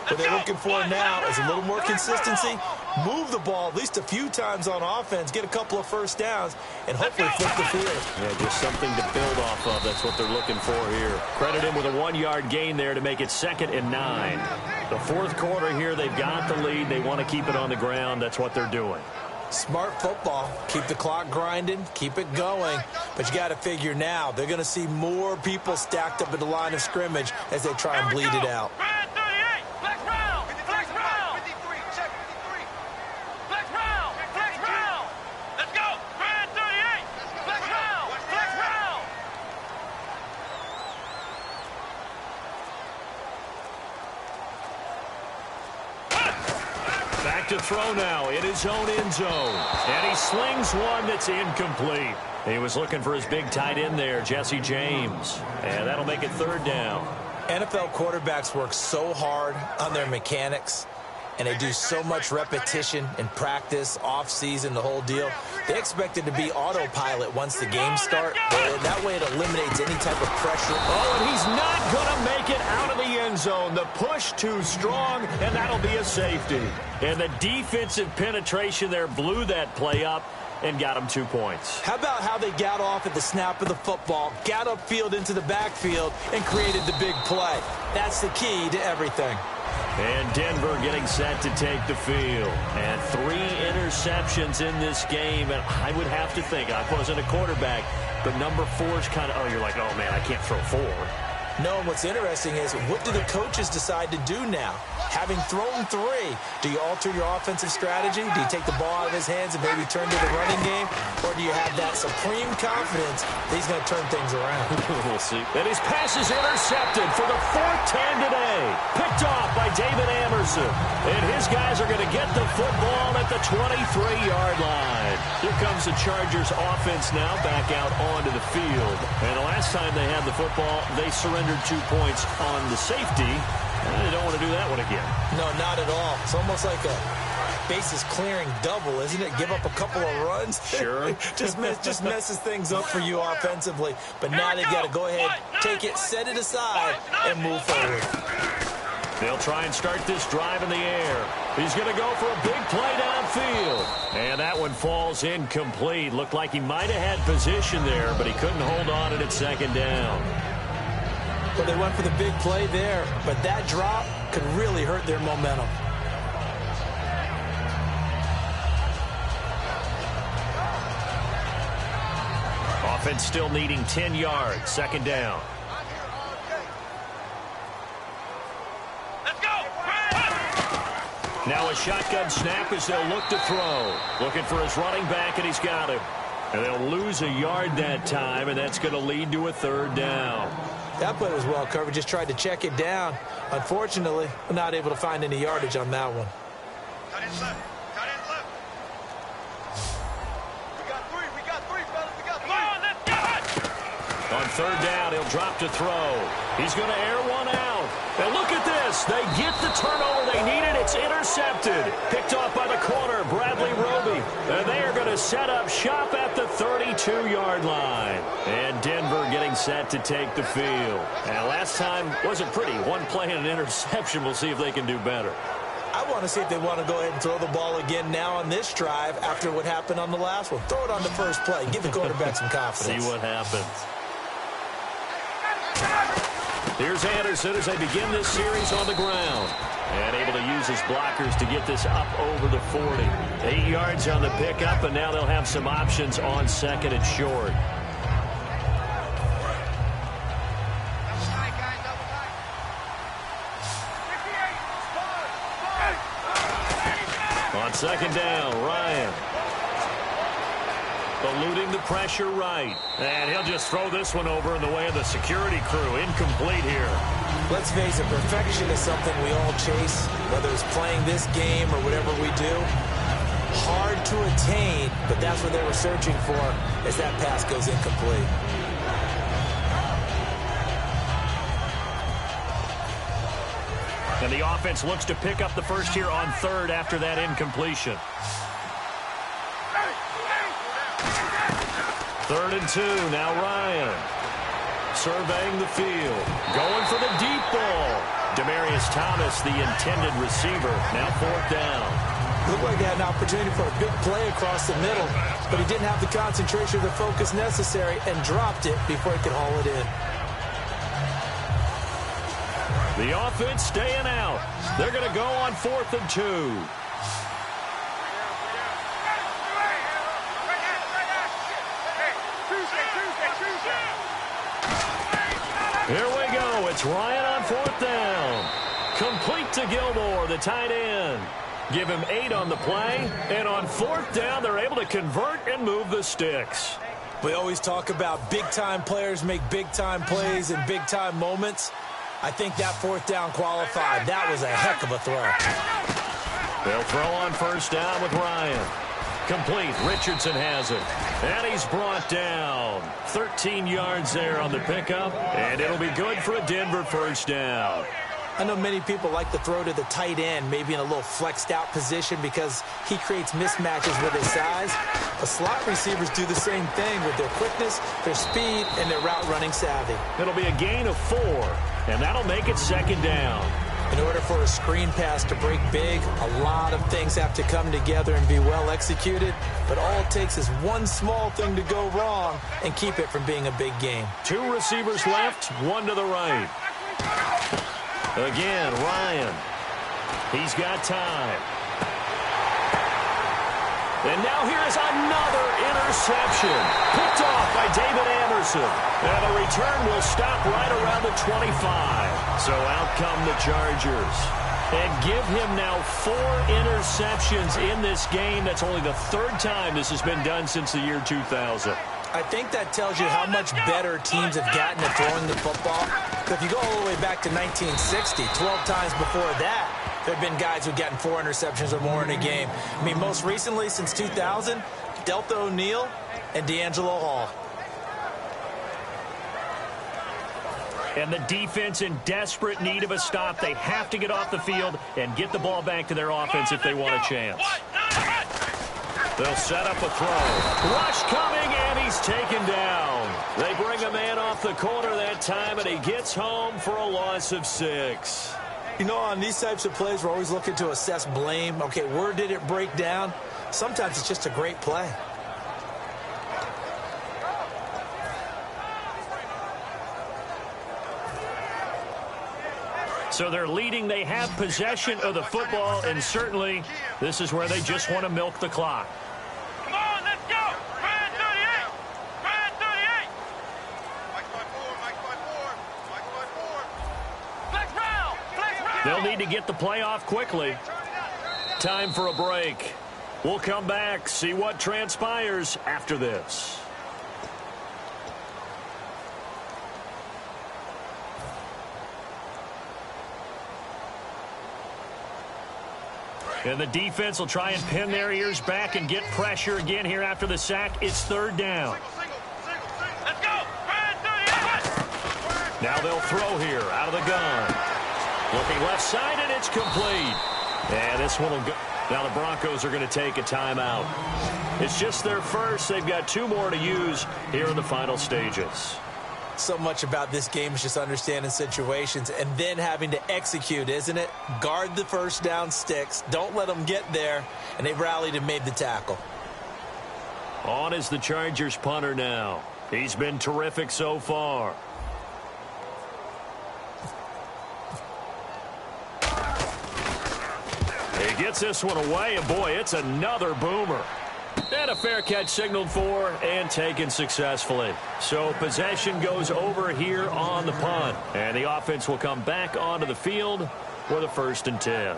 What they're looking for now is a little more consistency, move the ball at least a few times on offense, get a couple of first downs, and hopefully flip the field. Yeah, just something to build off of. That's what they're looking for here. Credit him with a 1-yard gain there to make it 2nd and 9. The fourth quarter here, they've got the lead. They want to keep it on the ground. That's what they're doing. Smart football. Keep the clock grinding, keep it going. But you got to figure now, they're going to see more people stacked up at the line of scrimmage as they try and bleed it out. To throw now in his own end zone. And he slings one that's incomplete. He was looking for his big tight end there, Jesse James. And that'll make it 3rd down. NFL quarterbacks work so hard on their mechanics, and they do so much repetition in practice, off-season, the whole deal. They expect it to be autopilot once the games start. That way it eliminates any type of pressure. Oh, and he's not going to make it out of the end zone. The push too strong, and that'll be a safety. And the defensive penetration there blew that play up and got him 2 points. How about how they got off at the snap of the football, got upfield into the backfield, and created the big play? That's the key to everything. And Denver getting set to take the field. And 3 interceptions in this game. And I would have to think, I wasn't a quarterback, but number 4 is kind of, you're like, oh, man, I can't throw 4. No, what's interesting is, what do the coaches decide to do now? Having thrown 3, do you alter your offensive strategy? Do you take the ball out of his hands and maybe turn to the running game? Or do you have that supreme confidence that he's going to turn things around? We'll see. And his pass is intercepted for the 4th time today. Picked off by David Amerson. And his guys are going to get the football at the 23-yard line. Here comes the Chargers offense now back out onto the field. And the last time they had the football, they surrendered 2 points on the safety. They don't want to do that one again. No, not at all. It's almost like a bases clearing double, isn't it? Give up a couple of runs. Sure. just messes things up for you offensively. But now they've got to go ahead, take it, set it aside, and move forward. They'll try and start this drive in the air. He's going to go for a big play downfield. And that one falls incomplete. Looked like he might have had position there, but he couldn't hold on it at 2nd down. Well, they went for the big play there, but that drop could really hurt their momentum. Offense still needing 10 yards. 2nd down. Let's go! Now a shotgun snap as they'll look to throw. Looking for his running back, and he's got him. And they'll lose a yard that time, and that's going to lead to a 3rd down. That play was well covered. Just tried to check it down. Unfortunately, we're not able to find any yardage on that one. Cut in left. Cut in left. We got 3, fellas. We got 3. Come on, let's go! On 3rd down, he'll drop to throw. He's going to air one out. And look at this. They get the turnover they needed. It's intercepted. Picked off by the corner, Bradley Roby. And they are going to set up shop at the 32-yard line. And Denver getting set to take the field. And last time wasn't pretty. 1 play and an interception. We'll see if they can do better. I want to see if they want to go ahead and throw the ball again now on this drive after what happened on the last one. Throw it on the first play. Give the quarterback some confidence. See what happens. Here's Anderson as they begin this series on the ground. And able to use his blockers to get this up over the 40. 8 yards on the pickup, and now they'll have some options on 2nd and short. Second down, Ryan. Eluding the pressure right. And he'll just throw this one over in the way of the security crew. Incomplete here. Let's face it, perfection is something we all chase, whether it's playing this game or whatever we do. Hard to attain, but that's what they were searching for as that pass goes incomplete. And the offense looks to pick up the first here on third after that incompletion. 3rd and 2, now Ryan. Surveying the field. Going for the deep ball. Demaryius Thomas, the intended receiver. Now 4th down. Looked like they had an opportunity for a big play across the middle, but he didn't have the concentration or the focus necessary and dropped it before he could haul it in. The offense staying out. They're going to go on 4th and 2. Here we go. It's Ryan on 4th down. Complete to Gilmore, the tight end. Give him 8 on the play. And on 4th down, they're able to convert and move the sticks. We always talk about big-time players make big-time plays in big-time moments. I think that 4th down qualified. That was a heck of a throw. They'll throw on 1st down with Ryan. Complete. Richardson has it. And he's brought down. 13 yards there on the pickup. And it'll be good for a Denver 1st down. I know many people like to throw to the tight end, maybe in a little flexed out position because he creates mismatches with his size. But slot receivers do the same thing with their quickness, their speed, and their route running savvy. It'll be a gain of 4, and that'll make it 2nd down. In order for a screen pass to break big, a lot of things have to come together and be well executed. But all it takes is one small thing to go wrong and keep it from being a big game. 2 receivers left, 1 to the right. Again, Ryan. He's got time. And now here's another interception. Picked off by David Anderson. And the return will stop right around the 25. So out come the Chargers. And give him now 4 interceptions in this game. That's only the 3rd time this has been done since the year 2000. I think that tells you how much better teams have gotten at throwing the football. If you go all the way back to 1960, 12 times before that, there have been guys who've gotten 4 interceptions or more in a game. I mean, most recently, since 2000, Delta O'Neal and D'Angelo Hall. And the defense in desperate need of a stop. They have to get off the field and get the ball back to their offense if they want a chance. They'll set up a throw. Rush coming, and he's taken down. They bring a man off the corner that time, and he gets home for a loss of 6. You know, on these types of plays, we're always looking to assess blame. Okay, where did it break down? Sometimes it's just a great play. So they're leading. They have possession of the football, and certainly this is where they just want to milk the clock. Come on, let's go! Red 38! Red 38! Mike by 4, Mike by 4, Mike by 4. Flex round! Flex round! They'll need to get the play off quickly. Time for a break. We'll come back, see what transpires after this. And the defense will try and pin their ears back and get pressure again here after the sack. It's 3rd down. Let's go! Red 38! Now they'll throw here out of the gun. Looking left side, and it's complete. And this one will go. Now the Broncos are going to take a timeout. It's just their first. They've got 2 more to use here in the final stages. So much about this game is just understanding situations and then having to execute, isn't it? Guard the 1st down sticks. Don't let them get there. And they've rallied and made the tackle. On is the Chargers punter now. He's been terrific so far. He gets this one away, and boy, it's another boomer. And a fair catch signaled for and taken successfully. So possession goes over here on the punt. And the offense will come back onto the field with a 1st and 10.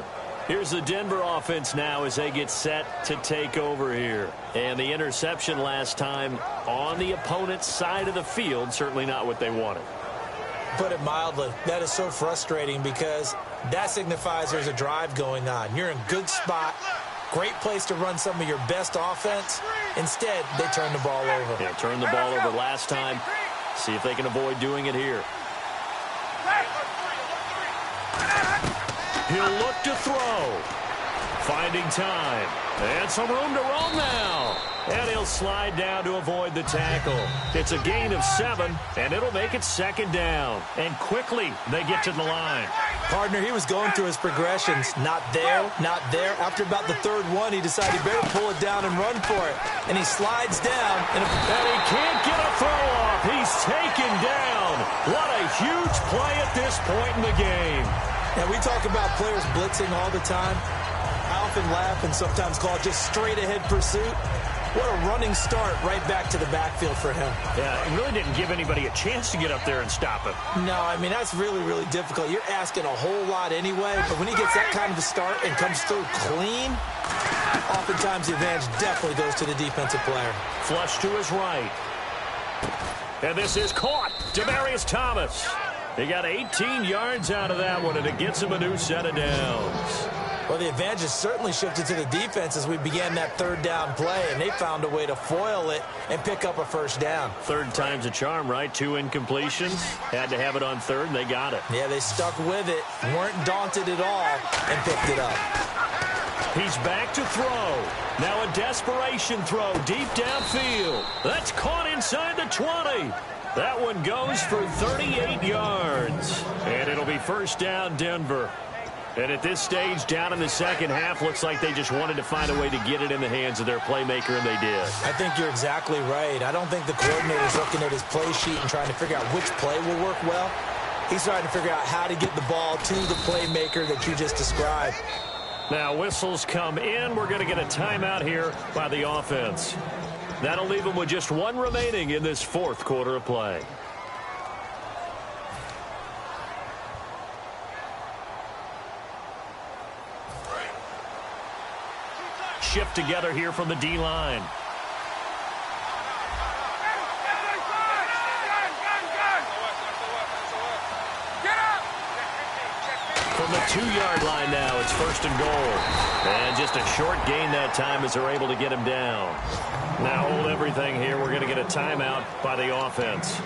Here's the Denver offense now as they get set to take over here. And the interception last time on the opponent's side of the field, certainly not what they wanted. Put it mildly, that is so frustrating because that signifies there's a drive going on. You're in a good spot, great place to run some of your best offense. Instead, they turn the ball over. Yeah, turned the ball over last time. See if they can avoid doing it here. He'll look to throw. Finding time. And some room to roam now. And he'll slide down to avoid the tackle. It's a gain of 7, and it'll make it 2nd down. And quickly, they get to the line. Partner, he was going through his progressions. Not there, not there. After about the 3rd one, he decided he better pull it down and run for it. And he slides down. And he can't get a throw off. He's taken down. What a huge play at this point in the game. And we talk about players blitzing all the time. I often laugh and sometimes call it just straight-ahead pursuit. What a running start right back to the backfield for him. Yeah, it really didn't give anybody a chance to get up there and stop him. No, I mean, that's really, really difficult. You're asking a whole lot anyway, but when he gets that kind of a start and comes through clean, oftentimes the advantage definitely goes to the defensive player. Flush to his right. And this is caught. Demaryius Thomas. He got 18 yards out of that one, and it gets him a new set of downs. Well, the advantage has certainly shifted to the defense as we began that 3rd down play, and they found a way to foil it and pick up a 1st down. 3rd time's a charm, right? 2 incompletions. Had to have it on 3rd, and they got it. Yeah, they stuck with it, weren't daunted at all, and picked it up. He's back to throw. Now a desperation throw deep downfield. That's caught inside the 20. That one goes for 38 yards. And it'll be 1st down, Denver. And at this stage, down in the 2nd half, looks like they just wanted to find a way to get it in the hands of their playmaker, and they did. I think you're exactly right. I don't think the coordinator's looking at his play sheet and trying to figure out which play will work well. He's trying to figure out how to get the ball to the playmaker that you just described. Now whistles come in. We're going to get a timeout here by the offense. That'll leave them with just 1 remaining in this 4th quarter of play. Shift together here from the D-line. From the 2-yard line now, it's 1st and goal. And just a short gain that time as they're able to get him down. Now hold everything here. We're going to get a timeout by the offense.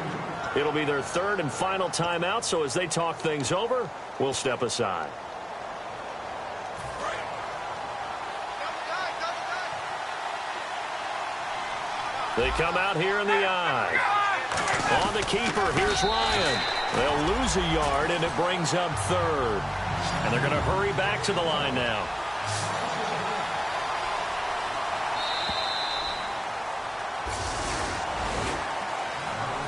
It'll be their 3rd and final timeout, so as they talk things over, we'll step aside. They come out here in the eye. On the keeper, here's Ryan. They'll lose a yard, and it brings up 3rd. And they're going to hurry back to the line now.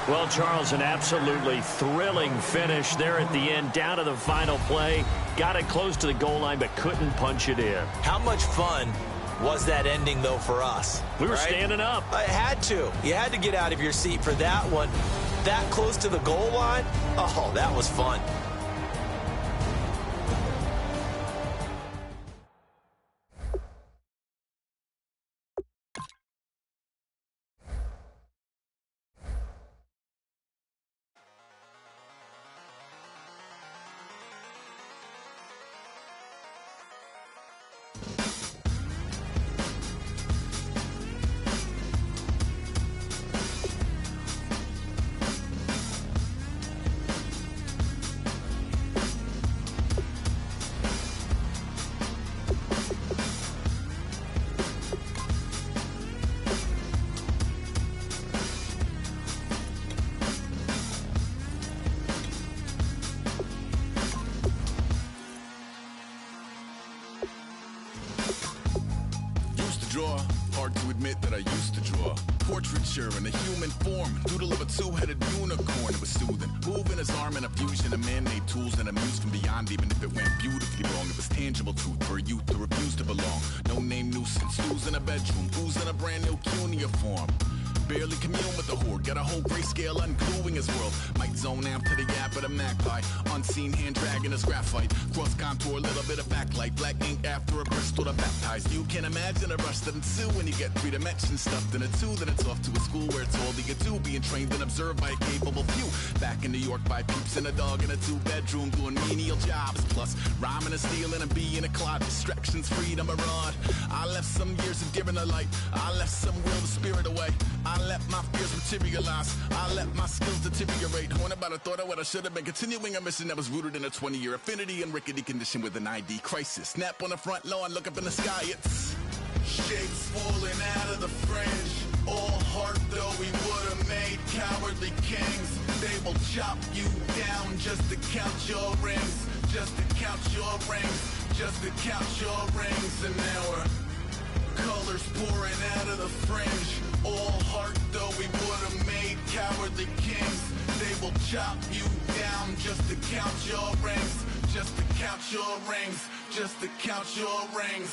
Well, Charles, an absolutely thrilling finish there at the end, down to the final play. Got it close to the goal line, but couldn't punch it in. How much fun was that ending, though, for us? We were standing up. I had to. You had to get out of your seat for that one. That close to the goal line? Oh, that was fun. draw. Hard to admit that I used to draw. Portraiture in a human form. Doodle of a two-headed unicorn. It was soothing. Moving his arm in a fusion of man-made tools and a muse from beyond. Even if it went beautifully wrong, it was tangible truth for a youth to refuse to belong. No name nuisance. Who's in a bedroom? Who's in a brand new cuneiform? barely commune with the horde. Got a whole grayscale ungluing his world. Might zone amp to the yap of the magpie. Unseen hand dragging his graphite. Cross contour, a little bit of backlight. Black ink after a Bristol to baptize. You can imagine a rush that ensue when you get 3 dimensions stuffed in a 2. Then it's off to a school where it's all that you do. Being trained and observed by a capable few. Back in New York by peeps and a dog in a 2-bedroom doing menial jobs. Plus rhyming and stealing and being a clod. Distractions, freedom, a rod. I left some years of giving a light. I left some will the spirit away. I let my fears materialize. I let my skills deteriorate. Horn about a thought of what I should have been. Continuing a mission that was rooted in a 20-year affinity and rickety condition with an ID crisis. Snap on the front lawn, look up in the sky. It's shapes falling out of the fringe. All heart though we would have made cowardly kings. They will chop you down just to count your rings. Just to count your rings. Just to count your rings. And now we're colors pouring out of the fringe. All heart though we would have made cowardly kings. They will chop you down just to count your rings. Just to count your rings. Just to count your rings.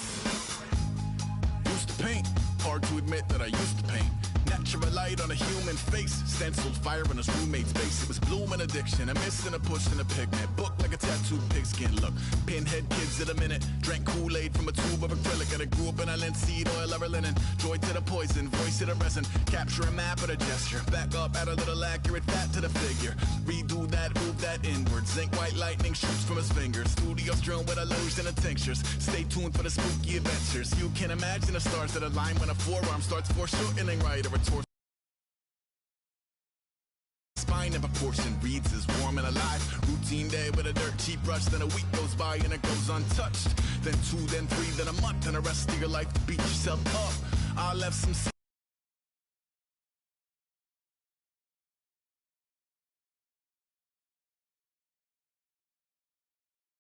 Used to paint. Hard to admit that I used to paint. Natural light on a human face. Stenciled fire in his roommate's face. It was bloom and addiction. A miss and a push and a pigment. Book like a tattooed pigskin look. Pinhead kids at a minute. Drank Kool-Aid from a tube of acrylic. And I grew up in a linseed oil or a linen. Joy to the poison. Voice to the resin. Capture a map of a gesture. Back up, add a little accurate fat to the figure. Redo that, move that inward. Zinc white lightning shoots from his fingers. Studio strewn with illusion and tinctures. Stay tuned for the spooky adventures. You can imagine the stars that align when a forearm starts foreshortening right or a torso. Spine in proportion reads as warm and alive. Routine day with a dirt cheap brush. Then a week goes by and it goes untouched. Then 2, then 3, then a month, and the rest of your life to beat yourself up. I left some